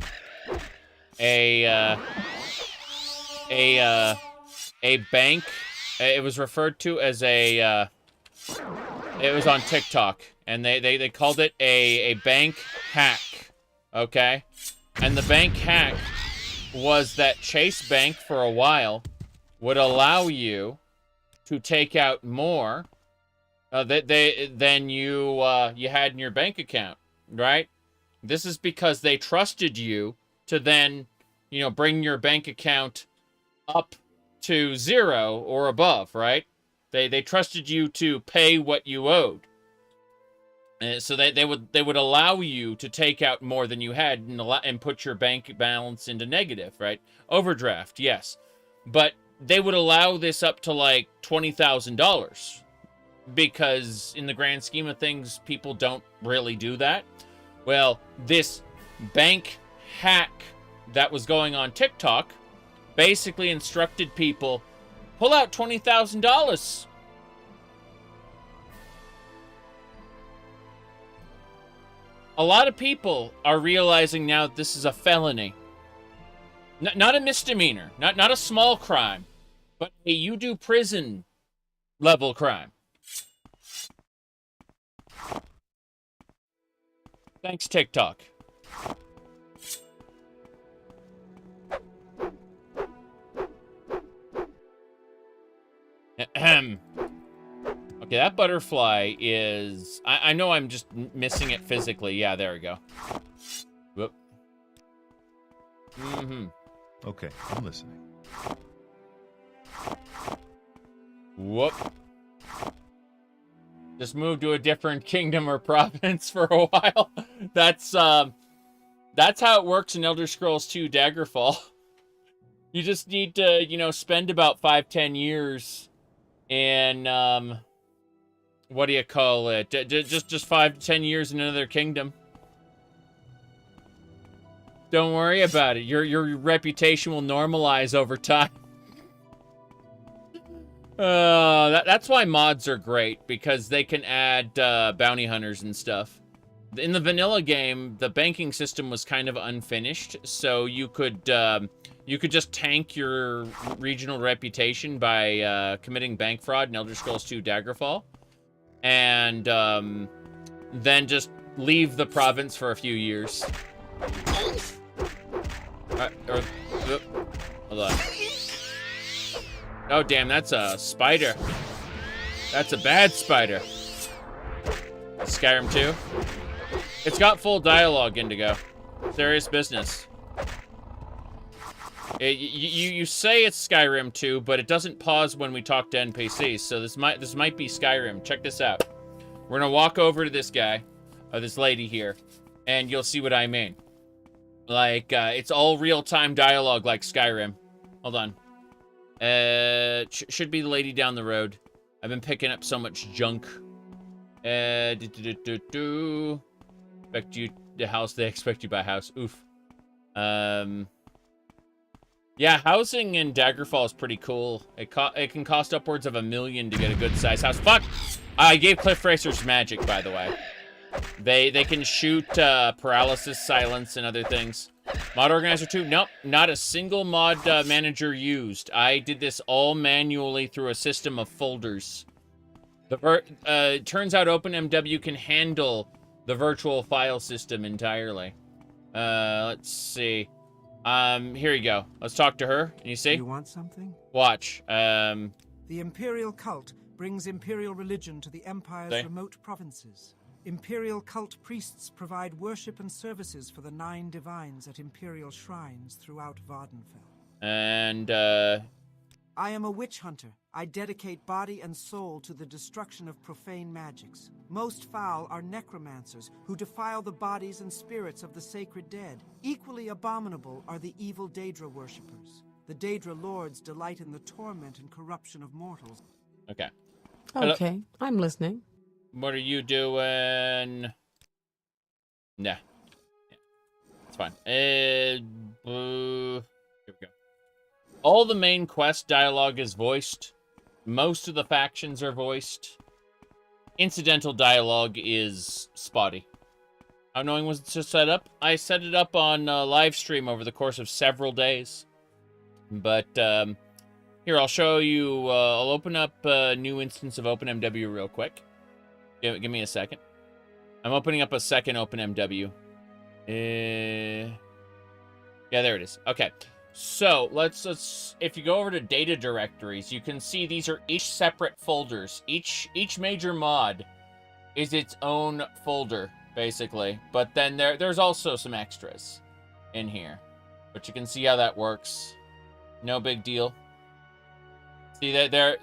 Speaker 1: bank. It was referred to as a. It was on TikTok, and they called it a bank hack. Okay, and the bank hack was that Chase Bank for a while would allow you to take out more than you had in your bank account, right? This is because they trusted you to then, bring your bank account up to 0 or above, right? They trusted you to pay what you owed. So they would allow you to take out more than you had and put your bank balance into negative, right? Overdraft, yes. But they would allow this up to like $20,000 because in the grand scheme of things, people don't really do that. Well, this bank hack that was going on TikTok basically instructed people, pull out $20,000. A lot of people are realizing now that this is a felony. Not a misdemeanor, not a small crime, but you do prison level crime. Thanks, TikTok. Ahem. Okay, that butterfly is... I know I'm just missing it physically. Yeah, there we go. Whoop. Mm-hmm.
Speaker 11: Okay, I'm listening.
Speaker 1: Whoop. Just moved to a different kingdom or province for a while. That's how it works in Elder Scrolls 2 Daggerfall. You just need to, spend about 5-10 years in, what do you call it? Just 5 to 10 years in another kingdom. Don't worry about it. Your reputation will normalize over time. That's why mods are great, because they can add bounty hunters and stuff. In the vanilla game, the banking system was kind of unfinished, so you could just tank your regional reputation by committing bank fraud in Elder Scrolls 2 Daggerfall, and then just leave the province for a few years. Hold on. Oh, damn, that's a spider. That's a bad spider. Skyrim 2. It's got full dialogue, Indigo. Serious business. You say it's Skyrim 2, but it doesn't pause when we talk to NPCs, so this might be Skyrim. Check this out. We're gonna walk over to this guy, or this lady here, and you'll see what I mean. Like, it's all real-time dialogue like Skyrim. Hold on. Should be the lady down the road. I've been picking up so much junk. Expect you the house. They expect you by house. Oof. Yeah, housing in Daggerfall is pretty cool. It can cost upwards of $1 million to get a good size house. Fuck! I gave Cliff Racers magic, by the way. They can shoot paralysis, silence, and other things. Mod Organizer 2? Nope, not a single mod manager used. I did this all manually through a system of folders. Turns out OpenMW can handle the virtual file system entirely. Let's see. Here you go. Let's talk to her. Can you see?
Speaker 3: You want something?
Speaker 1: Watch.
Speaker 3: The Imperial cult brings Imperial religion to the Empire's remote provinces. Imperial cult priests provide worship and services for the 9 divines at Imperial shrines throughout Vardenfell.
Speaker 1: And,
Speaker 3: I am a witch hunter. I dedicate body and soul to the destruction of profane magics. Most foul are necromancers who defile the bodies and spirits of the sacred dead. Equally abominable are the evil Daedra worshippers. The Daedra lords delight in the torment and corruption of mortals.
Speaker 1: Okay.
Speaker 4: Okay, I'm listening.
Speaker 1: What are you doing? Nah. Yeah. It's fine. Here we go. All the main quest dialogue is voiced. Most of the factions are voiced. Incidental dialogue is spotty. How annoying was it to set up? I set it up on live stream over the course of several days. But, here, I'll show you. I'll open up a new instance of OpenMW real quick. Give me a second. I'm opening up a second OpenMW. Yeah, there it is. Okay. So, let's if you go over to data directories, you can see these are each separate folders. Each major mod is its own folder, basically. But then there's also some extras in here. But you can see how that works. No big deal. See that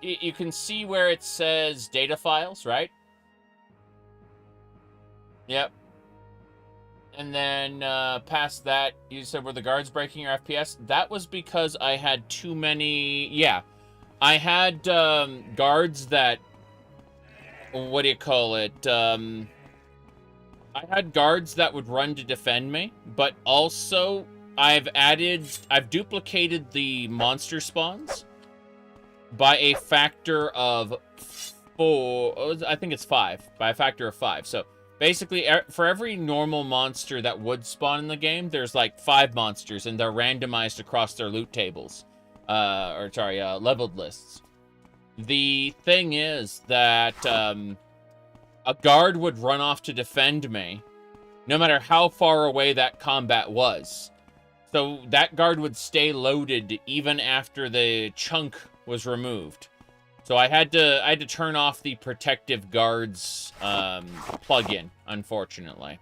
Speaker 1: you can see where it says data files, right? Yep. And then past that, you said, were the guards breaking your FPS? That was because I had too many... Yeah. I had guards that... What do you call it? I had guards that would run to defend me, but also I've duplicated the monster spawns by a factor of 4. I think it's 5. By a factor of 5. So basically, for every normal monster that would spawn in the game, there's like 5 monsters, and they're randomized across their loot tables. Leveled lists. The thing is that a guard would run off to defend me, no matter how far away that combat was. So that guard would stay loaded even after the chunk was removed. So I had to turn off the protective guards plugin, unfortunately.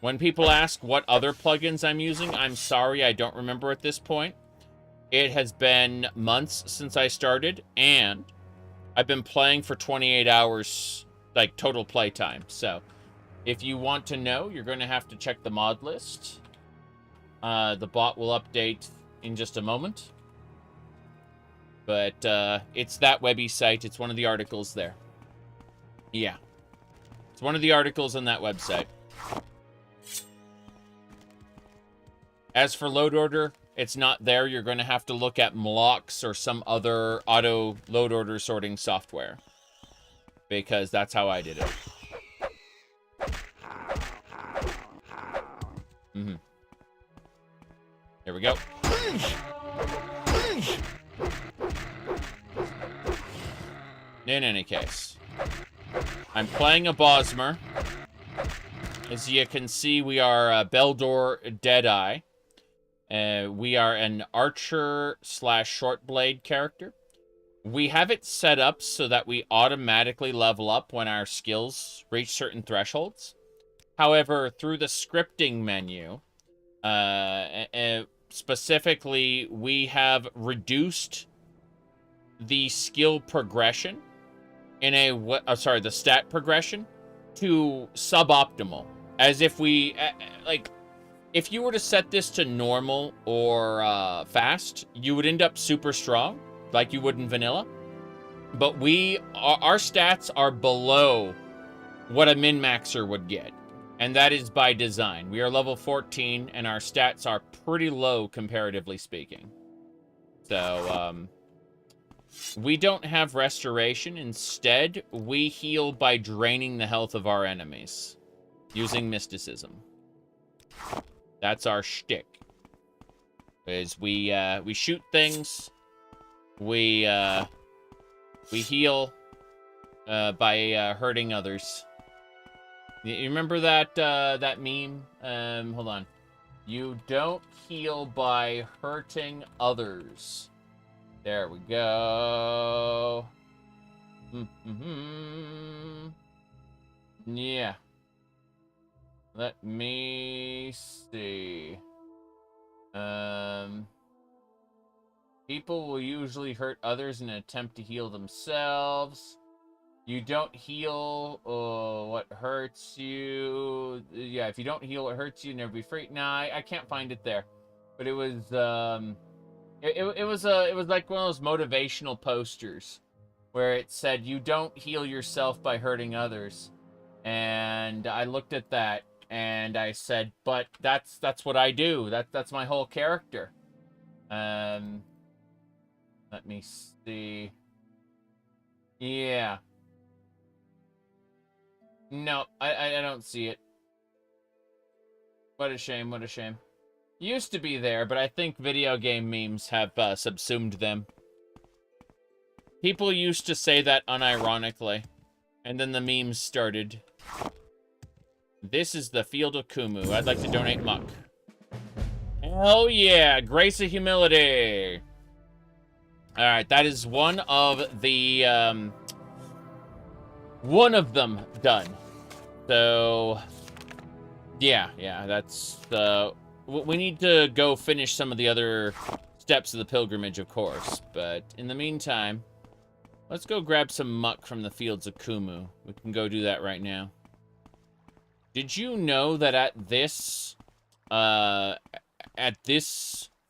Speaker 1: When people ask what other plugins I'm using, I'm sorry, I don't remember at this point. It has been months since I started, and I've been playing for 28 hours, like total playtime. So if you want to know, you're going to have to check the mod list. The bot will update in just a moment. But it's that Webby site. It's one of the articles there. Yeah. It's one of the articles on that website. As for load order, it's not there. You're going to have to look at Mlox or some other auto load order sorting software. Because that's how I did it. Mm-hmm. There we go. In any case, I'm playing a Bosmer. As you can see, we are Beldor Deadeye. We are an archer / short blade character. We have it set up so that we automatically level up when our skills reach certain thresholds. However, through the scripting menu, specifically, we have reduced the skill progression in a the stat progression to suboptimal, as if we like if you were to set this to normal or fast, you would end up super strong like you would in vanilla, but our stats are below what a min-maxer would get, and that is by design. We are level 14 and our stats are pretty low comparatively speaking. So we don't have restoration. Instead, we heal by draining the health of our enemies using mysticism. That's our shtick. Is we shoot things, we heal by hurting others. You remember that that meme? Hold on. You don't heal by hurting others. There we go. Yeah. Let me see. People will usually hurt others in an attempt to heal themselves. You don't heal what hurts you. Yeah, if you don't heal what hurts you, never be free. Nah, I can't find it there. But it was it was like one of those motivational posters where it said you don't heal yourself by hurting others. And I looked at that and I said, but that's what I do. That's my whole character. Let me see. Yeah. No, I don't see it. What a shame, what a shame. Used to be there, but I think video game memes have subsumed them. People used to say that unironically, and then the memes started. This is the Field of Kumu. I'd like to donate muck. Hell yeah, Grace of Humility. Alright, that is one of the, one of them done. So, yeah, that's, we need to go finish some of the other steps of the pilgrimage, of course. But in the meantime, let's go grab some muck from the Fields of Kumu. We can go do that right now. Did you know that at this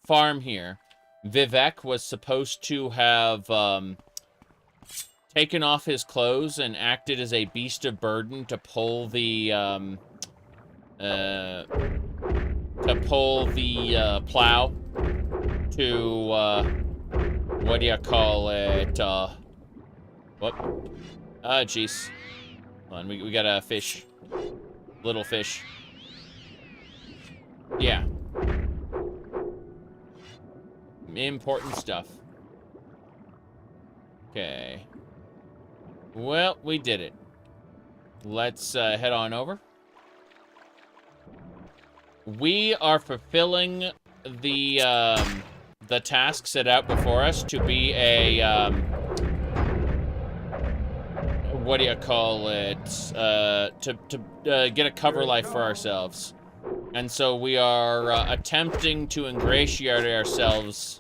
Speaker 1: farm here, Vivec was supposed to have taken off his clothes and acted as a beast of burden to pull the plow to what do you call it? What? Jeez. Hold on, we got a fish. Little fish. Yeah. Important stuff. Okay. Well, we did it. Let's head on over. We are fulfilling the task set out before us to be a what do you call it? To get a cover life for ourselves. And so we are attempting to ingratiate ourselves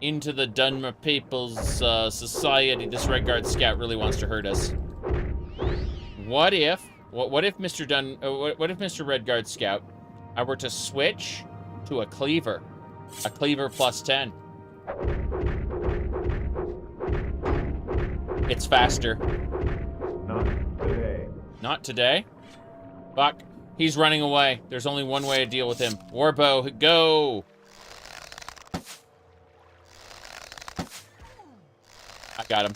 Speaker 1: into the Dunmer people's society. This Red Guard scout really wants to hurt us. What if Mr. Red Guard scout, I were to switch to a cleaver plus 10? It's faster.
Speaker 21: Not today.
Speaker 1: Not today? Fuck. He's running away. There's only one way to deal with him. Warbow, go! I got him.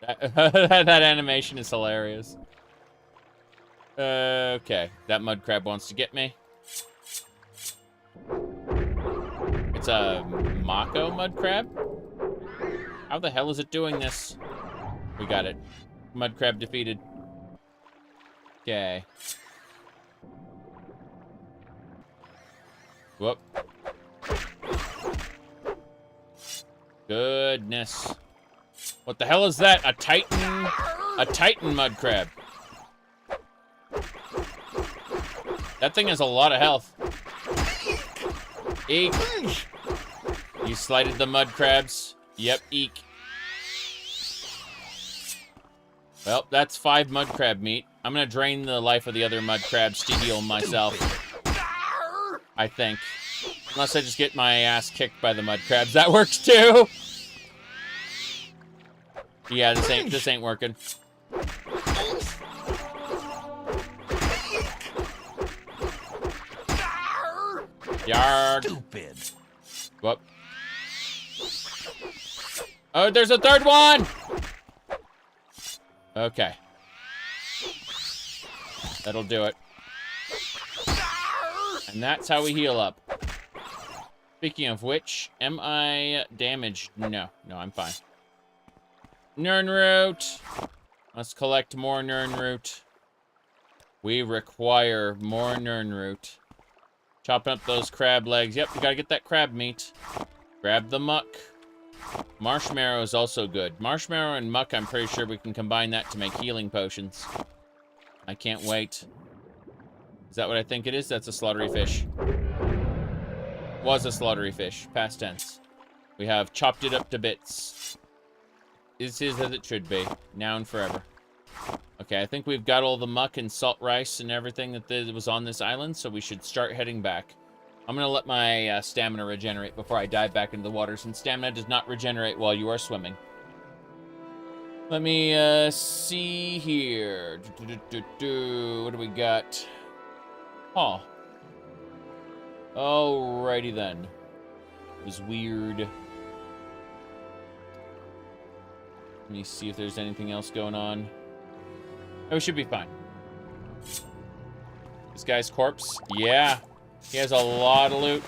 Speaker 1: That animation is hilarious. Okay. That mud crab wants to get me. It's a Mako mud crab? How the hell is it doing this? We got it. Mud crab defeated. Okay. Whoop. Goodness. What the hell is that? A Titan mud crab. That thing has a lot of health. Eek. You slighted the mud crabs. Yep, eek. Well, that's 5 mud crab meat. I'm gonna drain the life of the other mud crabs to heal myself. I think. Unless I just get my ass kicked by the mud crabs. That works too! Yeah, this ain't working. Yarg.
Speaker 8: Stupid.
Speaker 1: Whoop. Oh, there's a third one! Okay. That'll do it. And that's how we heal up. Speaking of which, am I damaged? No, I'm fine. Nirnroot! Let's collect more Nirnroot. We require more Nirnroot. Chopping up those crab legs. Yep, we gotta get that crab meat. Grab the muck. Marshmallow is also good. Marshmallow and muck, I'm pretty sure we can combine that to make healing potions. I can't wait. Is that what I think it is? That's a slaughtery fish. Was a slaughtery fish. Past tense. We have chopped it up to bits. This is as it should be. Now and forever. Okay, I think we've got all the muck and salt rice and everything that was on this island, so we should start heading back. I'm gonna let my stamina regenerate before I dive back into the water, since stamina does not regenerate while you are swimming. Let me see here. What do we got? Huh. Alrighty then. It was weird. Let me see if there's anything else going on. Oh, we should be fine. This guy's corpse? Yeah. He has a lot of loot.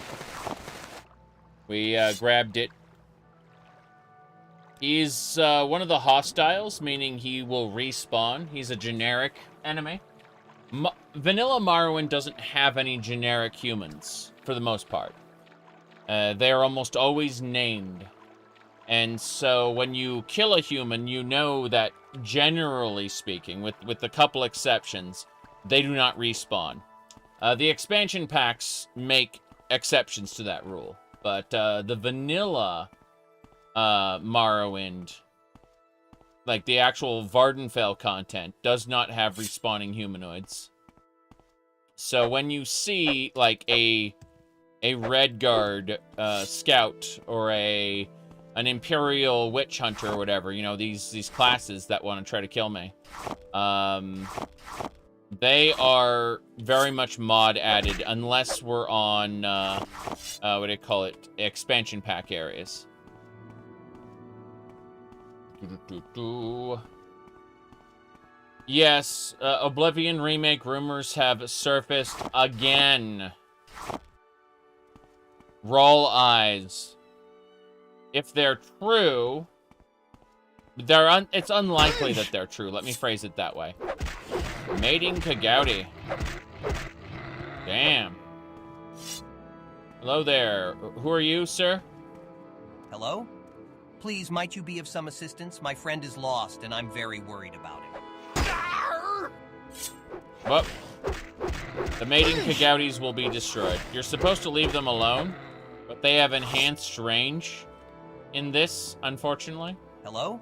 Speaker 1: We grabbed it. He's one of the hostiles, meaning he will respawn. He's a generic enemy. Vanilla Morrowind doesn't have any generic humans, for the most part. They are almost always named. And so when you kill a human, you know that, generally speaking, with a couple exceptions, they do not respawn. The expansion packs make exceptions to that rule. But the vanilla Morrowind, like the actual Vardenfell content, does not have respawning humanoids. So when you see like a Redguard scout or an Imperial Witch Hunter or whatever, you know, these classes that want to try to kill me, they are very much mod added unless we're on what do you call it, expansion pack areas. Yes, Oblivion remake rumors have surfaced again. Roll eyes. If they're true, it's unlikely that they're true. Let me phrase it that way. Mating Kagouti. Damn. Hello there. Who are you, sir?
Speaker 9: Hello? Please, might you be of some assistance? My friend is lost, and I'm very worried about him.
Speaker 1: Well, the mating Kagoutis will be destroyed. You're supposed to leave them alone, but they have enhanced range in this, unfortunately.
Speaker 9: Hello?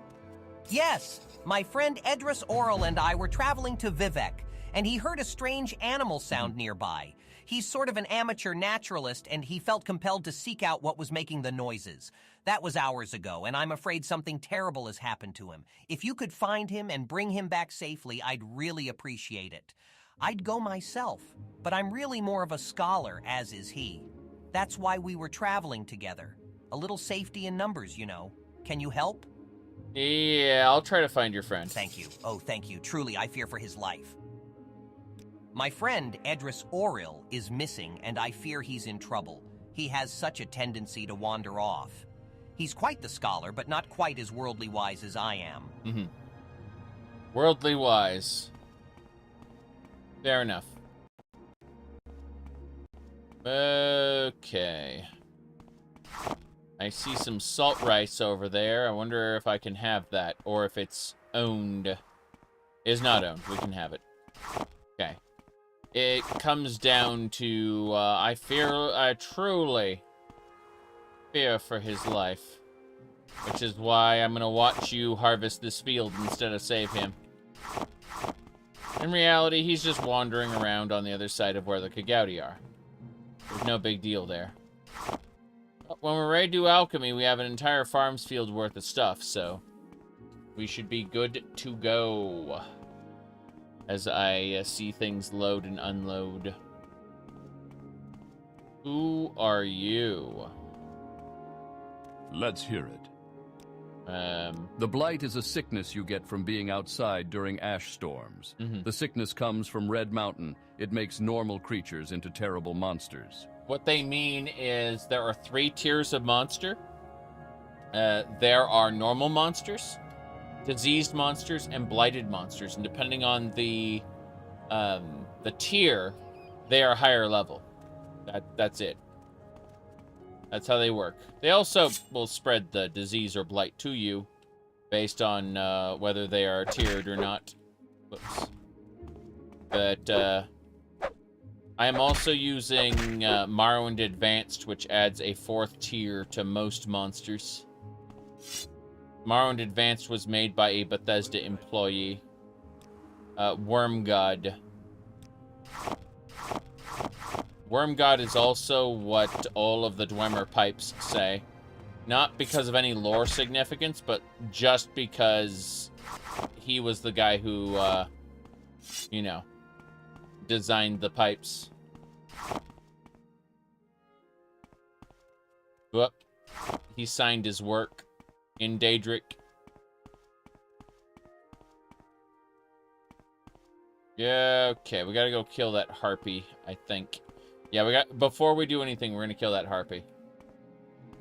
Speaker 9: Yes, my friend Edris Oral and I were traveling to Vivec, and he heard a strange animal sound nearby. He's sort of an amateur naturalist, and he felt compelled to seek out what was making the noises. That was hours ago, and I'm afraid something terrible has happened to him. If you could find him and bring him back safely, I'd really appreciate it. I'd go myself, but I'm really more of a scholar, as is he. That's why we were traveling together. A little safety in numbers, you know. Can you help?
Speaker 1: Yeah, I'll try to find your friend.
Speaker 9: Thank you. Oh, thank you. Truly, I fear for his life. My friend, Edris Oril, is missing, and I fear he's in trouble. He has such a tendency to wander off. He's quite the scholar, but not quite as worldly wise as I am.
Speaker 1: Mm-hmm. Worldly wise. Fair enough. Okay. I see some salt rice over there. I wonder if I can have that, or if it's owned. It's not owned. We can have it. Okay. It comes down to, I truly fear for his life. Which is why I'm gonna watch you harvest this field instead of save him. In reality, he's just wandering around on the other side of where the Kagouti are. There's no big deal there. When we're ready to do alchemy, we have an entire farm's field worth of stuff, so we should be good to go. As I see things load and unload. Who are you?
Speaker 6: Let's hear it. The blight is a sickness you get from being outside during ash storms.
Speaker 1: Mm-hmm.
Speaker 6: The sickness comes from Red Mountain. It makes normal creatures into terrible monsters.
Speaker 1: What they mean is there are 3 tiers of monster. There are normal monsters, diseased monsters, and blighted monsters. And depending on the tier, they are higher level. That's it. That's how they work. They also will spread the disease or blight to you based on whether they are tiered or not. Whoops. But I am also using Morrowind Advanced, which adds a 4th tier to most monsters. Morrowind Advanced was made by a Bethesda employee. Wormgod. Wormgod is also what all of the Dwemer pipes say. Not because of any lore significance, but just because he was the guy who, you know, designed the pipes. Whoop. He signed his work in Daedric. Yeah, okay, we gotta go kill that harpy, I think. Yeah, before we do anything, we're gonna kill that harpy.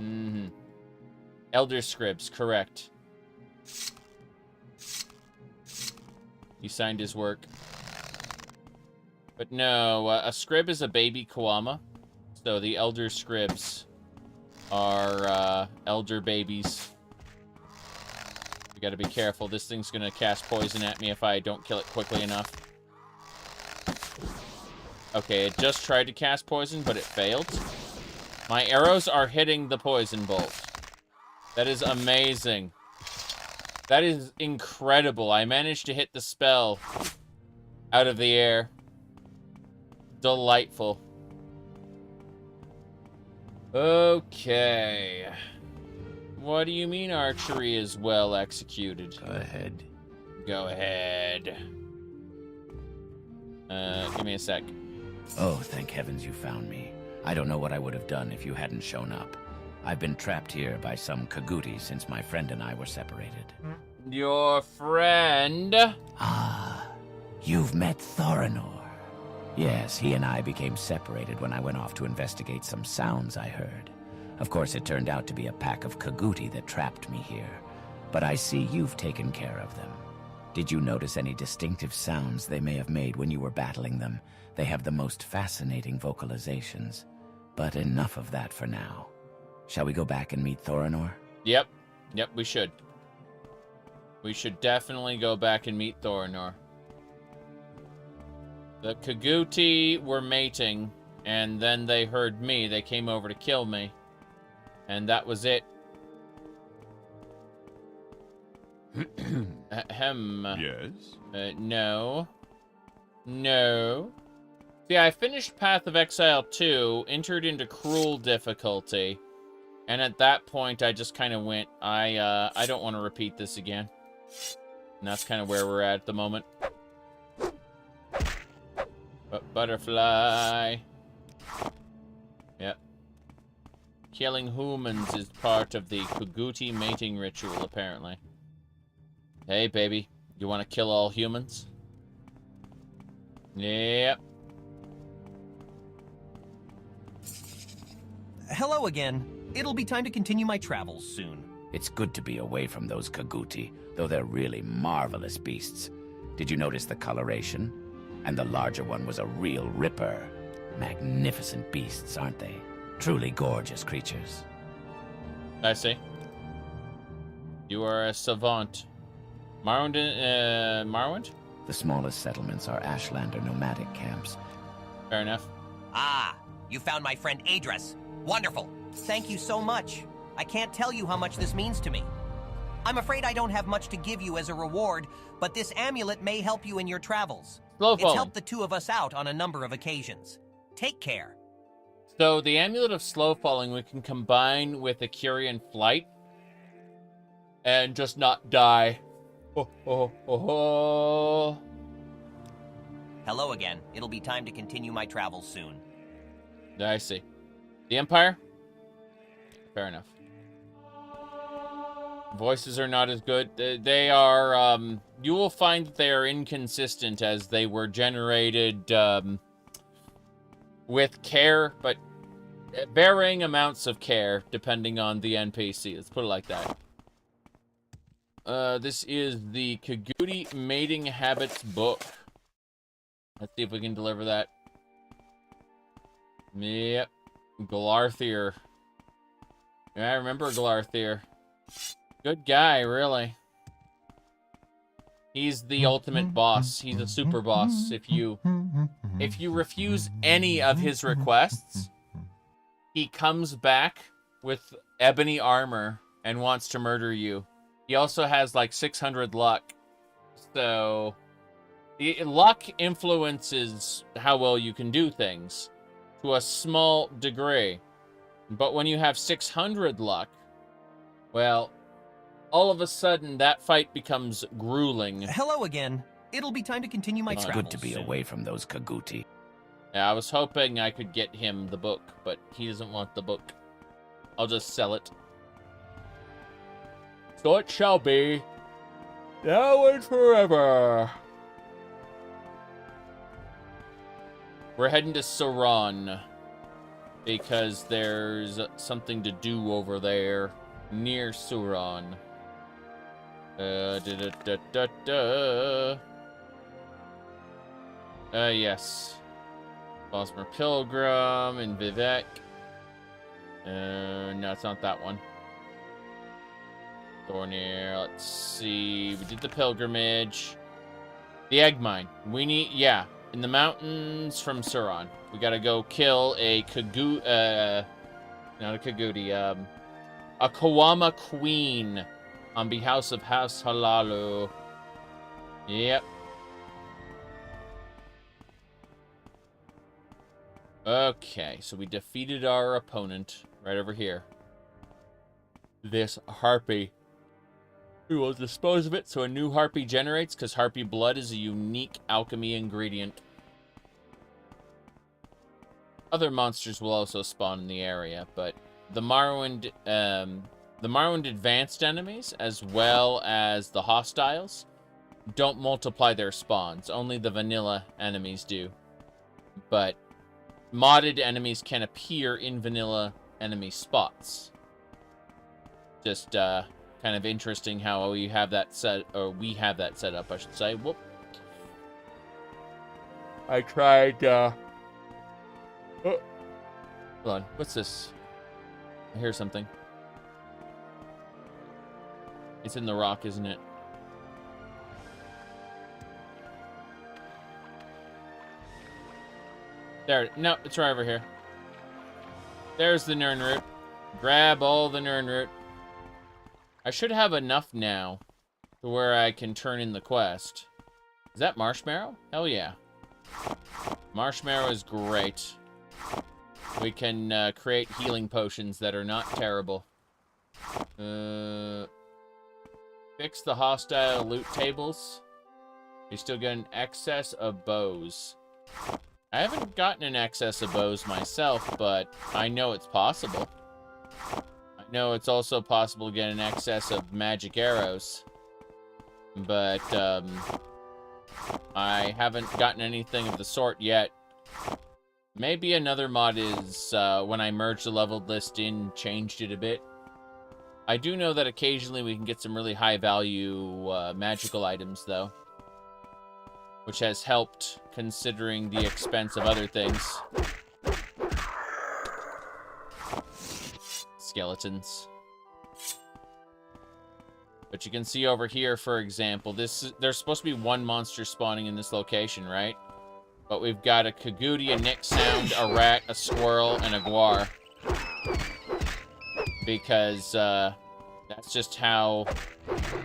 Speaker 1: Mm-hmm. Elder Scribs, correct. He signed his work. But no, a scrib is a baby Kawama. So the Elder Scribs are elder babies. We gotta be careful. This thing's gonna cast poison at me if I don't kill it quickly enough. Okay, it just tried to cast poison, but it failed. My arrows are hitting the poison bolt. That is amazing. That is incredible. I managed to hit the spell out of the air. Delightful. Okay. What do you mean archery is well executed?
Speaker 2: Go ahead.
Speaker 1: Go ahead. Give me a sec.
Speaker 2: Oh, thank heavens you found me. I don't know what I would have done if you hadn't shown up. I've been trapped here by some Kagouti since my friend and I were separated.
Speaker 1: Your friend?
Speaker 2: Ah, you've met Thorinor. Yes, he and I became separated when I went off to investigate some sounds I heard. Of course, it turned out to be a pack of Kagouti that trapped me here. But I see you've taken care of them. Did you notice any distinctive sounds they may have made when you were battling them? They have the most fascinating vocalizations. But enough of that for now. Shall we go back and meet Thorinor?
Speaker 1: Yep. Yep, we should. We should definitely go back and meet Thorinor. The Kagouti were mating, and then they heard me. They came over to kill me. And that was it. Ahem.
Speaker 6: Yes?
Speaker 1: No. No. Yeah, I finished Path of Exile 2, entered into Cruel difficulty, and at that point I just kind of went, I don't want to repeat this again. And that's kind of where we're at the moment. But butterfly. Yep. Killing humans is part of the Kuguti mating ritual, apparently. Hey, baby. You want to kill all humans? Yep.
Speaker 9: Hello again. It'll be time to continue my travels soon.
Speaker 2: It's good to be away from those Kuguti, though they're really marvelous beasts. Did you notice the coloration? And the larger one was a real ripper. Magnificent beasts, aren't they? Truly gorgeous creatures.
Speaker 1: I see. You are a savant. Morrowind?
Speaker 2: The smallest settlements are Ashlander nomadic camps.
Speaker 1: Fair enough.
Speaker 9: Ah, you found my friend Adris. Wonderful. Thank you so much. I can't tell you how much this means to me. I'm afraid I don't have much to give you as a reward, but this amulet may help you in your travels. It's helped the two of us out on a number of occasions. Take care.
Speaker 1: So the Amulet of Slow Falling we can combine with a Curian Flight and just not die. Oh, oh, oh, oh.
Speaker 9: Hello again. It'll be time to continue my travels soon.
Speaker 1: I see. The Empire? Fair enough. Voices are not as good. They are, you will find that they are inconsistent as they were generated, with care, but varying amounts of care depending on the NPC. Let's put it like that. This is the Kuguti Mating Habits book. Let's see if we can deliver that. Yep. Glarthir. Yeah, I remember Glarthir. Good guy, really. He's the ultimate boss. He's a super boss. If you refuse any of his requests, he comes back with ebony armor and wants to murder you. He also has like 600 luck. So luck influences how well you can do things to a small degree. But when you have 600 luck, well, all of a sudden, that fight becomes grueling.
Speaker 9: Hello again. It'll be time to continue my travels.
Speaker 2: It's good to be away from those Kuguti.
Speaker 1: Yeah, I was hoping I could get him the book, but he doesn't want the book. I'll just sell it. So it shall be. Now and forever. We're heading to Suran, because there's something to do over there, near Suran. Yes. Bosmer Pilgrim and Vivec. No, it's not that one. Thornir, let's see. We did the pilgrimage. The egg mine. We need, yeah, in the mountains from Suran. We gotta go kill a not a Kuguti, a Kawama Queen on behalf of House Hlaalu. Yep. Okay, so we defeated our opponent right over here. This harpy. We will dispose of it so a new harpy generates, because harpy blood is a unique alchemy ingredient. Other monsters will also spawn in the area, but the Morrowind advanced enemies, as well as the hostiles, don't multiply their spawns. Only the vanilla enemies do. But modded enemies can appear in vanilla enemy spots. Just kind of interesting how we have that set up, I should say. Whoop. I tried, oh. Hold on, what's this? I hear something. It's in the rock, isn't it? There, no, it's right over here. There's the Nirn root. Grab all the Nirn root. I should have enough now to where I can turn in the quest. Is that marshmallow? Hell yeah. Marshmallow is great. We can create healing potions that are not terrible. Fix the hostile loot tables. You still get an excess of bows. I haven't gotten an excess of bows myself, but I know it's possible. I know it's also possible to get an excess of magic arrows. But, I haven't gotten anything of the sort yet. Maybe another mod is, when I merged the leveled list in, changed it a bit. I do know that occasionally we can get some really high-value, magical items, though. Which has helped, considering the expense of other things. Skeletons. But you can see over here, for example, there's supposed to be one monster spawning in this location, right? But we've got a Kagudi, a Nick Sound, a rat, a squirrel, and a guar. Because, that's just how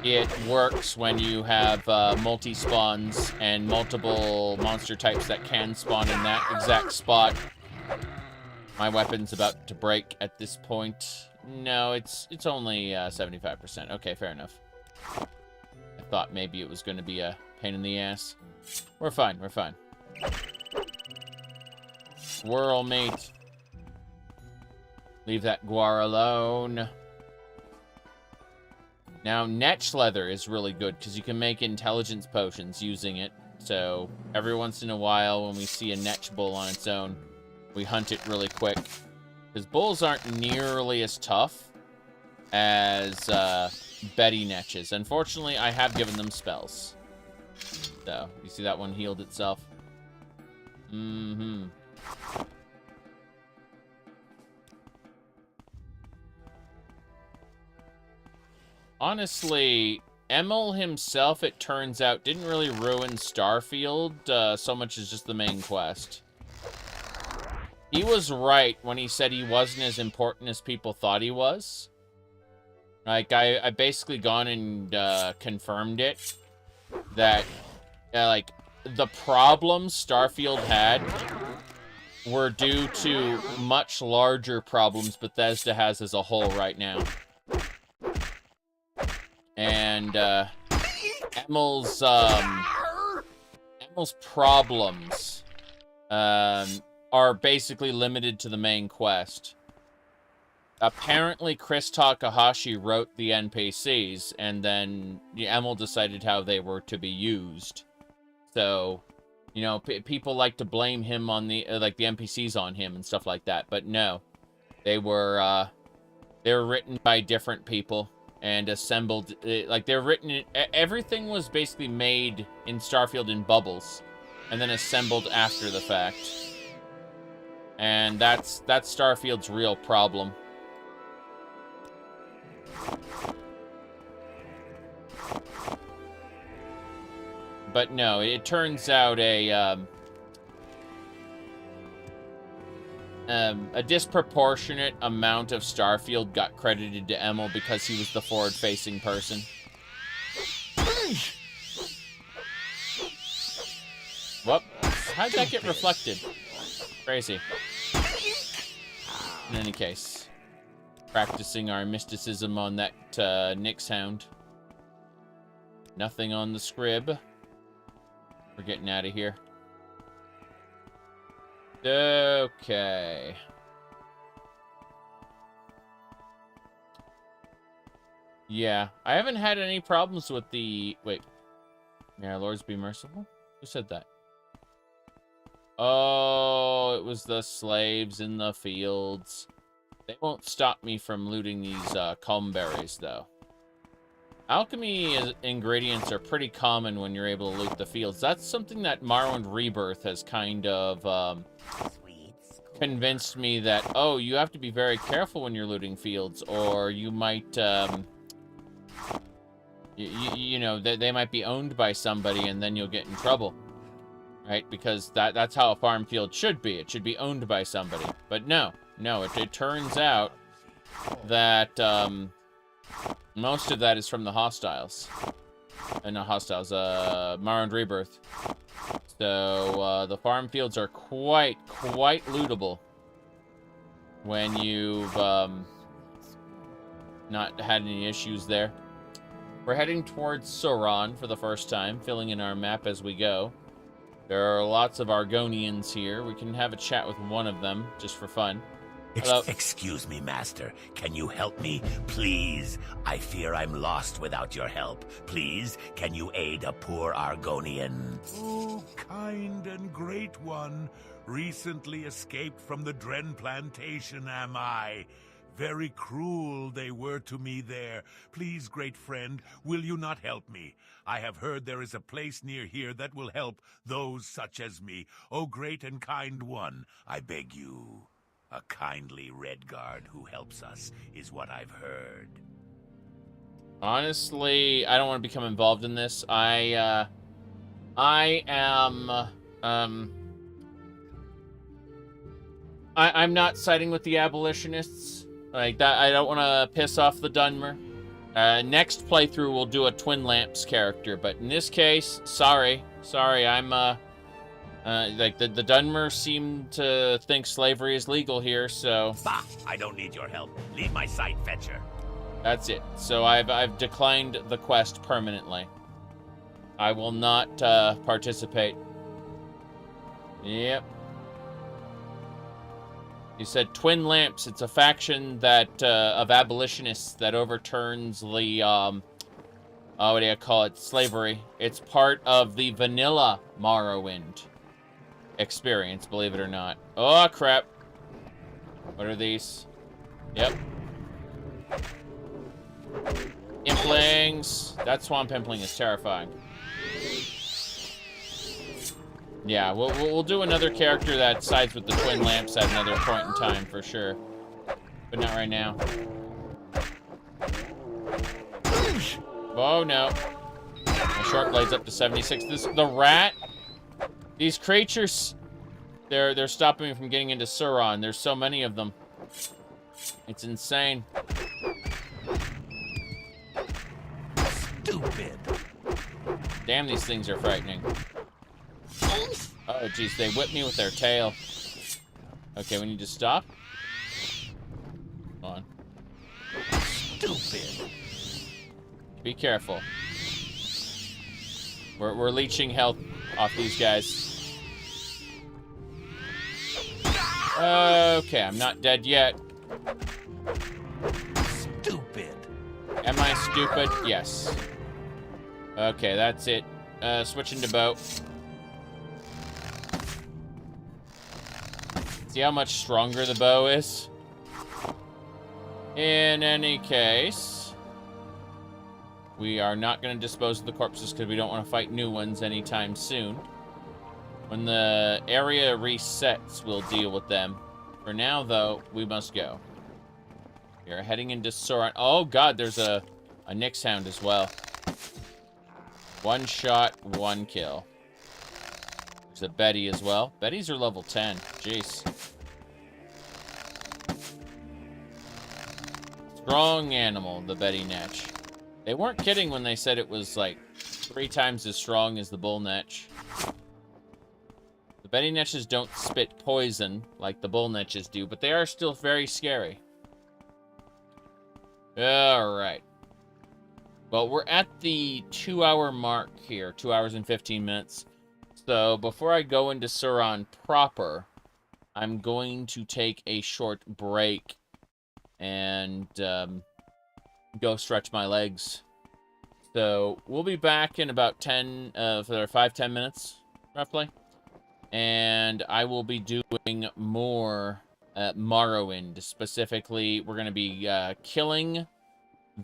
Speaker 1: it works when you have multi-spawns and multiple monster types that can spawn in that exact spot. My weapon's about to break at this point. No, it's only 75%. Okay, fair enough. I thought maybe it was going to be a pain in the ass. We're fine, we're fine. Squirrel mate. Leave that guar alone. Now, netch leather is really good, because you can make intelligence potions using it. So, every once in a while, when we see a netch bull on its own, we hunt it really quick. Because bulls aren't nearly as tough as Betty netches. Unfortunately, I have given them spells. So, you see that one healed itself? Mm-hmm. Honestly, Emil himself, it turns out, didn't really ruin Starfield so much as just the main quest. He was right when he said he wasn't as important as people thought he was. Like, I basically gone and confirmed it. That, like, the problems Starfield had were due to much larger problems Bethesda has as a whole right now. And, Emil's problems, are basically limited to the main quest. Apparently, Chris Takahashi wrote the NPCs, and then Emil decided how they were to be used. So, you know, people like to blame him on the, like, the NPCs on him and stuff like that, but no. They were written by different people. And assembled, like, they're written, everything was basically made in Starfield in bubbles, and then assembled after the fact. And that's Starfield's real problem. But no, it turns out a disproportionate amount of Starfield got credited to Emil because he was the forward-facing person. Whoop. How'd that get reflected? Crazy. In any case, practicing our mysticism on that Nick Sound. Nothing on the scrib. We're getting out of here. Okay. Yeah, I haven't had any problems with the... Wait. May our lords be merciful? Who said that? Oh, it was the slaves in the fields. They won't stop me from looting these calm berries, though. Alchemy ingredients are pretty common when you're able to loot the fields. That's something that Morrowind Rebirth has kind of convinced me that, oh, you have to be very careful when you're looting fields, or you might, you know, they might be owned by somebody and then you'll get in trouble. Right? Because that's how a farm field should be. It should be owned by somebody. But no, it turns out that, most of that is from the hostiles. Not hostiles, Morrowind Rebirth. So, the farm fields are quite lootable when you've, not had any issues there. We're heading towards Suran for the first time, filling in our map as we go. There are lots of Argonians here. We can have a chat with one of them, just for fun.
Speaker 5: Excuse me, Master. Can you help me? Please. I fear I'm lost without your help. Please, can you aid a poor Argonian?
Speaker 21: Oh, kind and great one. Recently escaped from the Dren plantation, am I? Very cruel they were to me there. Please, great friend, will you not help me? I have heard there is a place near here that will help those such as me. Oh, great and kind one, I beg you. A kindly Redguard who helps us is what I've heard.
Speaker 1: Honestly, I don't want to become involved in this. I'm not siding with the abolitionists. Like that, I don't want to piss off the Dunmer. Next playthrough, we'll do a Twin Lamps character, but in this case, sorry, I'm like the Dunmer seem to think slavery is legal here, so.
Speaker 5: Bah! I don't need your help. Leave my sight, Fetcher.
Speaker 1: That's it. So I've declined the quest permanently. I will not participate. Yep. You said Twin Lamps. It's a faction that of abolitionists that overturns the what do you call it? Slavery. It's part of the vanilla Morrowind experience, believe it or not. Oh crap. What are these? Yep. Implings. That swamp impling is terrifying. Yeah, we'll do another character that sides with the Twin Lamps at another point in time for sure, but not right now. Oh no! My short blade's up to 76. The rat. These creatures, they're stopping me from getting into Suran. There's so many of them. It's insane.
Speaker 5: Stupid.
Speaker 1: Damn, these things are frightening. Oh, jeez, they whip me with their tail. Okay, we need to stop. Hold on.
Speaker 5: Stupid.
Speaker 1: Be careful. We're leeching health off these guys. Okay, I'm not dead yet.
Speaker 5: Stupid.
Speaker 1: Am I stupid? Yes. Okay, that's it. Switching to bow. See how much stronger the bow is? In any case, we are not going to dispose of the corpses because we don't want to fight new ones anytime soon. When the area resets, we'll deal with them. For now, though, we must go. We are heading into Suran. Oh, God, there's a Nyx Hound as well. One shot, one kill. There's a Betty as well. Betties are level 10. Jeez. Strong animal, the Betty Netch. They weren't kidding when they said it was like 3 times as strong as the Bull Netch. The Betty Netches don't spit poison like the Bull Netches do, but they are still very scary. Alright. Well, we're at the 2-hour mark here, 2 hours and 15 minutes. So, before I go into Suran proper, I'm going to take a short break and go stretch my legs. So, we'll be back in about 5-10 minutes, roughly. And I will be doing more Morrowind. Specifically, we're going to be killing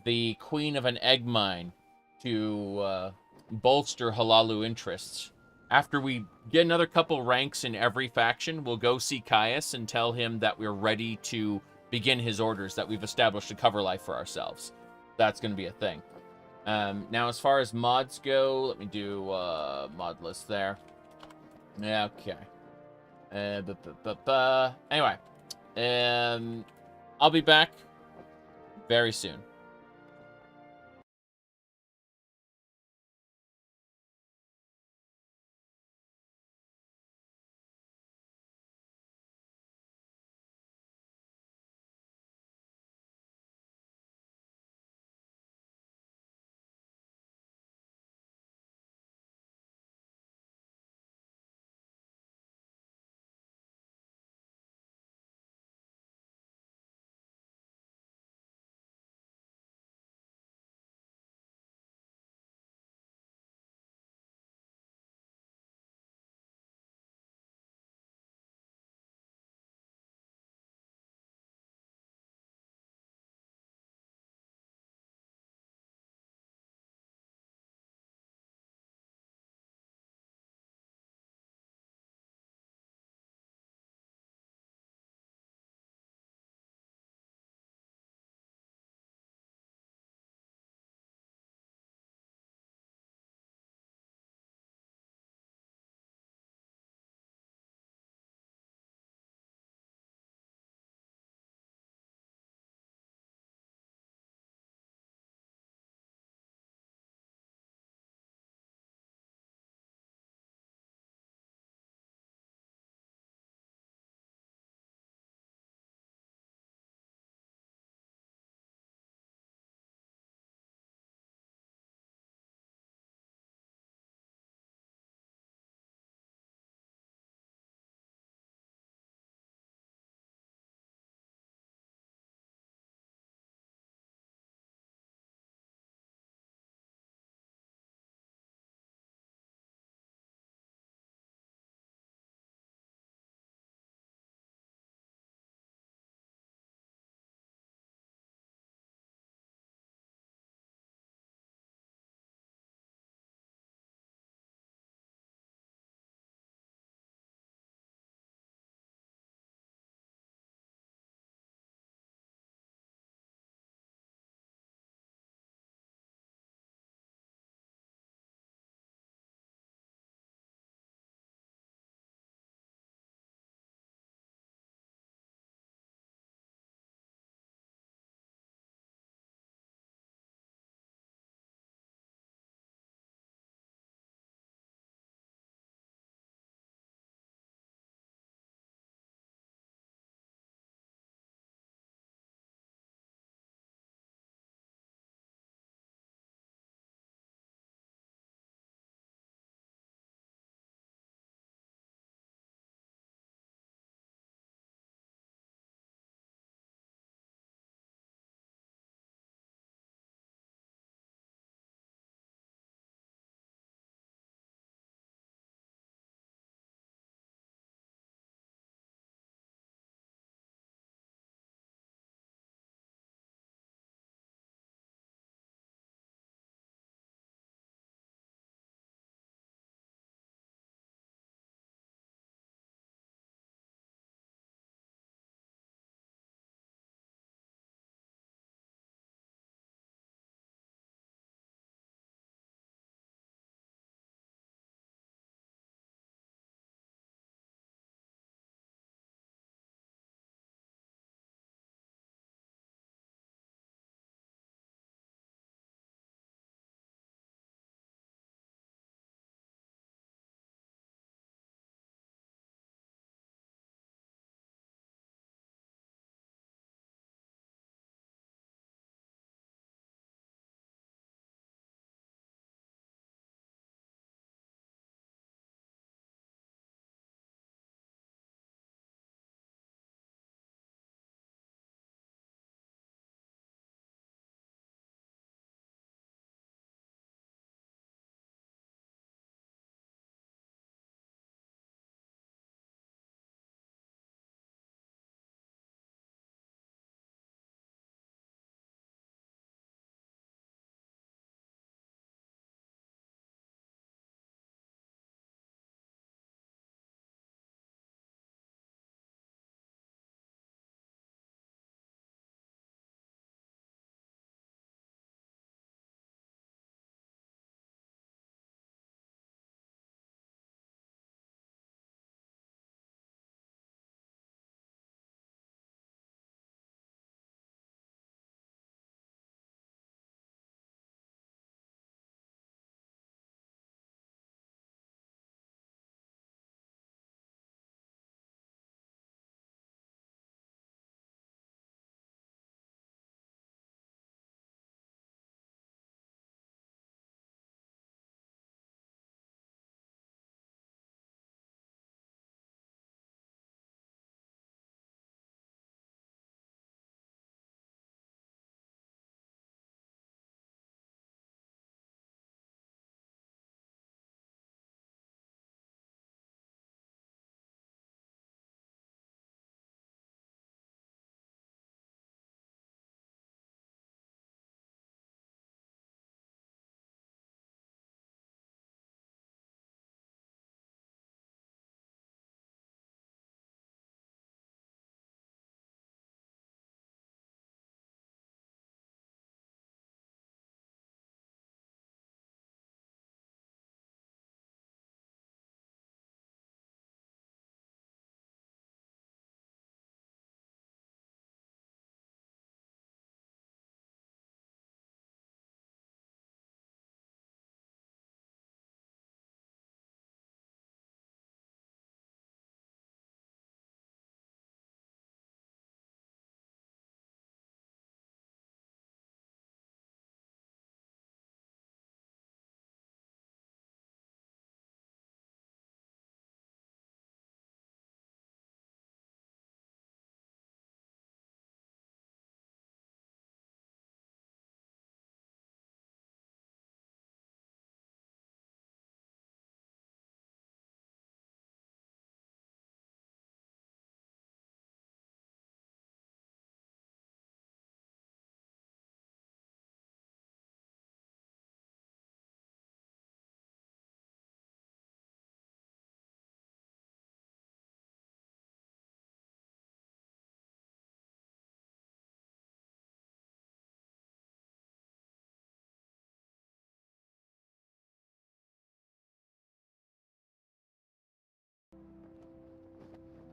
Speaker 1: the Queen of an Egg Mine to bolster Hlaalu interests. After we get another couple ranks in every faction, we'll go see Caius and tell him that we're ready to begin his orders, that we've established a cover life for ourselves. That's going to be a thing. Now, as far as mods go, let me do mod list there. Yeah, okay. Anyway, I'll be back very soon.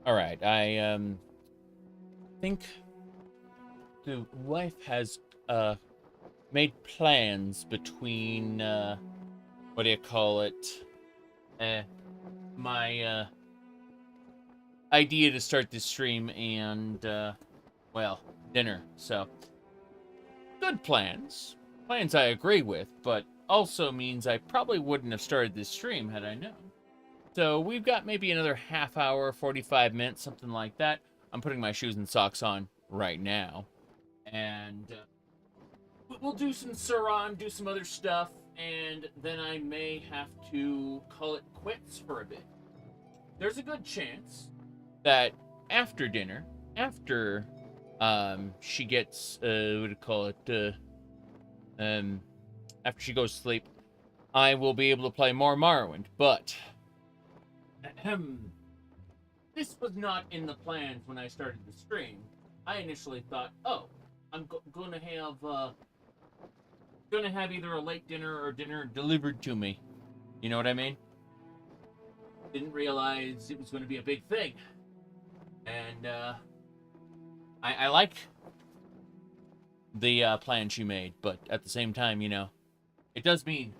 Speaker 1: Alright, I think the wife has made plans between what do you call it? My idea to start this stream and well, dinner. So good plans. Plans I agree with, but also means I probably wouldn't have started this stream had I known. So we've got maybe another half hour, 45 minutes, something like that. I'm putting my shoes and socks on right now. And we'll do some Suran, do some other stuff, and then I may have to call it quits for a bit. There's a good chance that after dinner, after she gets, what do you call it, after she goes to sleep, I will be able to play more Morrowind, but this was not in the plans when I started the stream. I initially thought, oh, I'm gonna have either a late dinner or dinner delivered to me. You know what I mean? Didn't realize it was going to be a big thing. And I like the plan she made, but at the same time, you know, it does mean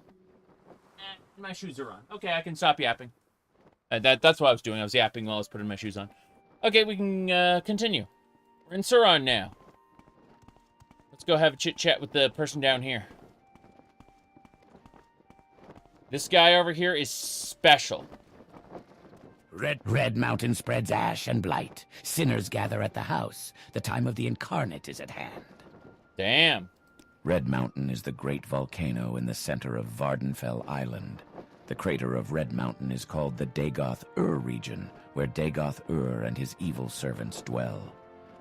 Speaker 1: my shoes are on. Okay, I can stop yapping. That's what I was doing. I was yapping while I was putting my shoes on. Okay, we can continue. We're in Suran now. Let's go have a chit-chat with the person down here. This guy over here is special.
Speaker 2: Red Mountain spreads ash and blight. Sinners gather at the house. The time of the incarnate is at hand.
Speaker 1: Damn.
Speaker 2: Red Mountain is the great volcano in the center of Vardenfell Island. The crater of Red Mountain is called the Dagoth-Ur region, where Dagoth-Ur and his evil servants dwell.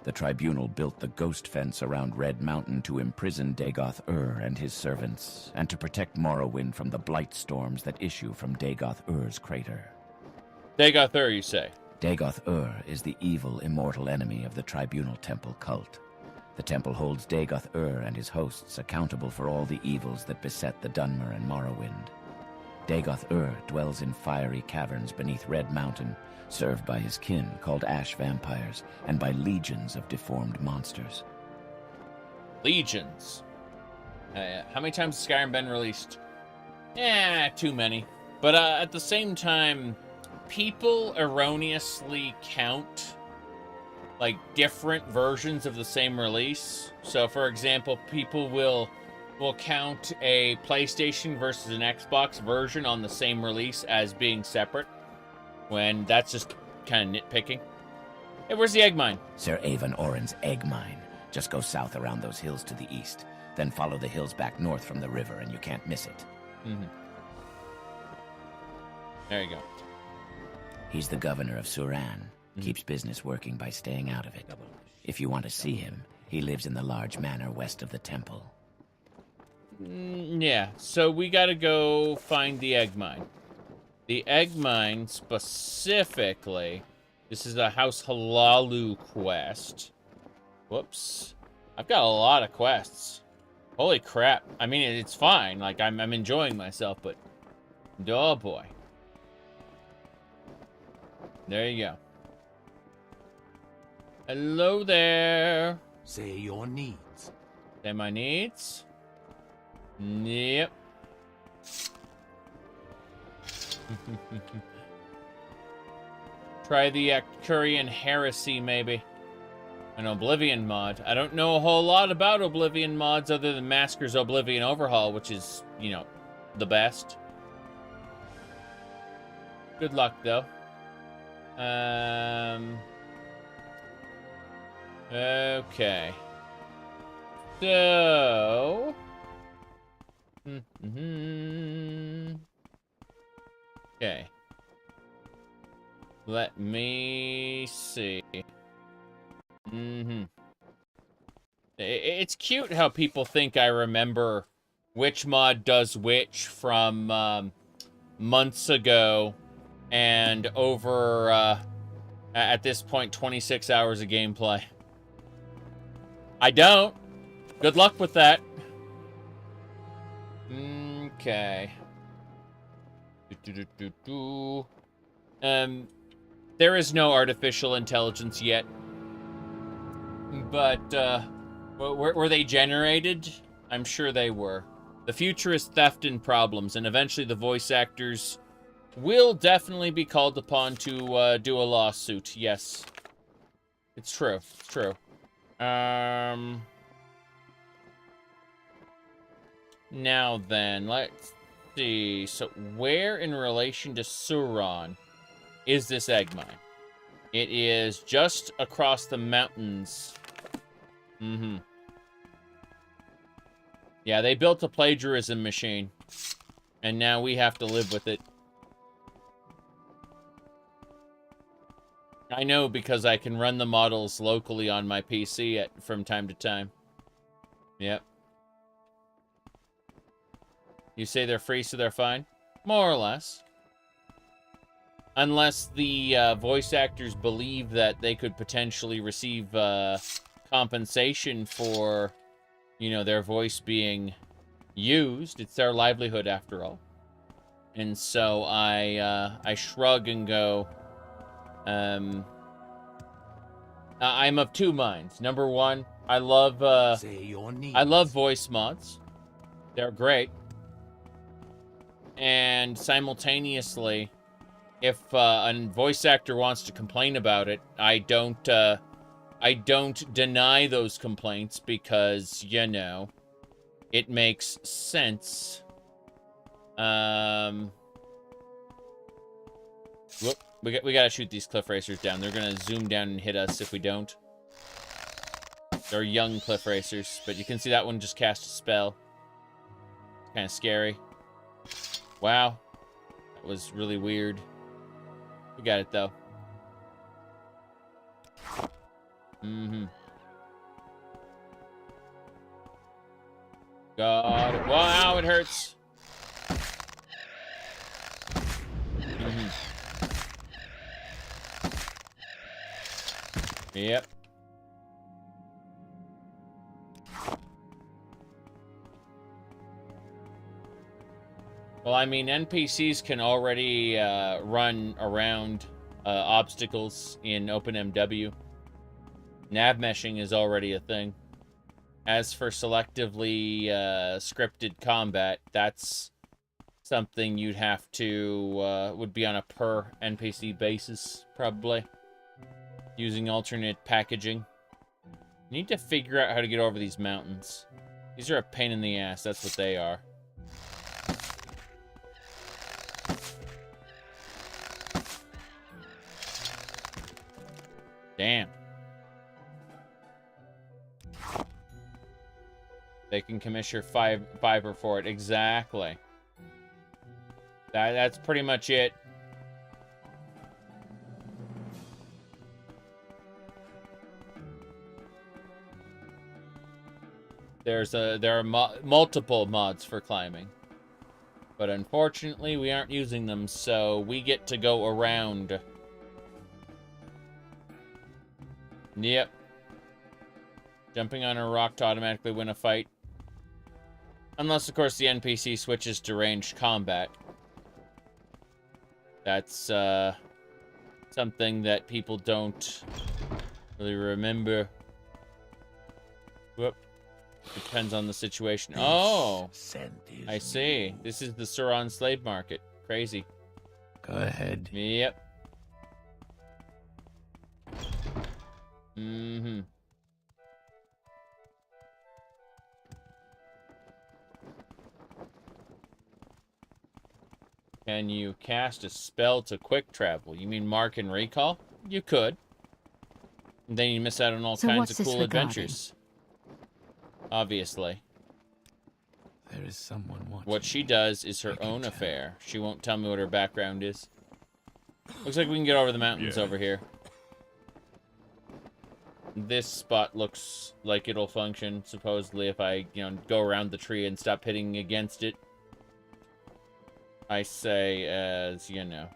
Speaker 2: The tribunal built the ghost fence around Red Mountain to imprison Dagoth-Ur and his servants, and to protect Morrowind from the blight storms that issue from Dagoth-Ur's crater.
Speaker 1: Dagoth-Ur, you say?
Speaker 2: Dagoth-Ur is the evil, immortal enemy of the Tribunal Temple cult. The temple holds Dagoth-Ur and his hosts accountable for all the evils that beset the Dunmer and Morrowind. Dagoth-Ur dwells in fiery caverns beneath Red Mountain, served by his kin, called ash vampires, and by legions of deformed monsters.
Speaker 1: Legions? How many times has Skyrim been released? Too many. But at the same time, people erroneously count like different versions of the same release. So for example, people will count a PlayStation versus an Xbox version on the same release as being separate, when that's just kind of nitpicking. Hey, where's the egg mine?
Speaker 2: Sir Avon Oren's egg mine. Just go south around those hills to the east. Then follow the hills back north from the river and you can't miss it.
Speaker 1: Mm-hmm. There you go.
Speaker 2: He's the governor of Suran. Keeps business working by staying out of it. If you want to see him, he lives in the large manor west of the temple.
Speaker 1: Yeah, so we gotta go find the egg mine. The egg mine, specifically, this is a House Hlaalu quest. Whoops. I've got a lot of quests. Holy crap. I mean, it's fine. Like, I'm enjoying myself, but... oh, boy. There you go. Hello there.
Speaker 10: Say your needs.
Speaker 1: Say my needs? Yep. Try the Arcturian Heresy, maybe. An Oblivion mod. I don't know a whole lot about Oblivion mods other than Masker's Oblivion Overhaul, which is, you know, the best. Good luck, though. Okay. So... Okay. Let me see. It's cute how people think I remember which mod does which from months ago and over at this point 26 hours of gameplay. I don't. Good luck with that. Okay. There is no artificial intelligence yet. But, were they generated? I'm sure they were. The future is theft and problems, and eventually the voice actors will definitely be called upon to do a lawsuit. Yes. It's true. It's true. Now then, let's see. So, where in relation to Suran is this egg mine? It is just across the mountains. Mm-hmm. Yeah, they built a plagiarism machine. And now we have to live with it. I know because I can run the models locally on my PC from time to time. Yep. You say they're free, so they're fine? More or less. Unless the voice actors believe that they could potentially receive compensation for, you know, their voice being used. It's their livelihood, after all. And so I shrug and go, I'm of two minds. Number one, I love voice mods. They're great. And simultaneously, if a voice actor wants to complain about it, I don't deny those complaints because, you know, it makes sense. Whoop, we gotta shoot these cliff racers down. They're gonna zoom down and hit us if we don't. They're young cliff racers, but you can see that one just cast a spell. Kind of scary. Wow. That was really weird. We got it, though. Mm-hmm. Got it. Wow, it hurts. Mm-hmm. Yep. Well, I mean, NPCs can already run around obstacles in OpenMW. Nav meshing is already a thing. As for selectively scripted combat, that's something you'd have to, would be on a per NPC basis, probably. Using alternate packaging. You need to figure out how to get over these mountains. These are a pain in the ass, that's what they are. Damn. They can commission fiber for it. Exactly. That's pretty much it. There are multiple mods for climbing. But unfortunately, we aren't using them, so we get to go around. Yep. Jumping on a rock to automatically win a fight. Unless, of course, the NPC switches to ranged combat. That's, something that people don't really remember. Whoop. Depends on the situation. Oh! I see. This is the Suran slave market. Crazy.
Speaker 2: Go ahead.
Speaker 1: Yep. Mm-hmm. Can you cast a spell to quick travel? You mean mark and recall? You could. And then you miss out on all kinds of cool adventures. Obviously.
Speaker 2: There is someone watching.
Speaker 1: What she does is her own affair. She won't tell me what her background is. Looks like we can get over the mountains over here. This spot looks like it'll function, supposedly, if I, you know, go around the tree and stop hitting against it. I say, as, you know,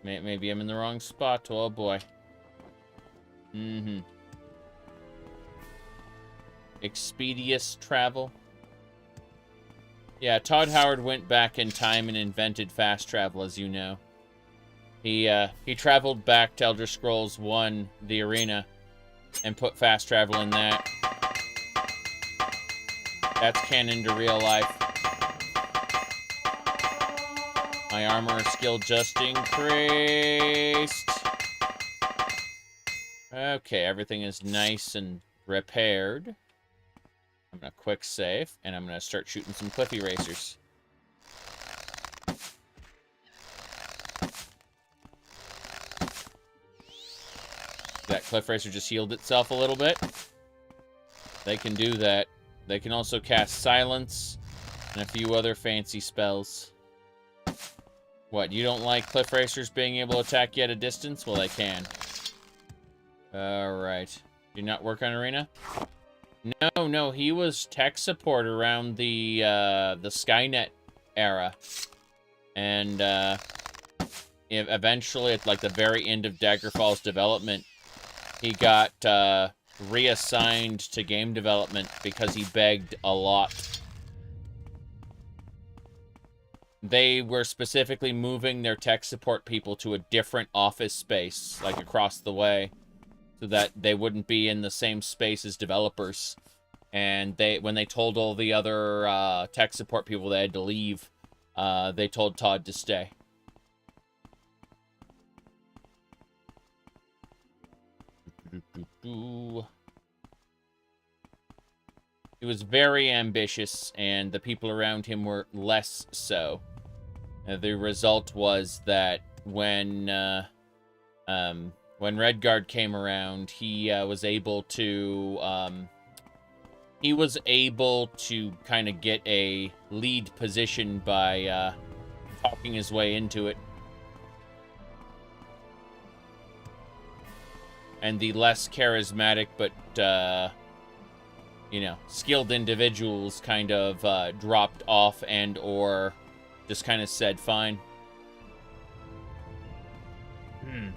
Speaker 1: maybe I'm in the wrong spot. Oh, boy. Mm-hmm. Expeditious travel. Yeah, Todd Howard went back in time and invented fast travel, as you know. He traveled back to Elder Scrolls 1, the arena, and put fast travel in that. That's canon to real life. My armor skill just increased. Okay, everything is nice and repaired. I'm gonna quick save, and I'm gonna start shooting some cliff erasers. That cliff racer just healed itself a little bit. They can do that. They can also cast silence and a few other fancy spells. What, you don't like cliff racers being able to attack you at a distance? Well, they can. Alright. Do you not work on Arena? No, he was tech support around the Skynet era. And, eventually, at, like, the very end of Daggerfall's development, he got, reassigned to game development because he begged a lot. They were specifically moving their tech support people to a different office space, like across the way, so that they wouldn't be in the same space as developers. And when they told all the other tech support people they had to leave, they told Todd to stay. He was very ambitious, and the people around him were less so. The result was that when Redguard came around, he was able to kind of get a lead position by talking his way into it. And the less charismatic but skilled individuals kind of dropped off and or just kind of said, fine. You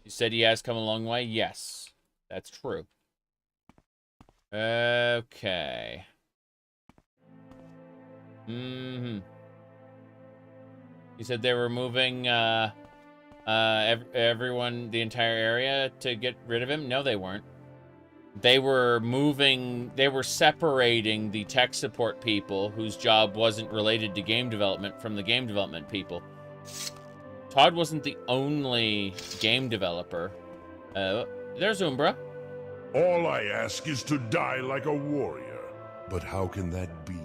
Speaker 1: said he has come a long way? Yes, that's true. Okay. You said they were moving everyone, the entire area, to get rid of him? No, they weren't. They were separating the tech support people whose job wasn't related to game development from the game development people. Todd wasn't the only game developer. There's Umbra.
Speaker 21: All I ask is to die like a warrior. But how can that be?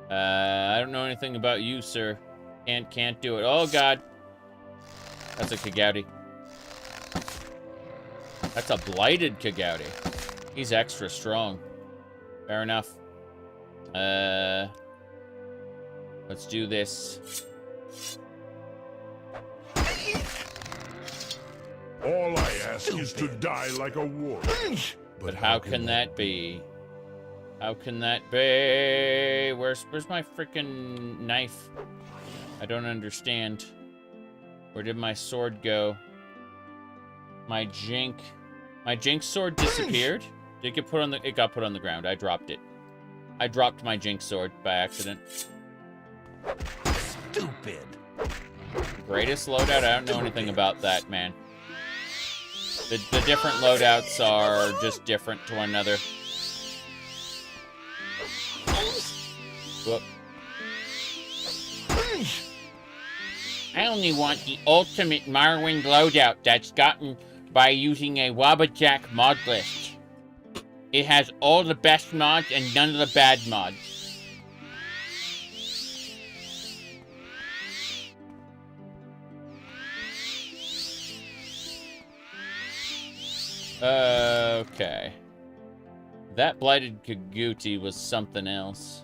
Speaker 1: I don't know anything about you, sir. Can't do it. Oh, God. That's a Kagouti. That's a blighted Kagouti. He's extra strong. Fair enough. Let's do this.
Speaker 21: All I ask is to die like a warrior.
Speaker 1: But how can that be? How can that be? Where's my freaking knife? I don't understand. Where did my sword go? My Jink sword disappeared? Did it get put on the... It got put on the ground. I dropped it. I dropped my Jink sword by accident.
Speaker 9: Stupid.
Speaker 1: Greatest loadout? I don't know anything about that, man. The different loadouts are just different to one another. Whoop. I only want the ultimate Morrowind loadout that's gotten by using a Wabbajack mod list. It has all the best mods and none of the bad mods. Okay. That blighted Kagouti was something else.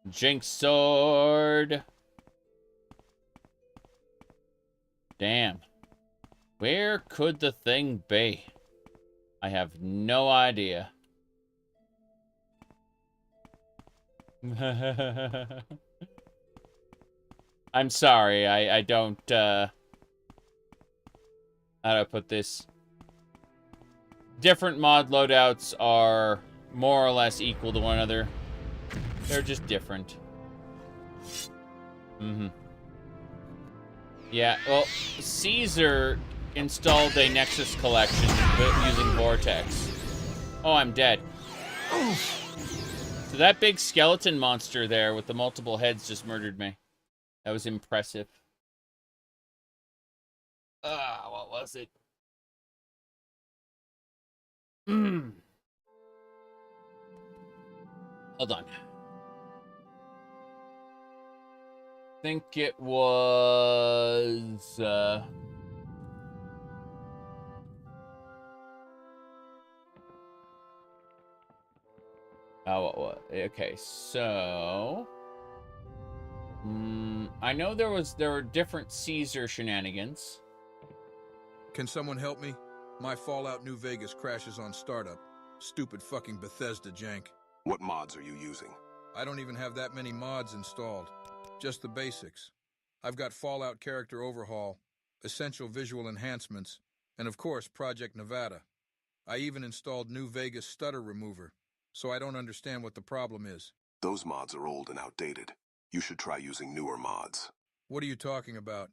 Speaker 1: Jinx sword. Damn. Where could the thing be? I have no idea. I'm sorry, I don't, how do I put this? Different mod loadouts are more or less equal to one another. They're just different. Yeah, well, Caesar installed a Nexus collection using Vortex. Oh, I'm dead. So that big skeleton monster there with the multiple heads just murdered me. That was impressive. What was it? Hold on. I think it was... Okay, so... I know there were different Caesar shenanigans.
Speaker 12: Can someone help me? My Fallout New Vegas crashes on startup. Stupid fucking Bethesda jank.
Speaker 14: What mods are you using?
Speaker 12: I don't even have that many mods installed. Just the basics. I've got Fallout Character Overhaul, Essential Visual Enhancements, and of course Project Nevada. I even installed New Vegas Stutter Remover, so I don't understand what the problem is.
Speaker 14: Those mods are old and outdated. You should try using newer mods.
Speaker 12: What are you talking about?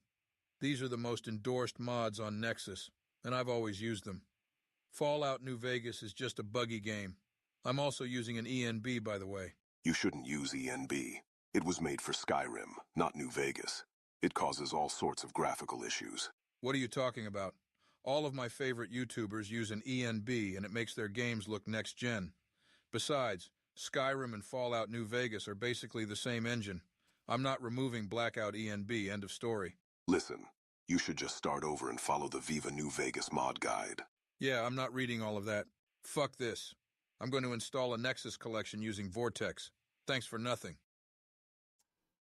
Speaker 12: These are the most endorsed mods on Nexus, and I've always used them. Fallout New Vegas is just a buggy game. I'm also using an ENB, by the way.
Speaker 14: You shouldn't use ENB. It was made for Skyrim, not New Vegas. It causes all sorts of graphical issues.
Speaker 12: What are you talking about? All of my favorite YouTubers use an ENB, and it makes their games look next-gen. Besides, Skyrim and Fallout New Vegas are basically the same engine. I'm not removing Blackout ENB, end of story.
Speaker 14: Listen, you should just start over and follow the Viva New Vegas mod guide.
Speaker 12: Yeah, I'm not reading all of that. Fuck this. I'm going to install a Nexus collection using Vortex. Thanks for nothing.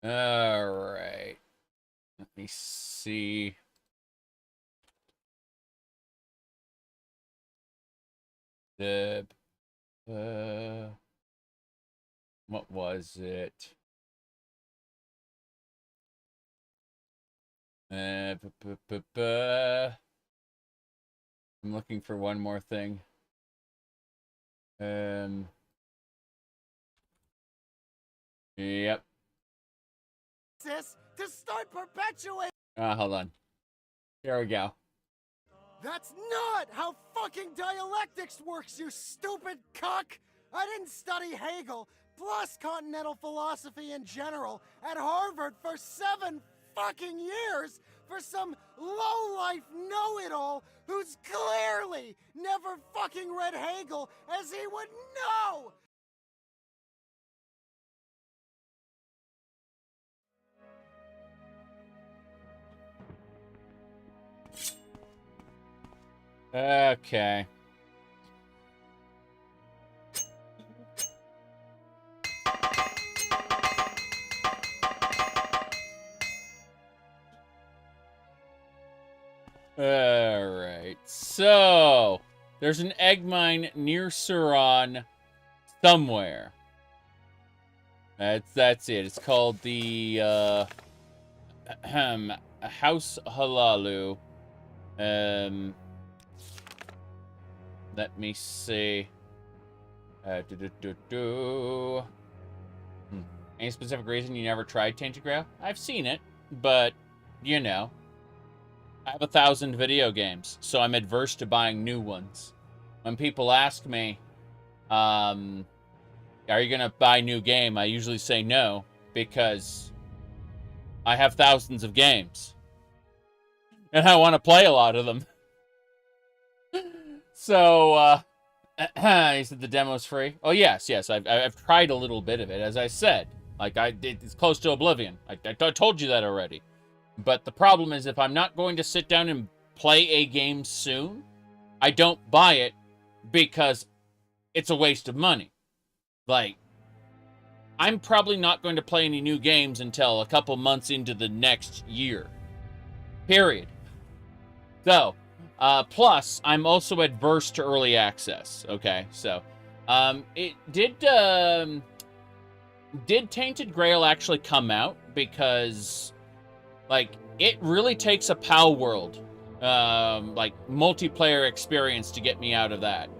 Speaker 1: Alright. Let me see. What was it? I'm looking for one more thing. Yep.
Speaker 15: To start perpetuating.
Speaker 1: Hold on. Here we go.
Speaker 15: That's not how fucking dialectics works, you stupid cuck! I didn't study Hegel, plus continental philosophy in general, at Harvard for 7 fucking years for some low-life know-it-all who's clearly never fucking read Hegel as he would know!
Speaker 1: Okay. Alright, so there's an egg mine near Suran somewhere. That's it. It's called the House Hlaalu. Let me see. Any specific reason you never tried Tainted Grail? I've seen it, but you know, I have 1,000 video games, so I'm adverse to buying new ones. When people ask me, are you gonna buy a new game? I usually say no, because I have thousands of games. And I want to play a lot of them. So, he said the demo's free. Oh, yes. I've tried a little bit of it, as I said. Like, it's close to Oblivion. I told you that already. But the problem is, if I'm not going to sit down and play a game soon, I don't buy it because it's a waste of money. Like, I'm probably not going to play any new games until a couple months into the next year. Period. So, plus, I'm also adverse to early access. Okay, so, it did Tainted Grail actually come out? Because, like, it really takes a PAL world, like, multiplayer experience to get me out of that.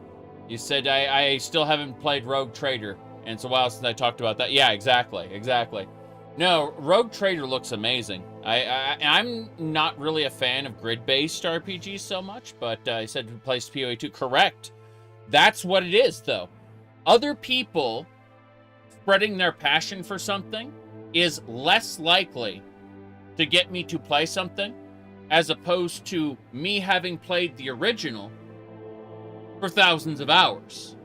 Speaker 1: You said I still haven't played Rogue Trader. And it's a while since I talked about that. Yeah, exactly. No, Rogue Trader looks amazing. I'm not really a fan of grid-based RPGs so much, but I said replaced PoE 2. Correct. That's what it is, though. Other people spreading their passion for something is less likely to get me to play something as opposed to me having played the original for thousands of hours.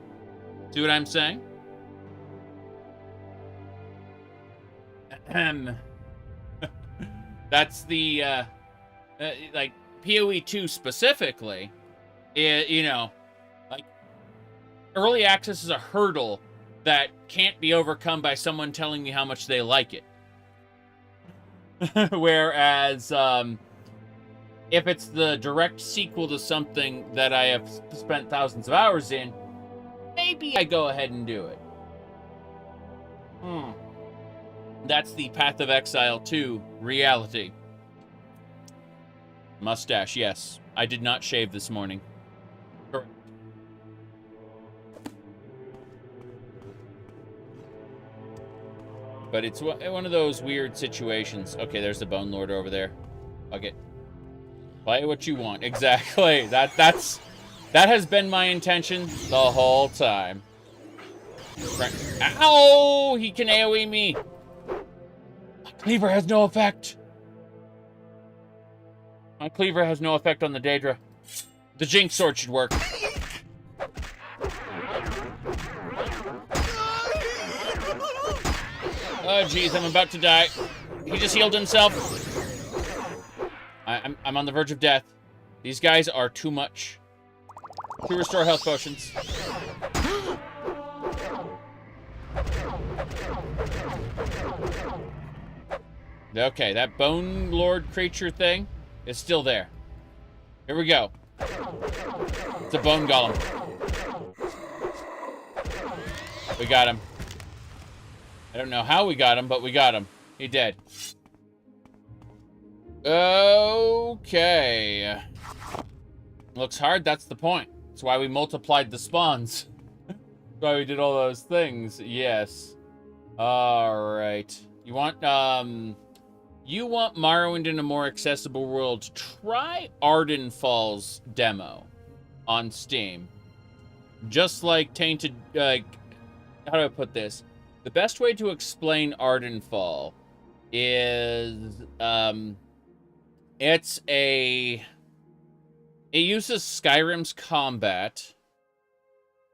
Speaker 1: See what I'm saying? That's the, like, PoE 2 specifically, you know, like, early access is a hurdle that can't be overcome by someone telling me how much they like it. Whereas, if it's the direct sequel to something that I have spent thousands of hours in, maybe I go ahead and do it. That's the Path of Exile 2 reality. Mustache, yes. I did not shave this morning. Correct. But it's one of those weird situations. Okay, there's the Bone Lord over there. Okay. Play what you want. Exactly. That has been my intention the whole time. Ow! He can AoE me. My cleaver has no effect. My cleaver has no effect on the Daedra. The Jinx sword should work. Oh, jeez, I'm about to die. He just healed himself. I'm on the verge of death. These guys are too much. 2 restore health potions. Okay, that Bone Lord creature thing is still there. Here we go. It's a bone golem. We got him. I don't know how we got him, but we got him. He dead. Okay. Looks hard, that's the point. That's why we multiplied the spawns. That's why we did all those things. Yes. Alright. You want Morrowind in a more accessible world? Try Ardenfall's demo on Steam. Just like Tainted, how do I put this? The best way to explain Ardenfall is, it uses Skyrim's combat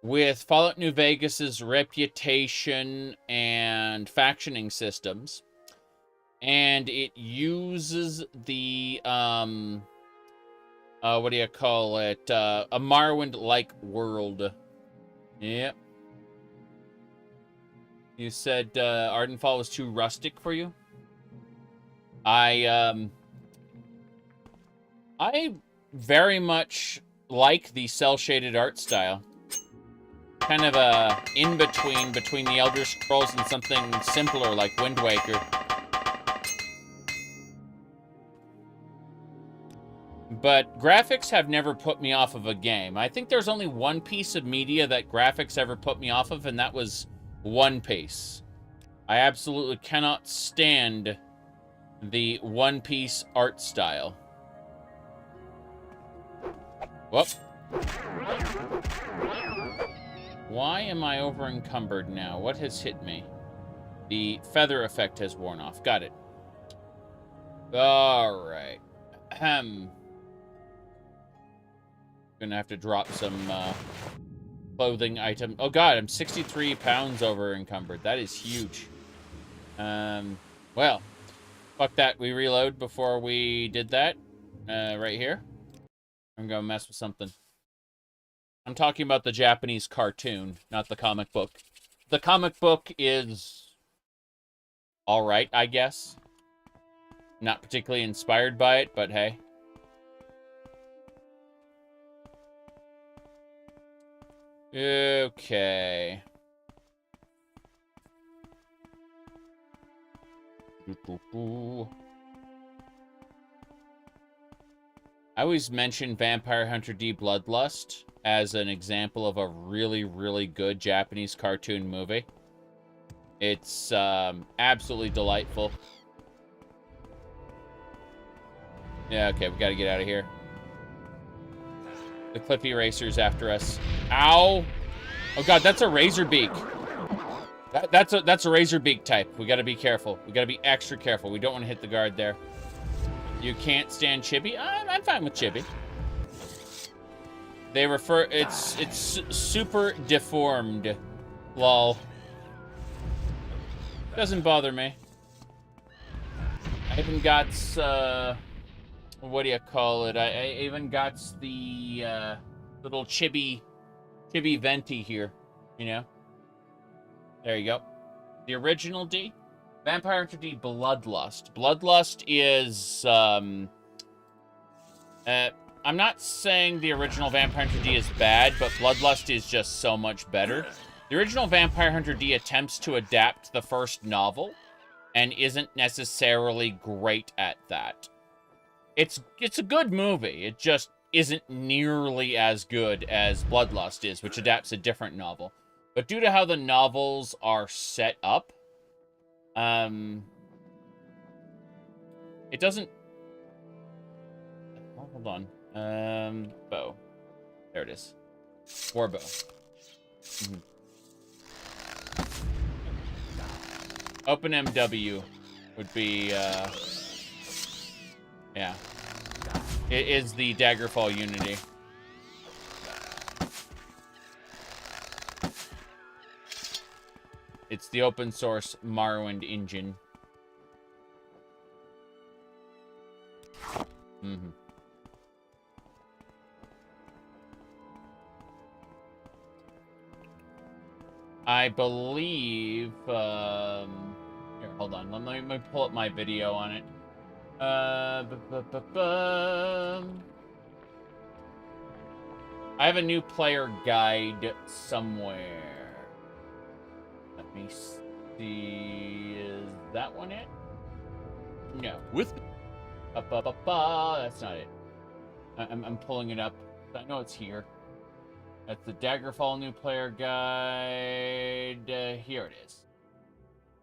Speaker 1: with Fallout New Vegas's reputation and factioning systems. And it uses the, what do you call it? A Morrowind-like world. Yep. You said, Ardenfall was too rustic for you? I very much like the cel-shaded art style. Kind of a in-between between the Elder Scrolls and something simpler like Wind Waker. But graphics have never put me off of a game. I think there's only one piece of media that graphics ever put me off of, and that was One Piece. I absolutely cannot stand the One Piece art style. Whoop. Why am I over encumbered now? What has hit me? The feather effect has worn off. Got it. Alright. Gonna have to drop some clothing item. Oh god, I'm 63 pounds over encumbered. That is huge. Well, fuck that. We reload before we did that. Right here. I'm gonna mess with something. I'm talking about the Japanese cartoon, not the comic book. The comic book is alright, I guess. Not particularly inspired by it, but hey. Okay. I always mention Vampire Hunter D Bloodlust as an example of a really, really good Japanese cartoon movie. It's absolutely delightful. Yeah, okay, we gotta get out of here. The Clippy Racer's after us. Ow! Oh god, that's a Razorbeak. That's a Razorbeak type. We gotta be careful. We gotta be extra careful. We don't want to hit the guard there. You can't stand Chibi? I'm fine with Chibi. They refer... It's super deformed. Lol. Doesn't bother me. I even got... what do you call it? I even got the little chibi venti here, you know? There you go. The original D. Vampire Hunter D Bloodlust. Bloodlust is, I'm not saying the original Vampire Hunter D is bad, but Bloodlust is just so much better. The original Vampire Hunter D attempts to adapt the first novel and isn't necessarily great at that. It's a good movie. It just isn't nearly as good as Bloodlust is, which adapts a different novel. But due to how the novels are set up, it doesn't... Oh, hold on. Bow. There it is. Warbow. Mm-hmm. Open MW would be, yeah. It is the Daggerfall Unity. It's the open source Morrowind engine. Mm-hmm. I believe, here, hold on. Let me pull up my video on it. I have a new player guide somewhere. Let me see. Is that one it? No.
Speaker 6: With
Speaker 1: that's not it. I'm pulling it up. I know it's here. That's the Daggerfall new player guide. Here it is.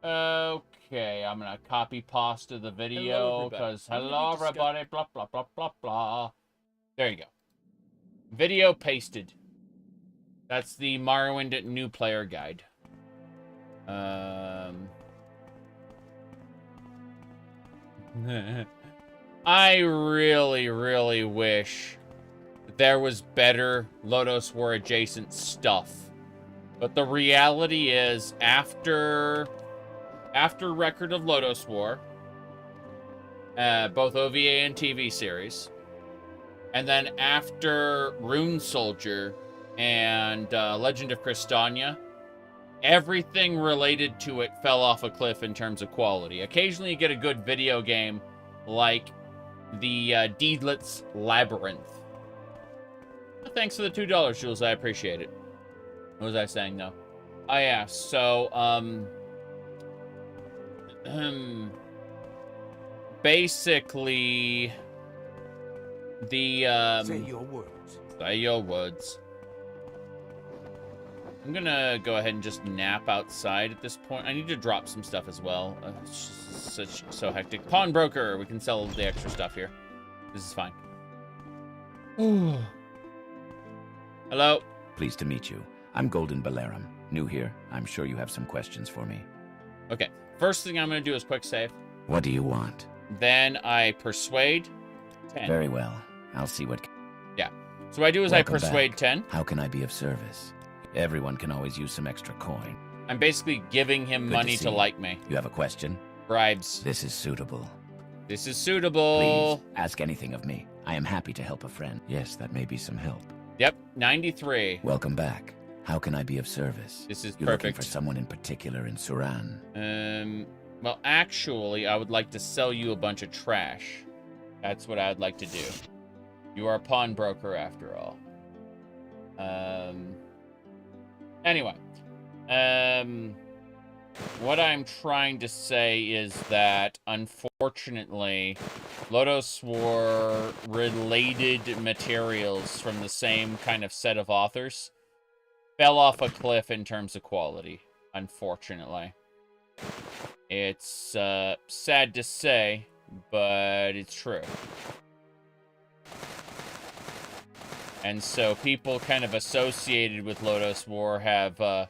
Speaker 1: Okay, I'm gonna copy pasta the video because hello everybody, blah blah blah blah blah. There you go. Video pasted. That's the Morrowind new player guide. I really wish there was better Lodoss War adjacent stuff. But the reality is, after Record of Lodoss War, both OVA and TV series, and then after Rune Soldier and Legend of Crystania, everything related to it fell off a cliff in terms of quality. Occasionally you get a good video game like the Deedlit's Labyrinth. Thanks for the $2, Jules. I appreciate it. What was I saying, though? Oh, yeah. So, basically, the,
Speaker 10: Say your words.
Speaker 1: Say your words. I'm gonna go ahead and just nap outside at this point. I need to drop some stuff as well. It's just so hectic. Pawnbroker. We can sell the extra stuff here. This is fine. Hello.
Speaker 2: Pleased to meet you. I'm Golden Balaram. New here. I'm sure you have some questions for me.
Speaker 1: Okay. First thing I'm going to do is quick save.
Speaker 2: What do you want?
Speaker 1: Then I persuade 10.
Speaker 2: Very well. I'll see what...
Speaker 1: Yeah. So what I do is
Speaker 2: Welcome
Speaker 1: I persuade
Speaker 2: back.
Speaker 1: 10.
Speaker 2: How can I be of service? Everyone can always use some extra coin.
Speaker 1: I'm basically giving him
Speaker 2: Good
Speaker 1: money
Speaker 2: see
Speaker 1: to
Speaker 2: you.
Speaker 1: like me.
Speaker 2: You have a question?
Speaker 1: Bribes.
Speaker 2: This is suitable.
Speaker 1: This is suitable.
Speaker 2: Please, ask anything of me. I am happy to help a friend. Yes, that may be some help.
Speaker 1: Yep, 93.
Speaker 2: Welcome back. How can I be of service?
Speaker 1: This is
Speaker 2: You're looking
Speaker 1: perfect.
Speaker 2: for someone in particular in Suran.
Speaker 1: Well, actually, I would like to sell you a bunch of trash. That's what I'd like to do. You are a pawnbroker, after all. Anyway. What I'm trying to say is that, unfortunately, Lodoss War related materials from the same kind of set of authors fell off a cliff in terms of quality, unfortunately. It's sad to say, but it's true. And so people kind of associated with Lodoss War have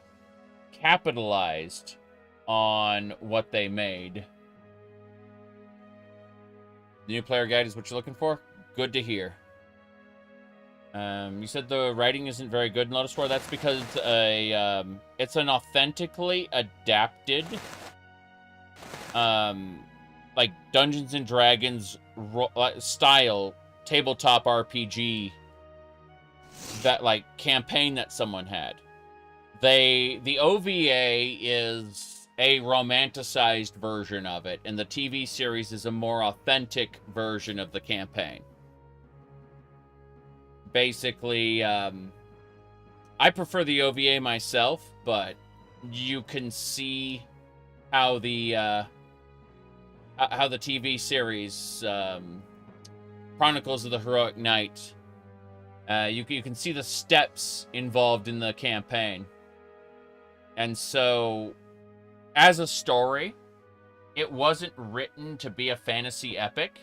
Speaker 1: capitalized on what they made. The new player guide is what you're looking for? Good to hear. You said the writing isn't very good in Lodoss War. That's because it's an authentically adapted, like Dungeons and Dragons style tabletop RPG that like campaign that someone had. The OVA is a romanticized version of it, and the TV series is a more authentic version of the campaign. Basically, I prefer the OVA myself, but you can see how the TV series Chronicles of the Heroic Knight, you can see the steps involved in the campaign. And so, as a story, it wasn't written to be a fantasy epic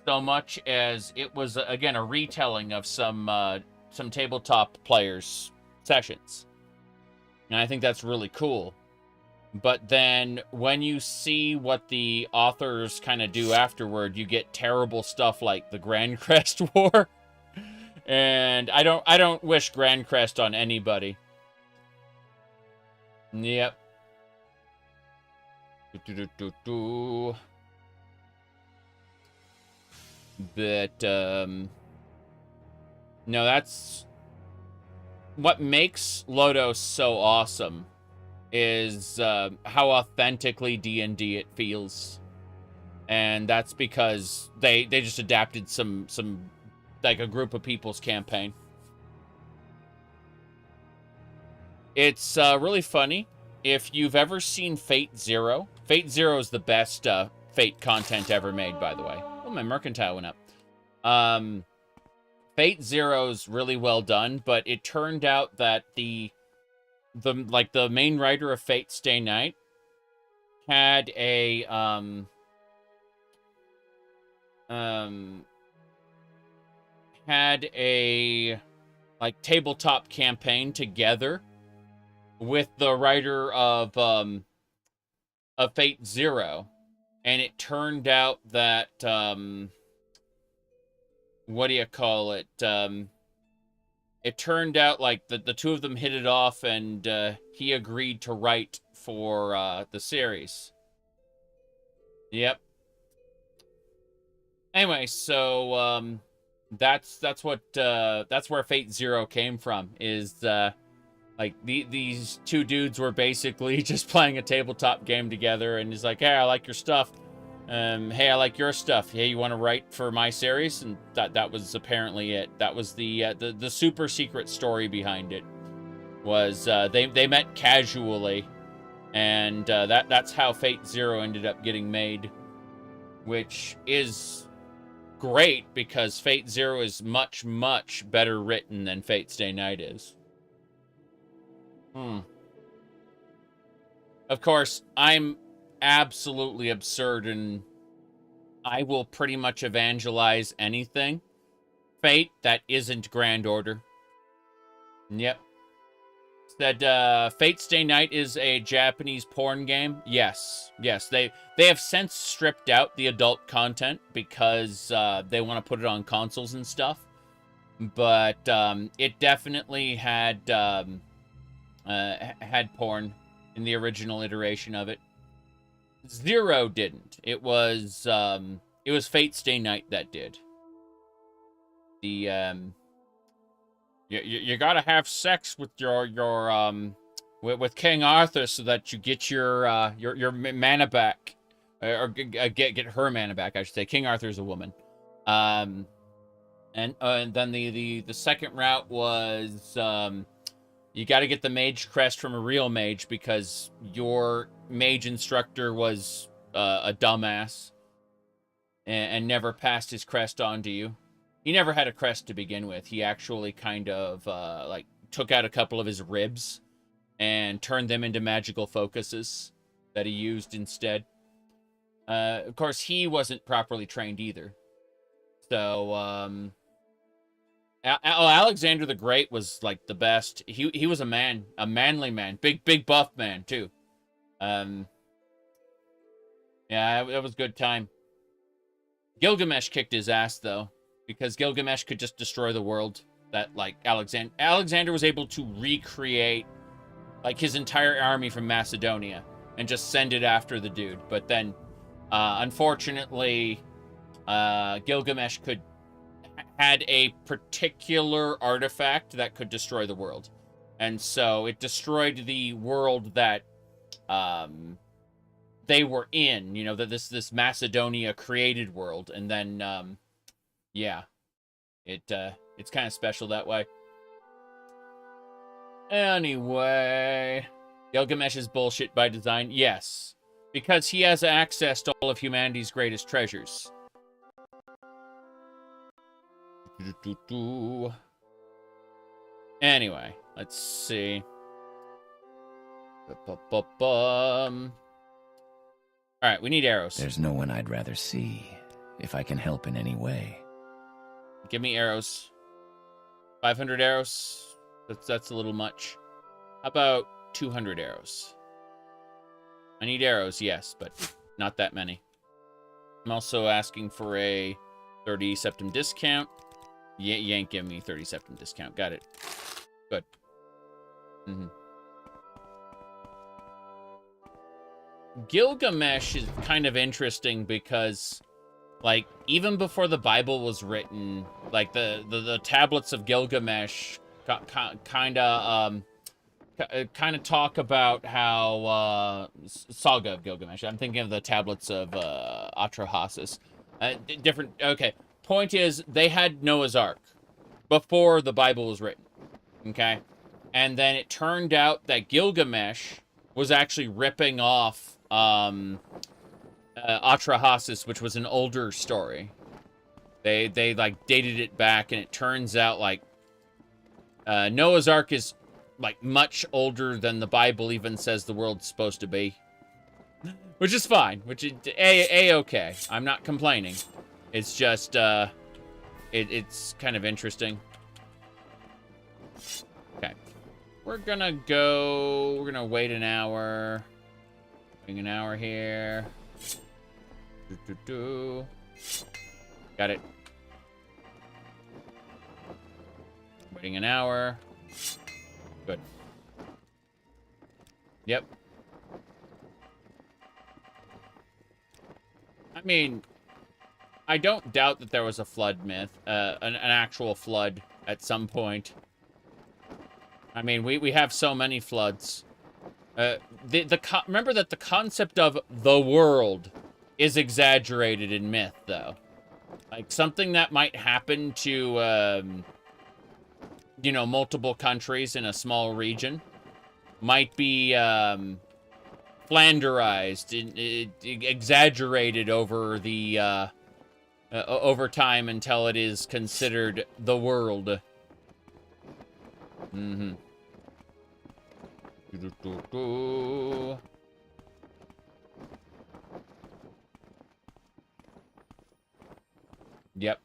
Speaker 1: so much as it was, again, a retelling of some tabletop players' sessions. And I think that's really cool. But then, when you see what the authors kind of do afterward, you get terrible stuff like the Grand Crest War. And I don't wish Grand Crest on anybody. Yep. But, no, that's what makes Lodoss so awesome is how authentically D&D it feels. And that's because they just adapted some like a group of people's campaign. It's really funny. If you've ever seen Fate Zero is the best Fate content ever made, by the way. Oh, my mercantile went up. Fate Zero's really well done, but it turned out that the main writer of Fate Stay Night had a like tabletop campaign together with the writer of Fate Zero, and it turned out that what do you call it? It turned out like the two of them hit it off, and he agreed to write for the series. Yep. Anyway, so that's where Fate Zero came from. Is like these two dudes were basically just playing a tabletop game together, and he's like, "Hey, I like your stuff. Hey, I like your stuff. Hey, you want to write for my series?" And that was apparently it. That was the super secret story behind it. Was they met casually, and that's how Fate Zero ended up getting made, which is great because Fate Zero is much, much better written than Fate Stay Night is. Of course, I'm absolutely absurd, and I will pretty much evangelize anything. Fate that isn't Grand Order. Yep. Said Fate Stay Night is a Japanese porn game. Yes. They have since stripped out the adult content because they want to put it on consoles and stuff. But it definitely had porn in the original iteration of it. Zero didn't. It was Fate Stay Night that did. The you gotta have sex with with King Arthur so that you get your mana back, or get her mana back, I should say. King Arthur's a woman. And then the second route was you got to get the mage crest from a real mage because your mage instructor was a dumbass and never passed his crest on to you. He never had a crest to begin with. He actually kind of like took out a couple of his ribs and turned them into magical focuses that he used instead. Of course, he wasn't properly trained either. So, Alexander the Great was, like, the best. He was a man, a manly man. Big buff man, too. Yeah, it was a good time. Gilgamesh kicked his ass, though, because Gilgamesh could just destroy the world. That, like, Alexander was able to recreate, like, his entire army from Macedonia and just send it after the dude. But then, unfortunately, Gilgamesh had a particular artifact that could destroy the world. And so it destroyed the world that they were in, you know, that this Macedonia created world. And then, yeah, it's kind of special that way. Anyway, Gilgamesh is bullshit by design. Yes, because he has access to all of humanity's greatest treasures. Anyway, let's see. Alright, we need arrows.
Speaker 2: There's no one I'd rather see, if I can help in any way.
Speaker 1: Give me arrows. 500 arrows? That's a little much. How about 200 arrows? I need arrows, yes, but not that many. I'm also asking for a 30 septim discount. You ain't giving me 30 septim discount. Got it. Good. Gilgamesh is kind of interesting because, like, even before the Bible was written, like, the tablets of Gilgamesh kind of talk about how, Saga of Gilgamesh. I'm thinking of the tablets of Atrahasis. Different, okay. Point is, they had Noah's Ark before the Bible was written, okay? And then it turned out that Gilgamesh was actually ripping off Atrahasis, which was an older story. They like dated it back, and it turns out like Noah's Ark is like much older than the Bible even says the world's supposed to be, which is fine. Which is okay. I'm not complaining. It's just it's kind of interesting. Okay, we're gonna wait an hour. Waiting an hour here. Got it. Waiting an hour. Good. Yep. I mean, I don't doubt that there was a flood myth, an actual flood at some point. I mean, we have so many floods. Remember that the concept of the world is exaggerated in myth, though. Like, something that might happen to, you know, multiple countries in a small region might be, flanderized, exaggerated over the, over time until it is considered the world. Yep.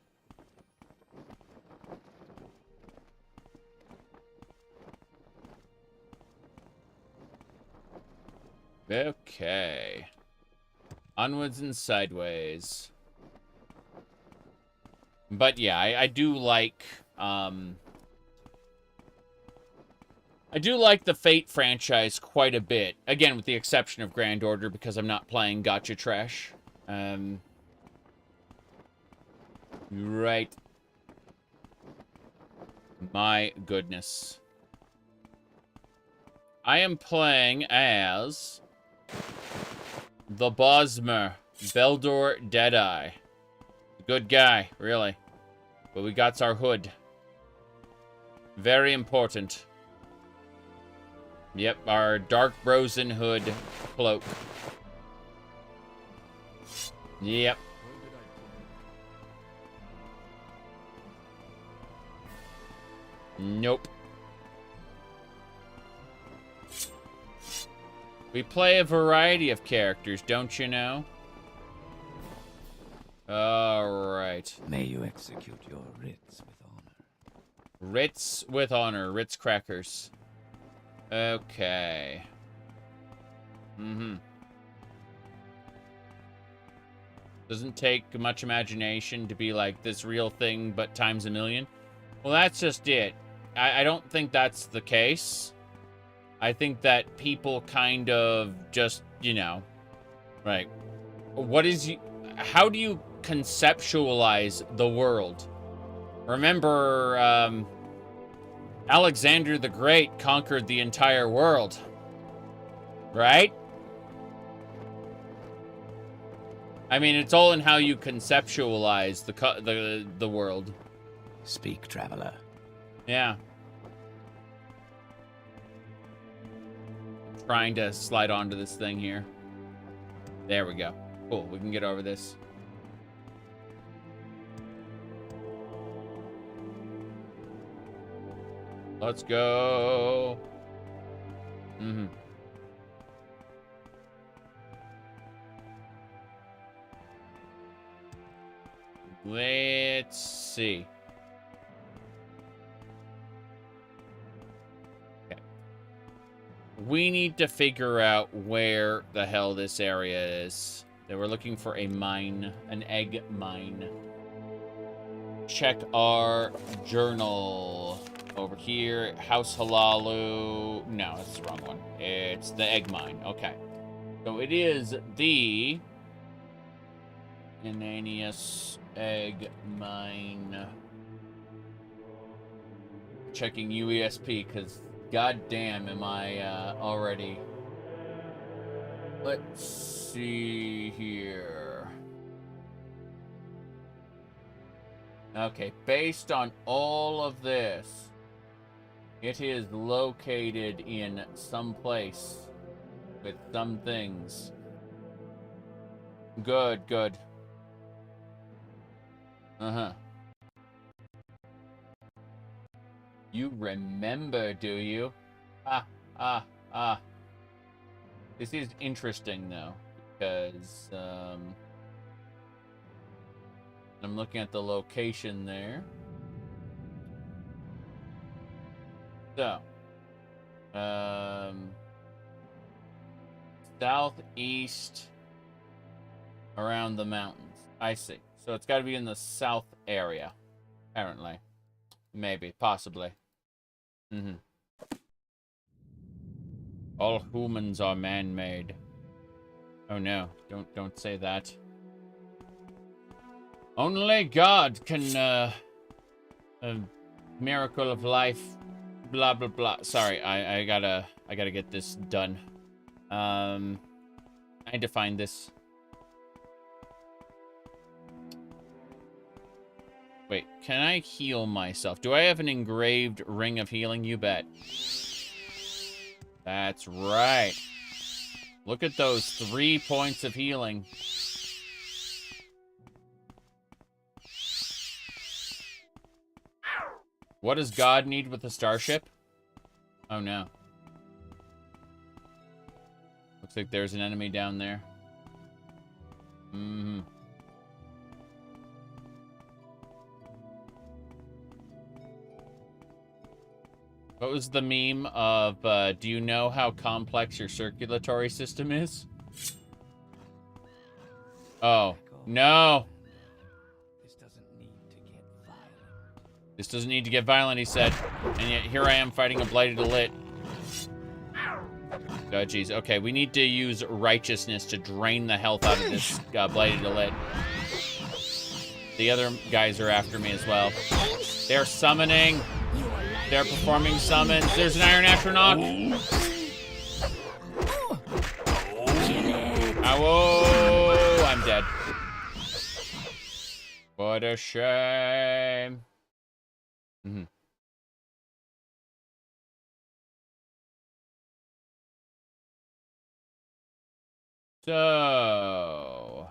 Speaker 1: Okay. Onwards and sideways. But yeah, I do like, I do like the Fate franchise quite a bit. Again, with the exception of Grand Order, because I'm not playing Gacha Trash. Right. My goodness. I am playing as the Bosmer, Beldor Deadeye. Good guy, really. But we got our hood. Very important. Yep, our Dark Brosen hood cloak. Yep. Nope. We play a variety of characters, don't you know? Alright.
Speaker 2: May you execute your writs with honor.
Speaker 1: Writs with honor. Ritz crackers. Okay. Doesn't take much imagination to be like this real thing, but times a million. Well, that's just it. I don't think that's the case. I think that people kind of just, you know, right. How do you conceptualize the world? Remember, Alexander the Great conquered the entire world, right? I mean, it's all in how you conceptualize the world.
Speaker 2: Speak, traveler.
Speaker 1: Yeah. Trying to slide onto this thing here. There we go. Cool, we can get over this. Let's go. Let's see. Okay. We need to figure out where the hell this area is. That we're looking for a mine, an egg mine. Check our journal. Over here, House Hlaalu. No, it's the wrong one. It's the egg mine. Okay. So it is the Inanius egg mine. Checking UESP, because goddamn am I already. Let's see here. Okay, based on all of this, it is located in some place with some things. Good, good. You remember, do you? This is interesting, though, because, I'm looking at the location there. So, southeast around the mountains. I see. So it's got to be in the south area, apparently. Maybe, possibly. All humans are man-made. Oh no, don't say that. Only God can, a miracle of life, blah, blah, blah. Sorry, I gotta get this done. I need to find this. Wait, can I heal myself? Do I have an engraved ring of healing? You bet. That's right. Look at those 3 points of healing. What does God need with the starship? Oh no. Looks like there's an enemy down there. What was the meme of, do you know how complex your circulatory system is? Oh, no. This doesn't need to get violent, he said. And yet here I am fighting a blighted elite. Oh, jeez. Okay, we need to use righteousness to drain the health out of this blighted elite. The other guys are after me as well. They're summoning. They're performing summons. There's an Iron Astronaut. Ow, I'm dead. What a shame. So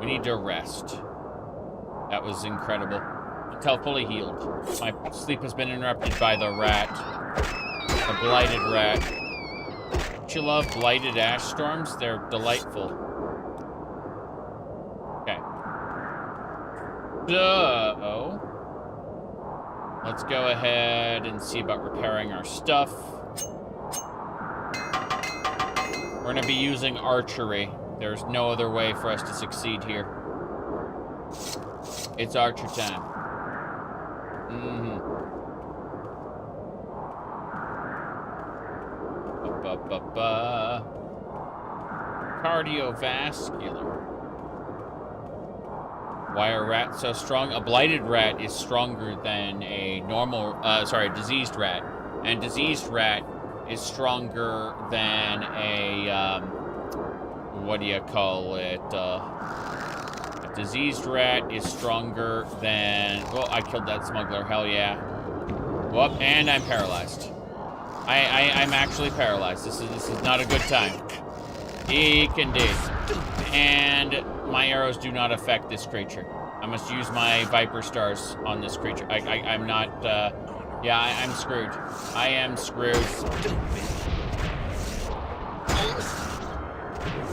Speaker 1: we need to rest. That was incredible. Until fully healed. My sleep has been interrupted by the rat. A blighted rat. Don't you love blighted ash storms? They're delightful. Okay. So, let's go ahead and see about repairing our stuff. We're gonna be using archery. There's no other way for us to succeed here. It's archer time. Cardiovascular. Why are rats so strong? A blighted rat is stronger than a normal, diseased rat. And diseased rat is stronger than a, what do you call it? A diseased rat is stronger than, well, I killed that smuggler, hell yeah. Whoop, and I'm paralyzed. I'm actually paralyzed. This is not a good time. Eek indeed. And my arrows do not affect this creature. I must use my Viper Stars on this creature. I'm not, I'm screwed. I am screwed.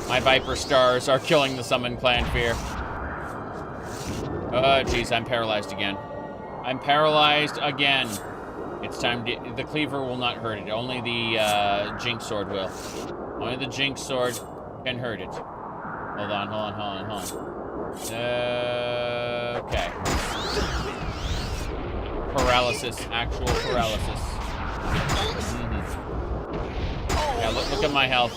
Speaker 1: My Viper Stars are killing the Summon Clan Fear. Oh, jeez, I'm paralyzed again. I'm paralyzed again. It's time to... The cleaver will not hurt it. Only the Jinx Sword will. Only the Jinx Sword can hurt it. Hold on. Okay. Paralysis. Actual paralysis. Yeah, look at my health.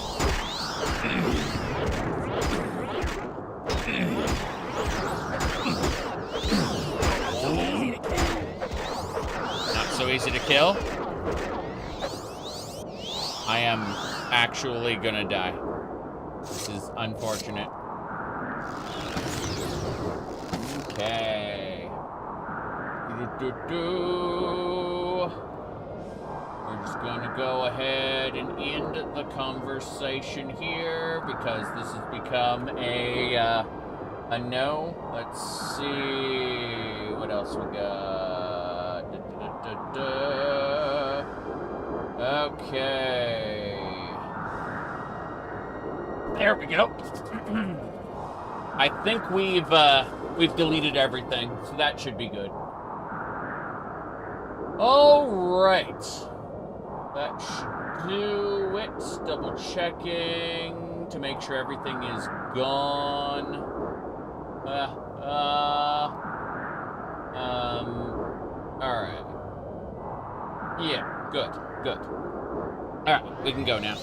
Speaker 1: Not so easy to kill. I am actually gonna die. This is unfortunate. Okay. We're just gonna go ahead and end the conversation here because this has become a no. Let's see what else we got. Okay. There we go. I think we've deleted everything, so that should be good. All right. That should do it. Double checking to make sure everything is gone. All right. Yeah, good. All right, we can go now.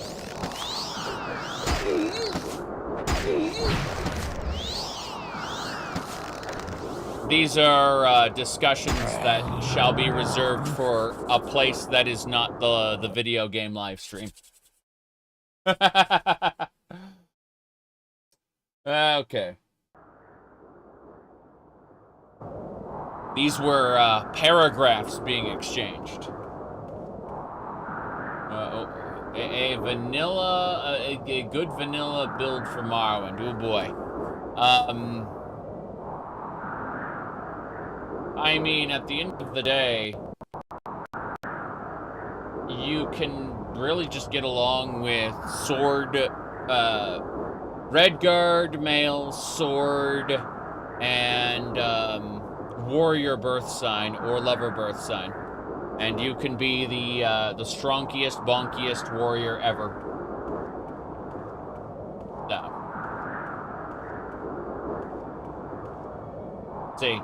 Speaker 1: These are discussions that shall be reserved for a place that is not the video game live stream. Okay. These were paragraphs being exchanged. A vanilla, a good vanilla build for Morrowind. Oh boy. I mean, at the end of the day, you can really just get along with sword, Redguard, male, sword, and warrior birth sign or lover birth sign. And you can be the strongest, bonkiest warrior ever. So. See.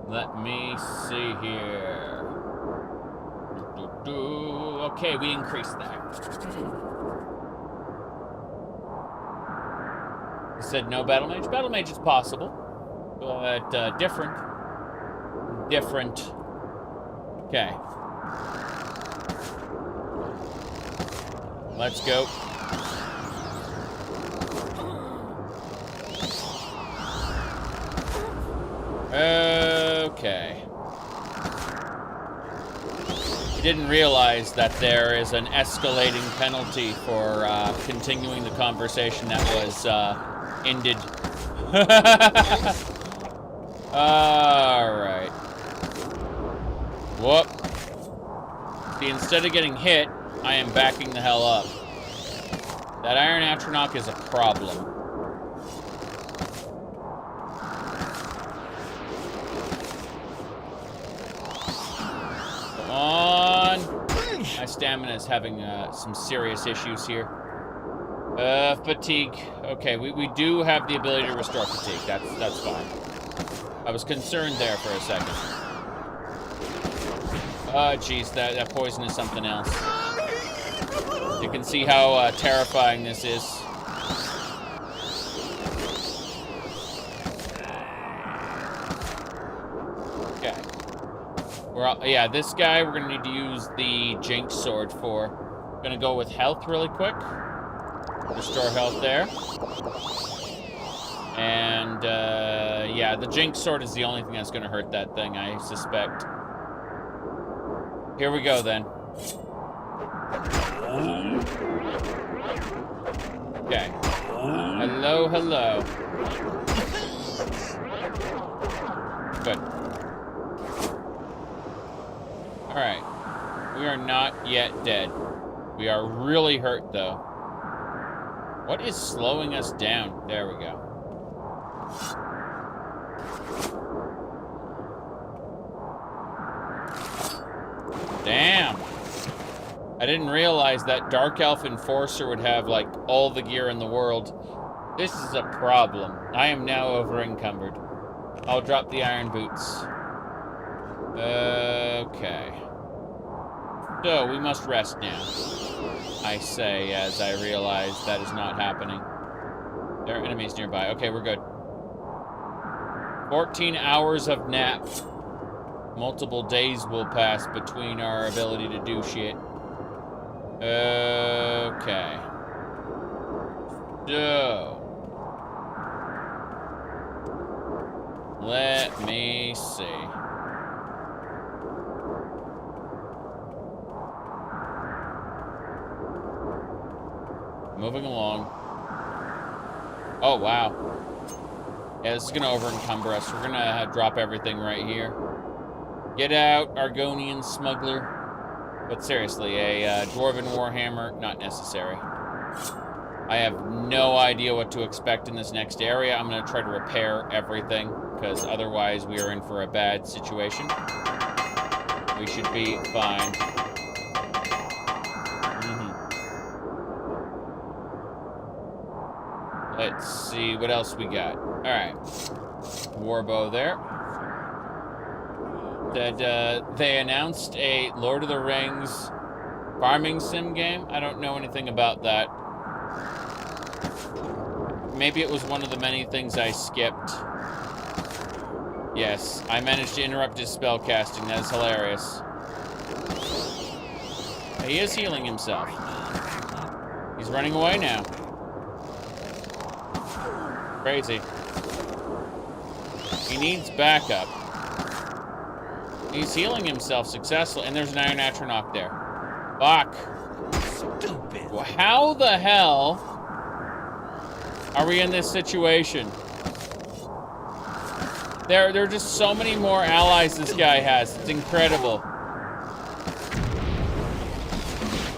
Speaker 1: Let me see here. Okay, we increased that. I said no battle mage. Battle mage is possible, but different. Okay. Let's go. Okay. I didn't realize that there is an escalating penalty for continuing the conversation that was ended. All right. Whoop. See, instead of getting hit, I am backing the hell up. That Iron Atronach is a problem. Come on. My stamina is having some serious issues here. Fatigue. Okay, we do have the ability to restore fatigue. That's fine. I was concerned there for a second. Oh, jeez, that poison is something else. You can see how terrifying this is. Okay. Yeah, this guy we're gonna need to use the Jinx sword for. Gonna go with health really quick. Restore health there. And yeah, the Jinx sword is the only thing that's gonna hurt that thing, I suspect. Here we go then. Okay. Hello, hello. Good. Alright. We are not yet dead. We are really hurt, though. What is slowing us down? There we go. Damn. I didn't realize that Dark Elf Enforcer would have, like, all the gear in the world. This is a problem. I am now over-encumbered. I'll drop the iron boots. Okay. So, we must rest now. I say, as I realize that is not happening. There are enemies nearby. Okay, we're good. 14 hours of nap. Multiple days will pass between our ability to do shit. Okay. So. Let me see. Moving along. Oh, wow. Yeah, this is going to over-encumber us. We're going to drop everything right here. Get out, Argonian smuggler. But seriously, a Dwarven Warhammer, not necessary. I have no idea what to expect in this next area. I'm going to try to repair everything, because otherwise we are in for a bad situation. We should be fine. Let's see what else we got. Alright. Warbow there. They announced a Lord of the Rings farming sim game. I don't know anything about that. Maybe it was one of the many things I skipped. Yes, I managed to interrupt his spell casting. That is hilarious. He is healing himself. He's running away now. Crazy. He needs backup. He's healing himself successfully, and there's an Iron Atronach there. Fuck. Stupid. Well, how the hell are we in this situation? There are just so many more allies this guy has. It's incredible.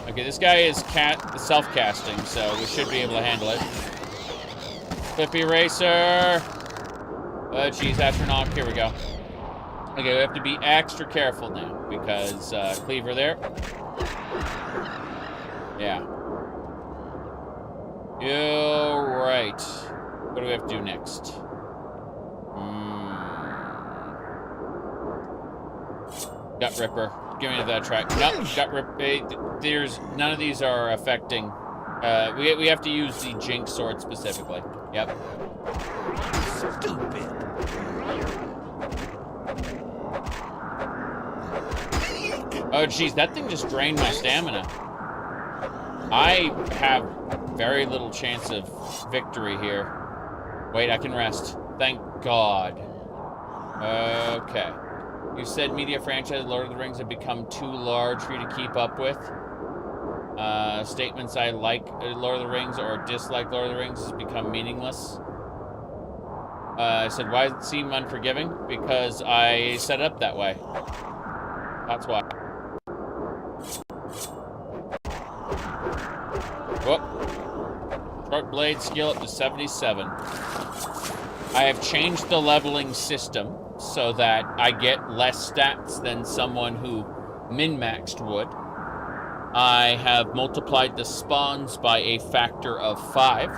Speaker 1: Okay, this guy is self-casting, so we should be able to handle it. Flippy Racer. Oh, geez, Atronach. Here we go. Okay, we have to be extra careful now, because Cleaver there. Yeah. Alright. What do we have to do next? Gut Ripper. Give me that track. No, Gut Ripper. There's none of these are affecting. We have to use the Jinx sword specifically. Yep.
Speaker 5: Stupid.
Speaker 1: Oh, jeez, that thing just drained my stamina. I have very little chance of victory here. Wait, I can rest. Thank God. Okay. You said media franchise Lord of the Rings have become too large for you to keep up with. Statements I like Lord of the Rings or dislike Lord of the Rings has become meaningless. I said, why does it seem unforgiving? Because I set it up that way. That's why. Whoop. Short blade skill up to 77. I have changed the leveling system so that I get less stats than someone who min-maxed would. I have multiplied the spawns by a factor of 5.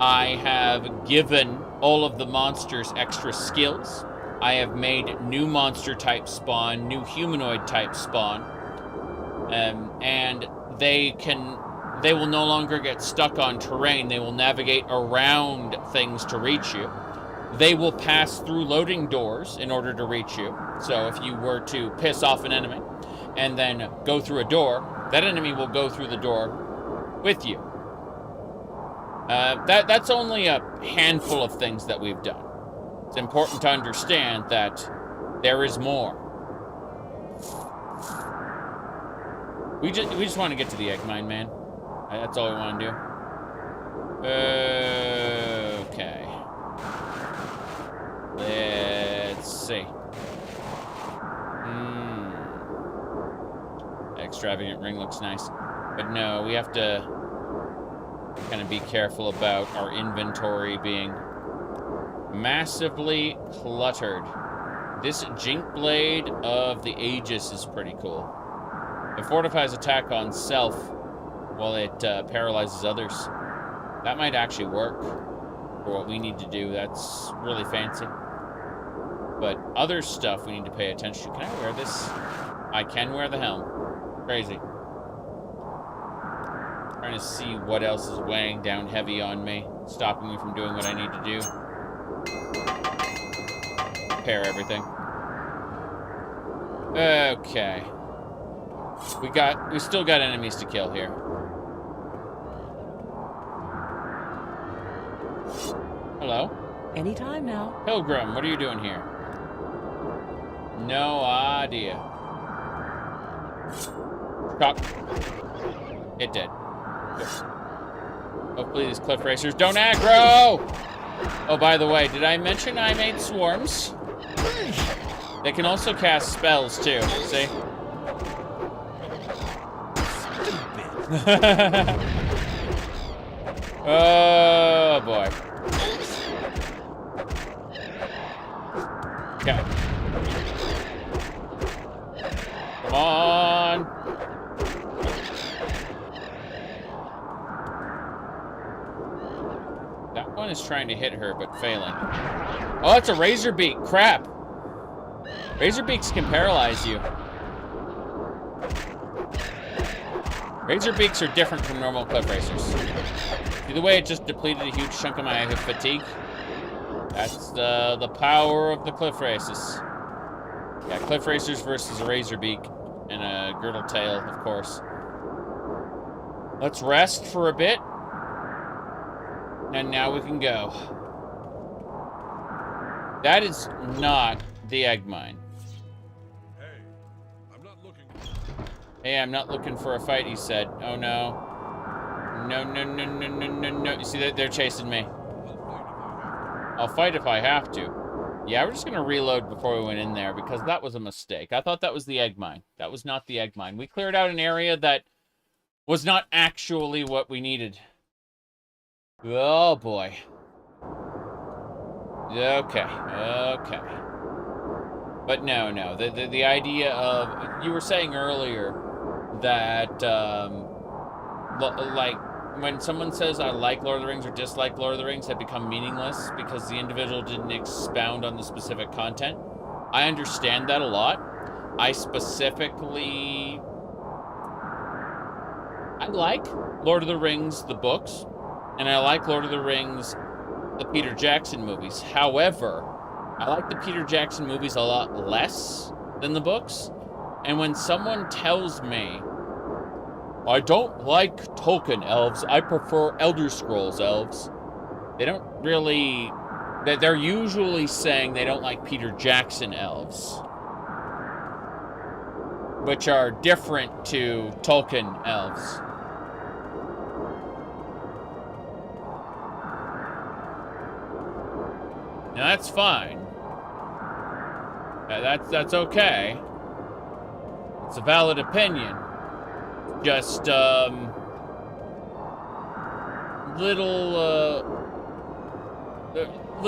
Speaker 1: I have given all of the monsters extra skills. I have made new monster type spawn, new humanoid type spawn, and they will no longer get stuck on terrain. They will navigate around things to reach you. They will pass through loading doors in order to reach you. So if you were to piss off an enemy and then go through a door, that enemy will go through the door with you. That's only a handful of things that we've done. It's important to understand that there is more. We just want to get to the egg mine, man. That's all we want to do. Okay. Let's see. Extravagant ring looks nice. But no, we have to kind of be careful about our inventory being massively cluttered. This Jink Blade of the Aegis is pretty cool. It fortifies attack on self while it paralyzes others. That might actually work for what we need to do. That's really fancy. But other stuff we need to pay attention to. Can I wear this? I can wear the helm. Crazy. Trying to see what else is weighing down heavy on me, stopping me from doing what I need to do. Repair everything. Okay. We still got enemies to kill here. Hello?
Speaker 4: Anytime now.
Speaker 1: Pilgrim, what are you doing here? No idea. Chop. It did. Good. Hopefully these cliff racers don't aggro! Oh, by the way, did I mention I made swarms? They can also cast spells, too. See? Oh, boy. Okay. Come on. That one is trying to hit her, but failing. Oh, that's a Razorbeak. Crap. Razorbeaks can paralyze you. Razorbeaks are different from normal cliff racers. See the way it just depleted a huge chunk of my fatigue? That's the power of the cliff races. Yeah, cliff racers versus a Razorbeak and a girdle tail, of course. Let's rest for a bit. And now we can go. That is not the egg mine. Hey, I'm not looking for a fight, he said. Oh, no. No, no, no, no, no, no, no. You see that? They're chasing me. I'll fight if I have to. Yeah, we're just going to reload before we went in there because that was a mistake. I thought that was the egg mine. That was not the egg mine. We cleared out an area that was not actually what we needed. Oh, boy. Okay. Okay. But no. The idea of... You were saying earlier that, like, when someone says I like Lord of the Rings or dislike Lord of the Rings, have become meaningless because the individual didn't expound on the specific content. I understand that a lot. I specifically... I like Lord of the Rings, the books, and I like Lord of the Rings, the Peter Jackson movies. However, I like the Peter Jackson movies a lot less than the books. And when someone tells me, I don't like Tolkien elves, I prefer Elder Scrolls elves, they don't really... They're usually saying they don't like Peter Jackson elves, which are different to Tolkien elves. Now that's fine. That's okay. It's a valid opinion. Just,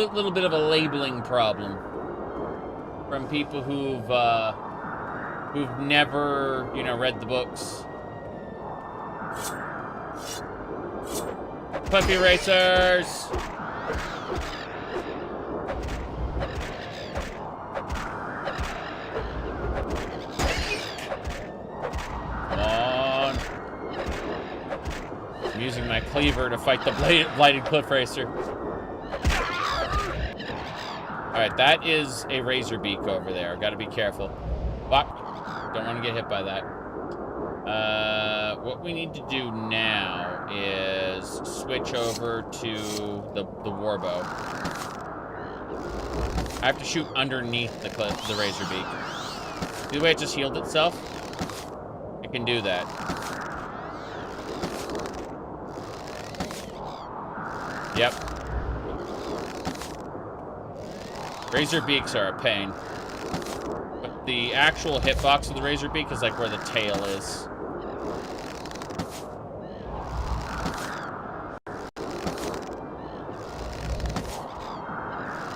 Speaker 1: little bit of a labeling problem from people who've never, you know, read the books. Puppy racers! Come on. I'm using my cleaver to fight the blighted cliff racer. Alright, that is a razor beak over there. Gotta be careful. Fuck. Don't want to get hit by that. What we need to do now is switch over to the warbow. I have to shoot underneath the razor beak. See the way it just healed itself? It can do that. Yep. Razor beaks are a pain. But the actual hitbox of the razor beak is like where the tail is.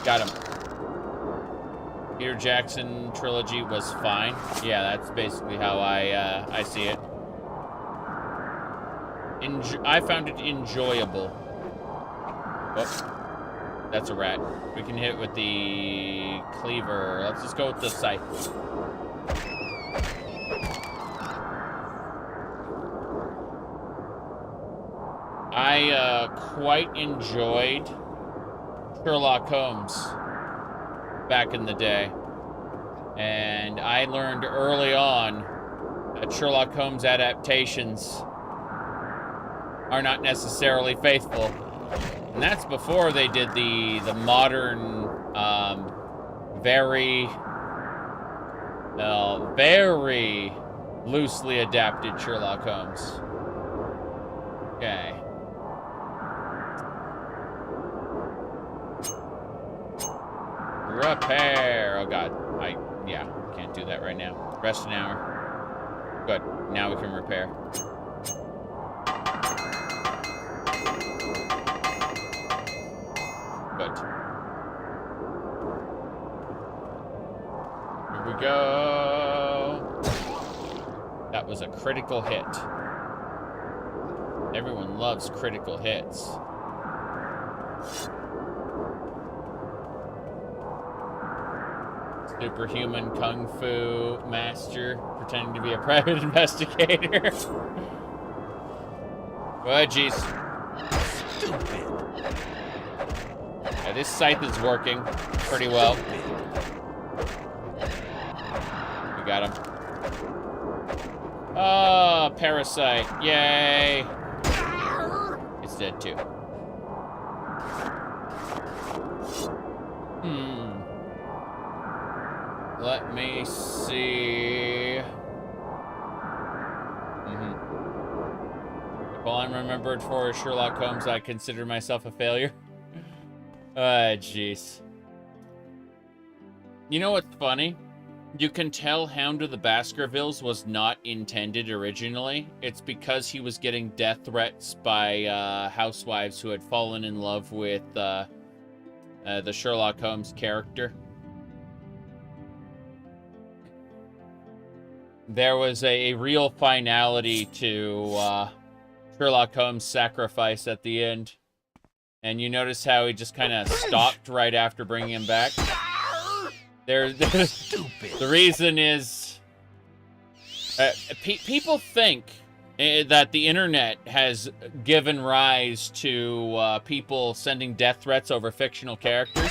Speaker 1: Got him. Peter Jackson trilogy was fine. Yeah, that's basically how I see it. I found it enjoyable. Oh. That's a rat. We can hit with the cleaver. Let's just go with the scythe. I quite enjoyed Sherlock Holmes back in the day. And I learned early on that Sherlock Holmes adaptations are not necessarily faithful. And that's before they did the modern, very loosely adapted Sherlock Holmes. Okay. Repair. Oh god. Yeah, can't do that right now. Rest an hour. Good. Now we can repair. Good. Here we go. That was a critical hit. Everyone loves critical hits. Superhuman Kung Fu master pretending to be a private investigator. Oh, jeez. Stupid. Yeah, this scythe is working pretty well. We got him. Oh, parasite. Yay. It's dead too. Let me see. If all I'm remembered for is Sherlock Holmes, I consider myself a failure. Jeez. You know what's funny? You can tell Hound of the Baskervilles was not intended originally. It's because he was getting death threats by housewives who had fallen in love with the Sherlock Holmes character. There was a real finality to Sherlock Holmes' sacrifice at the end. And you notice how he just kind of stopped right after bringing him back? Stupid. The reason is... people think that the internet has given rise to people sending death threats over fictional characters.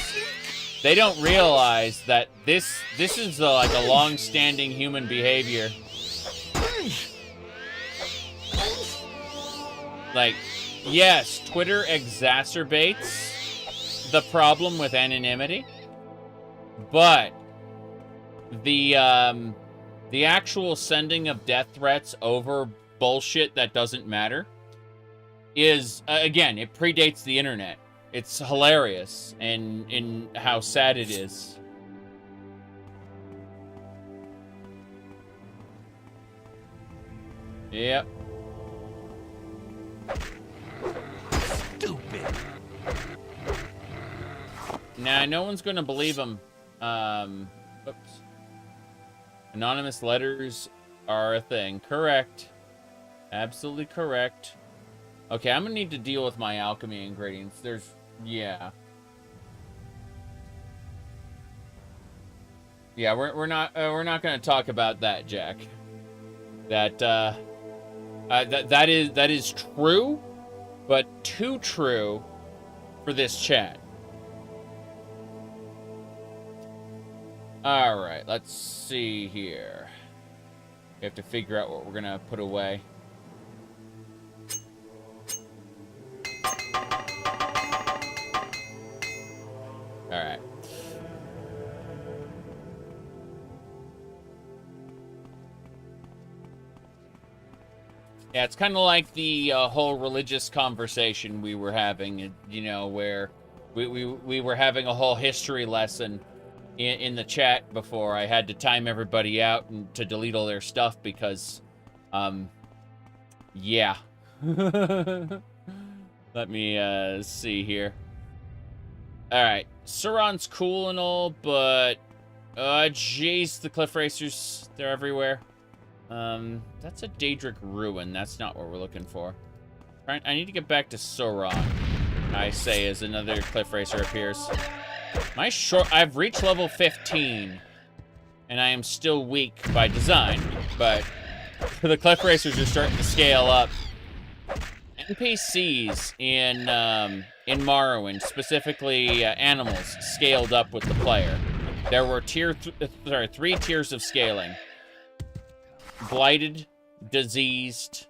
Speaker 1: They don't realize that this is like a long-standing human behavior. Like, yes, Twitter exacerbates the problem with anonymity, but the actual sending of death threats over bullshit that doesn't matter is, again, it predates the internet. It's hilarious in how sad it is. Yep.
Speaker 5: Stupid.
Speaker 1: Nah, no one's gonna believe him. Oops. Anonymous letters are a thing. Correct. Absolutely correct. Okay, I'm gonna need to deal with my alchemy ingredients. Yeah. Yeah, we're not gonna talk about that, Jack. That is true, but too true for this chat. All right, let's see here. We have to figure out what we're gonna put away. All right. Yeah, it's kind of like the whole religious conversation we were having, you know, where we were having a whole history lesson in the chat before. I had to time everybody out and to delete all their stuff because, yeah. Let me see here. All right, Suran's cool and all, but jeez, the cliff racers, they're everywhere. That's a Daedric ruin. That's not what we're looking for. Right, I need to get back to Suran, I say, as another cliff racer appears. I've reached level 15, and I am still weak by design, but the cliff racers are starting to scale up. NPCs in Morrowind, specifically animals, scaled up with the player. There were 3 tiers of scaling. Blighted, diseased,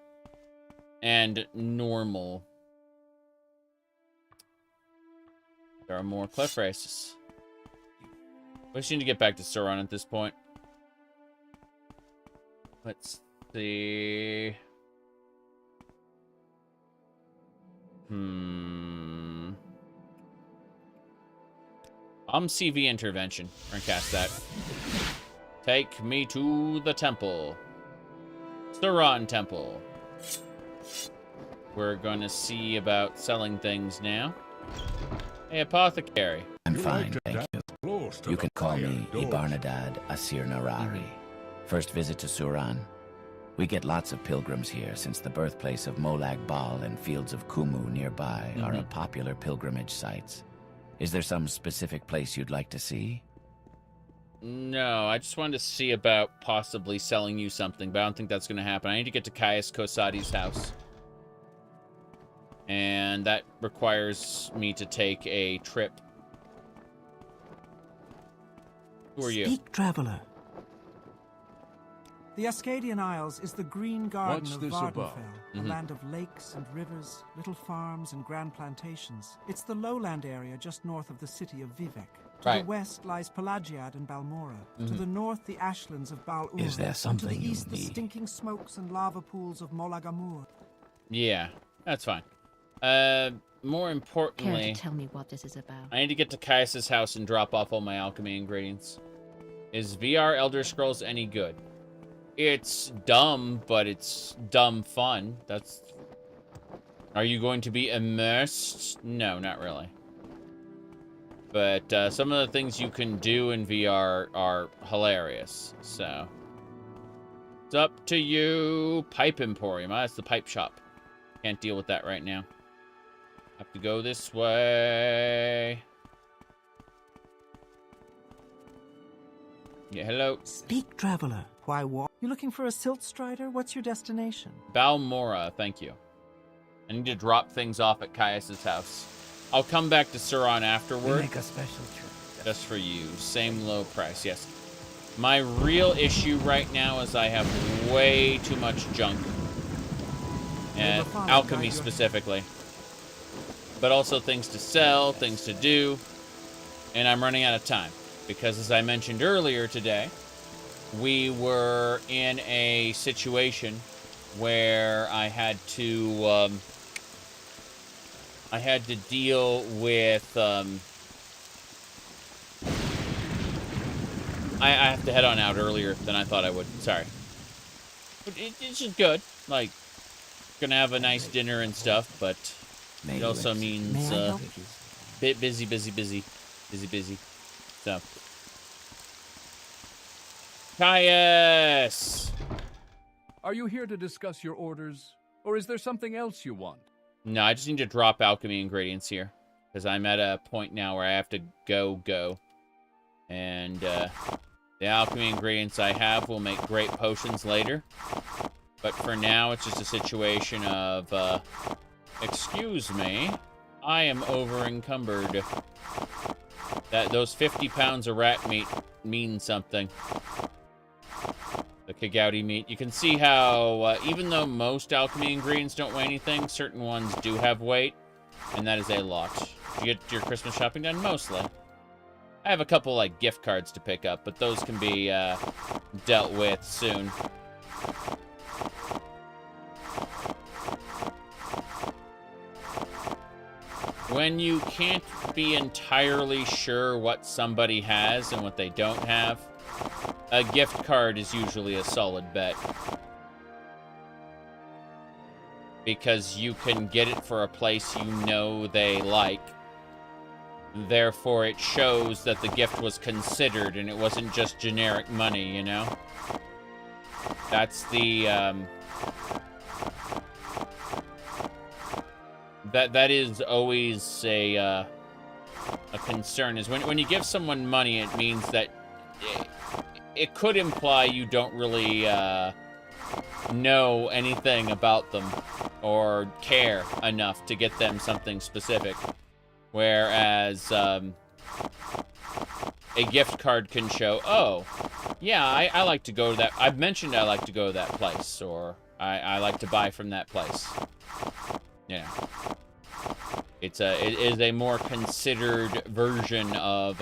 Speaker 1: and normal. There are more cliff races. We just need to get back to Suran at this point. Let's see. CV intervention. We're gonna cast that. Take me to the temple. Suran Temple. We're gonna see about selling things now. Hey, apothecary.
Speaker 2: I'm fine, thank you. You can call me Ibarnadad Asir Narari. First visit to Suran. We get lots of pilgrims here since the birthplace of Molag Bal and fields of Kumu nearby are a popular pilgrimage sites. Is there some specific place you'd like to see?
Speaker 1: No, I just wanted to see about possibly selling you something, but I don't think that's going to happen. I need to get to Caius Kosadi's house. And that requires me to take a trip. Who are you?
Speaker 3: Speak, traveler. The Ascadian Isles is the green garden of Vardenfell, a land of lakes and rivers, little farms and grand plantations. It's the lowland area just north of the city of Vivec. To the west lies Pelagiad and Balmora. To the north, the ashlands of Ald'ruhn.
Speaker 2: Is there something
Speaker 3: to the
Speaker 2: you
Speaker 3: east, the
Speaker 2: need?
Speaker 3: stinking smokes and lava pools of Molagamur.
Speaker 1: Yeah, that's fine. More importantly...
Speaker 16: Care to tell me what this is about?
Speaker 1: I need to get to Caius's house and drop off all my alchemy ingredients. Is VR Elder Scrolls any good? It's dumb, but it's dumb fun. That's... Are you going to be immersed? No, not really. But some of the things you can do in VR are hilarious, so... It's up to you. Pipe Emporium. That's the pipe shop. Can't deal with that right now. Have to go this way. Yeah, hello.
Speaker 3: Speak, traveler. Why walk? You looking for a silt strider? What's your destination?
Speaker 1: Balmora, thank you. I need to drop things off at Caius's house. I'll come back to Suran afterward.
Speaker 2: We make a special trip.
Speaker 1: Just for you. Same low price, yes. My real issue right now is I have way too much junk. And alchemy specifically. But also things to sell, things to do. And I'm running out of time. Because as I mentioned earlier today, we were in a situation where I had to deal with I have to head on out earlier than I thought I would. Sorry. It's just good. Like, gonna have a nice dinner and stuff, but it also means bit busy. So, Caius!
Speaker 6: Are you here to discuss your orders, or is there something else you want?
Speaker 1: No, I just need to drop alchemy ingredients here, because I'm at a point now where I have to go. And the alchemy ingredients I have will make great potions later. But for now, it's just a situation of, excuse me, I am over-encumbered. Those 50 pounds of rat meat mean something. The Kagouti meat. You can see how, even though most alchemy ingredients don't weigh anything, certain ones do have weight, and that is a lot. Did you get your Christmas shopping done? Mostly. I have a couple, like, gift cards to pick up, but those can be, dealt with soon. When you can't be entirely sure what somebody has and what they don't have, a gift card is usually a solid bet. Because you can get it for a place you know they like. Therefore, it shows that the gift was considered and it wasn't just generic money, you know? That's the, That is always a concern, is when you give someone money, it means that it could imply you don't really know anything about them or care enough to get them something specific. Whereas a gift card can show, oh, yeah, I like to go to that. I've mentioned I like to go to that place, or I like to buy from that place. Yeah. It is a more considered version of,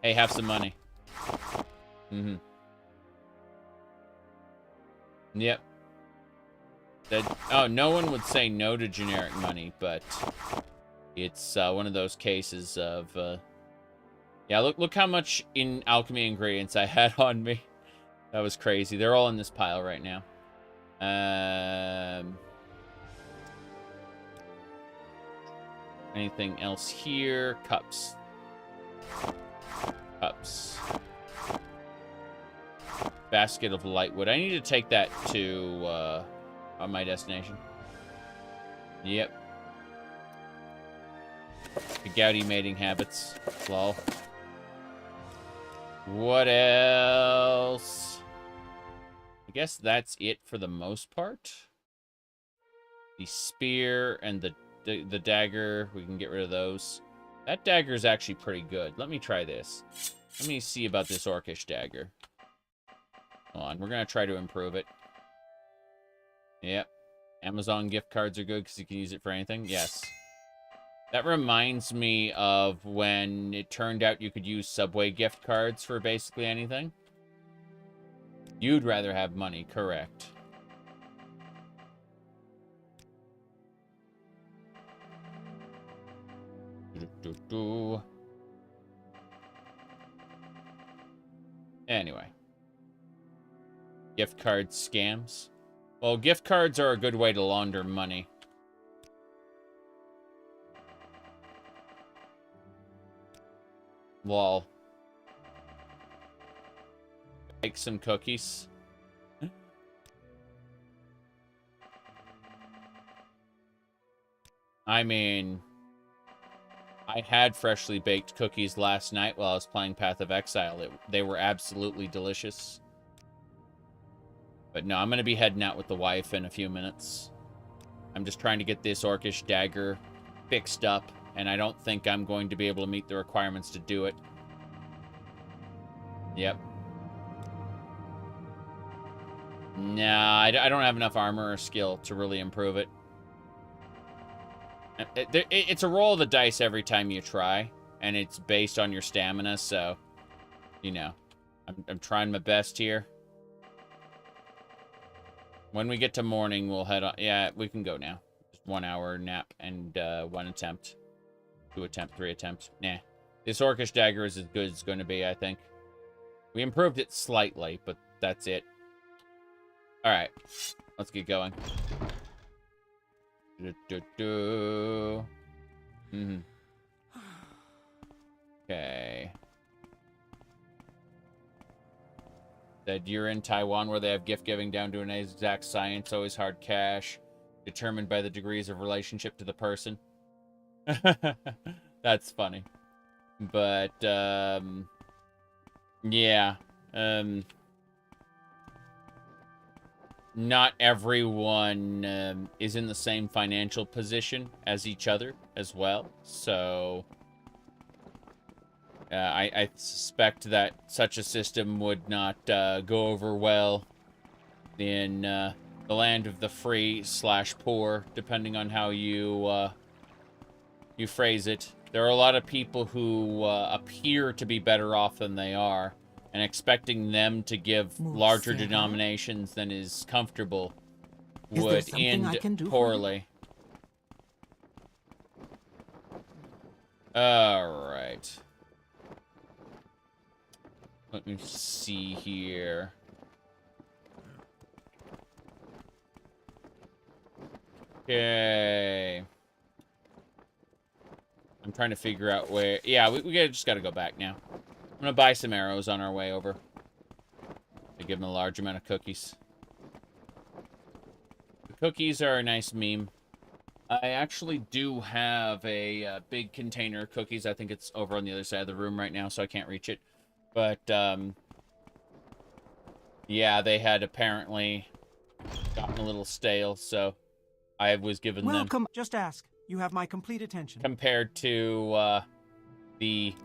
Speaker 1: hey, have some money. Mm-hmm. Yep. Oh, no one would say no to generic money, but it's one of those cases of, yeah, look how much in alchemy ingredients I had on me. That was crazy. They're all in this pile right now. Anything else here? Cups. Cups. Basket of lightwood. I need to take that to on my destination. Yep. The Gouty mating habits. Lol. What else? I guess that's it for the most part. The spear and the dagger, we can get rid of those. That dagger is actually pretty good. Let me try this. Let me see about this orcish dagger. Hold on, we're going to try to improve it. Yep. Amazon gift cards are good because you can use it for anything. Yes. That reminds me of when it turned out you could use Subway gift cards for basically anything. You'd rather have money, correct. Anyway. Gift card scams. Well, gift cards are a good way to launder money. Lol. Make some cookies. I mean, I had freshly baked cookies last night while I was playing Path of Exile. They were absolutely delicious. But no, I'm going to be heading out with the wife in a few minutes. I'm just trying to get this orcish dagger fixed up, and I don't think I'm going to be able to meet the requirements to do it. Yep. Nah, I don't have enough armor or skill to really improve it. It's a roll of the dice every time you try, and it's based on your stamina, so, you know, I'm trying my best here. When we get to morning, we'll head on. Yeah, we can go now. Just 1 hour nap and 1 attempt. 2 attempt, 3 attempts. Nah. This orcish dagger is as good as it's going to be, I think. We improved it slightly, but that's it. Alright. Let's get going. Okay. Said you're in Taiwan where they have gift giving down to an exact science, always hard cash, determined by the degrees of relationship to the person. That's funny. But, yeah. Not everyone is in the same financial position as each other as well. So, I suspect that such a system would not go over well in the land of the free / poor, depending on how you phrase it. There are a lot of people who appear to be better off than they are, and expecting them to give larger denominations than is comfortable would end poorly. Alright. Let me see here. Okay. I'm trying to figure out where... Yeah, we just gotta go back now. I'm gonna buy some arrows on our way over. To give them a large amount of cookies. The cookies are a nice meme. I actually do have a big container of cookies. I think it's over on the other side of the room right now, so I can't reach it. But, yeah, they had apparently gotten a little stale, so I was given them...
Speaker 3: Welcome. Just ask. You have my complete attention.
Speaker 1: Compared to, the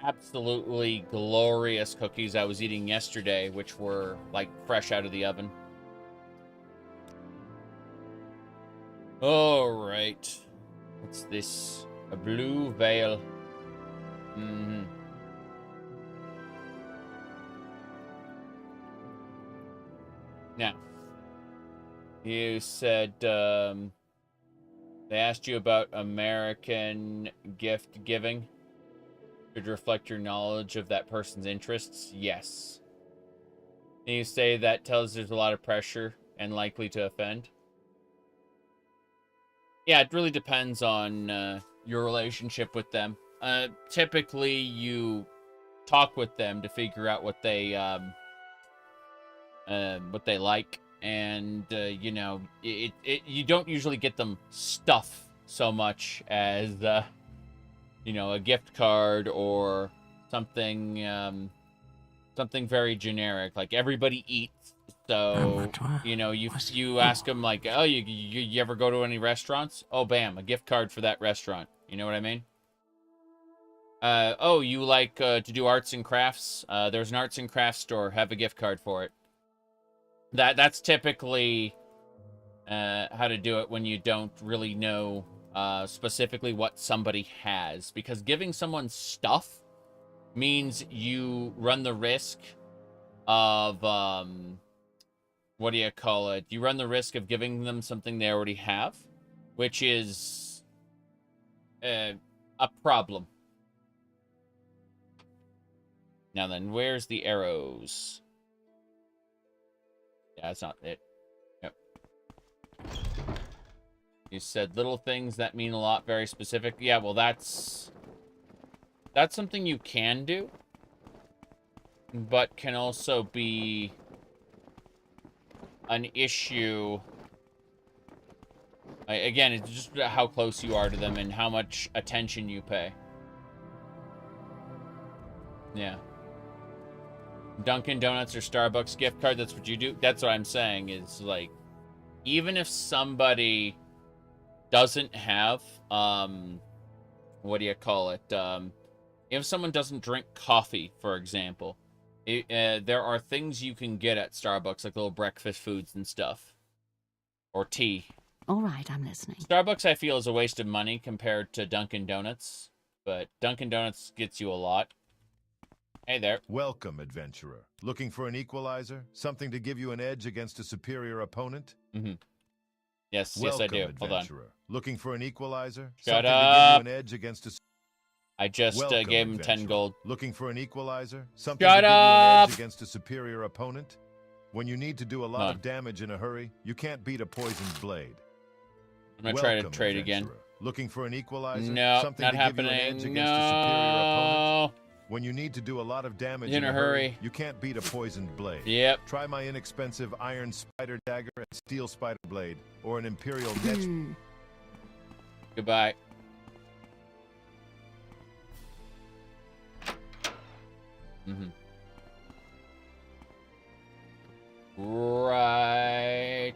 Speaker 1: absolutely glorious cookies I was eating yesterday, which were, like, fresh out of the oven. Alright. What's this? A blue veil. Now, you said, they asked you about American gift giving. Should reflect your knowledge of that person's interests? Yes. And you say that tells there's a lot of pressure and likely to offend? Yeah, it really depends on your relationship with them. Typically, you talk with them to figure out what they like, and you know, you don't usually get them stuff so much as you know, a gift card or something something very generic, like everybody eats. So, you know, you ask them, like, oh, you ever go to any restaurants? Oh, bam, a gift card for that restaurant. You know what I mean? Oh, you like to do arts and crafts? There's an arts and crafts store. Have a gift card for it. That's typically how to do it when you don't really know specifically what somebody has. Because giving someone stuff means you run the risk of... what do you call it? You run the risk of giving them something they already have, which is a problem. Now then, where's the arrows? Yeah, that's not it. Yep. You said little things that mean a lot, very specific. Yeah, well, that's something you can do, but can also be an issue. Again, it's just how close you are to them and how much attention you pay. Yeah. Dunkin' Donuts or Starbucks gift card, that's what you do? That's what I'm saying, is, like, even if somebody doesn't have, what do you call it? If someone doesn't drink coffee, for example, there are things you can get at Starbucks, like little breakfast foods and stuff. Or tea.
Speaker 16: All right, I'm listening.
Speaker 1: Starbucks, I feel, is a waste of money compared to Dunkin' Donuts. But Dunkin' Donuts gets you a lot. Hey there.
Speaker 11: Welcome, adventurer. Looking for an equalizer? Something to give you an edge against a superior opponent?
Speaker 1: Yes,
Speaker 11: Welcome,
Speaker 1: yes, I do.
Speaker 11: Adventurer.
Speaker 1: Hold on.
Speaker 11: Looking for an equalizer?
Speaker 1: Shut
Speaker 11: Something
Speaker 1: up.
Speaker 11: to give you an edge against a...
Speaker 1: I just
Speaker 11: Welcome,
Speaker 1: gave him 10
Speaker 11: adventurer.
Speaker 1: gold.
Speaker 11: Looking for an equalizer? Something
Speaker 1: Shut
Speaker 11: to give you
Speaker 1: up.
Speaker 11: an edge against a superior opponent? When you need to do a lot of damage in a hurry, you can't beat a poisoned blade.
Speaker 1: I'm gonna try to trade again.
Speaker 11: Looking for an equalizer?
Speaker 1: No,
Speaker 11: Something
Speaker 1: not
Speaker 11: to
Speaker 1: happening.
Speaker 11: Give you an edge against a superior opponent? When you need to do a lot of damage in a hurry, you can't beat a poisoned blade.
Speaker 1: Yep.
Speaker 11: Try my inexpensive iron spider dagger and steel spider blade, or an imperial net.
Speaker 1: Goodbye. Right.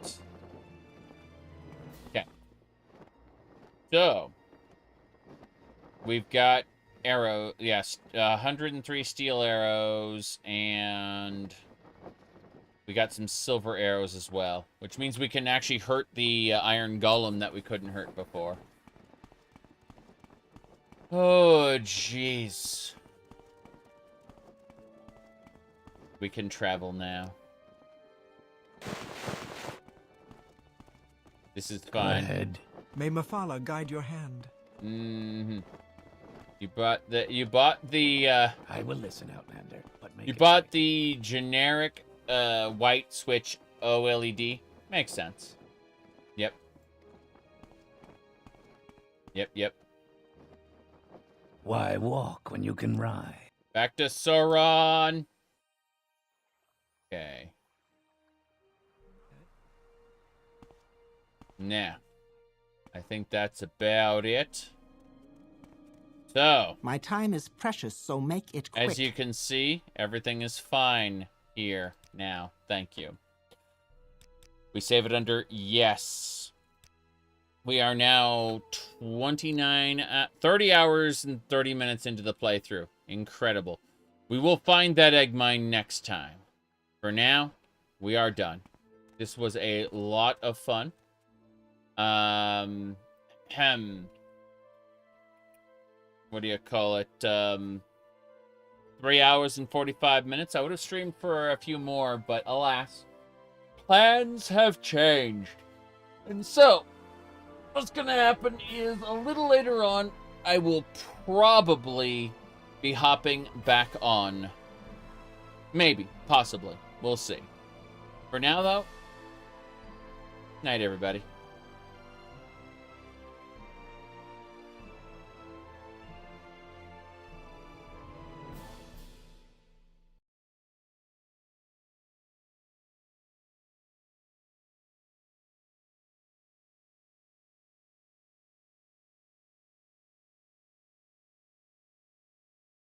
Speaker 1: Okay. So, we've got arrow, yes, 103 steel arrows, and we got some silver arrows as well, which means we can actually hurt the iron golem that we couldn't hurt before. Oh, jeez. We can travel now. This is fine.
Speaker 2: Go ahead.
Speaker 3: May Mafala guide your hand.
Speaker 1: You bought the
Speaker 2: I will listen, Outlander, but make
Speaker 1: you bought the generic white switch OLED. Makes sense. Yep. Yep.
Speaker 2: Why walk when you can ride?
Speaker 1: Back to Suran. Okay. Now, I think that's about it. So,
Speaker 16: my time is precious, so make it quick.
Speaker 1: As you can see, everything is fine here now. Thank you. We save it under yes. We are now 30 hours and 30 minutes into the playthrough. Incredible. We will find that egg mine next time. For now, we are done. This was a lot of fun. What do you call it? 3 hours and 45 minutes. I would have streamed for a few more, but alas, plans have changed. And so, what's gonna happen is a little later on, I will probably be hopping back on. Maybe, possibly. We'll see. For now, though, night, everybody.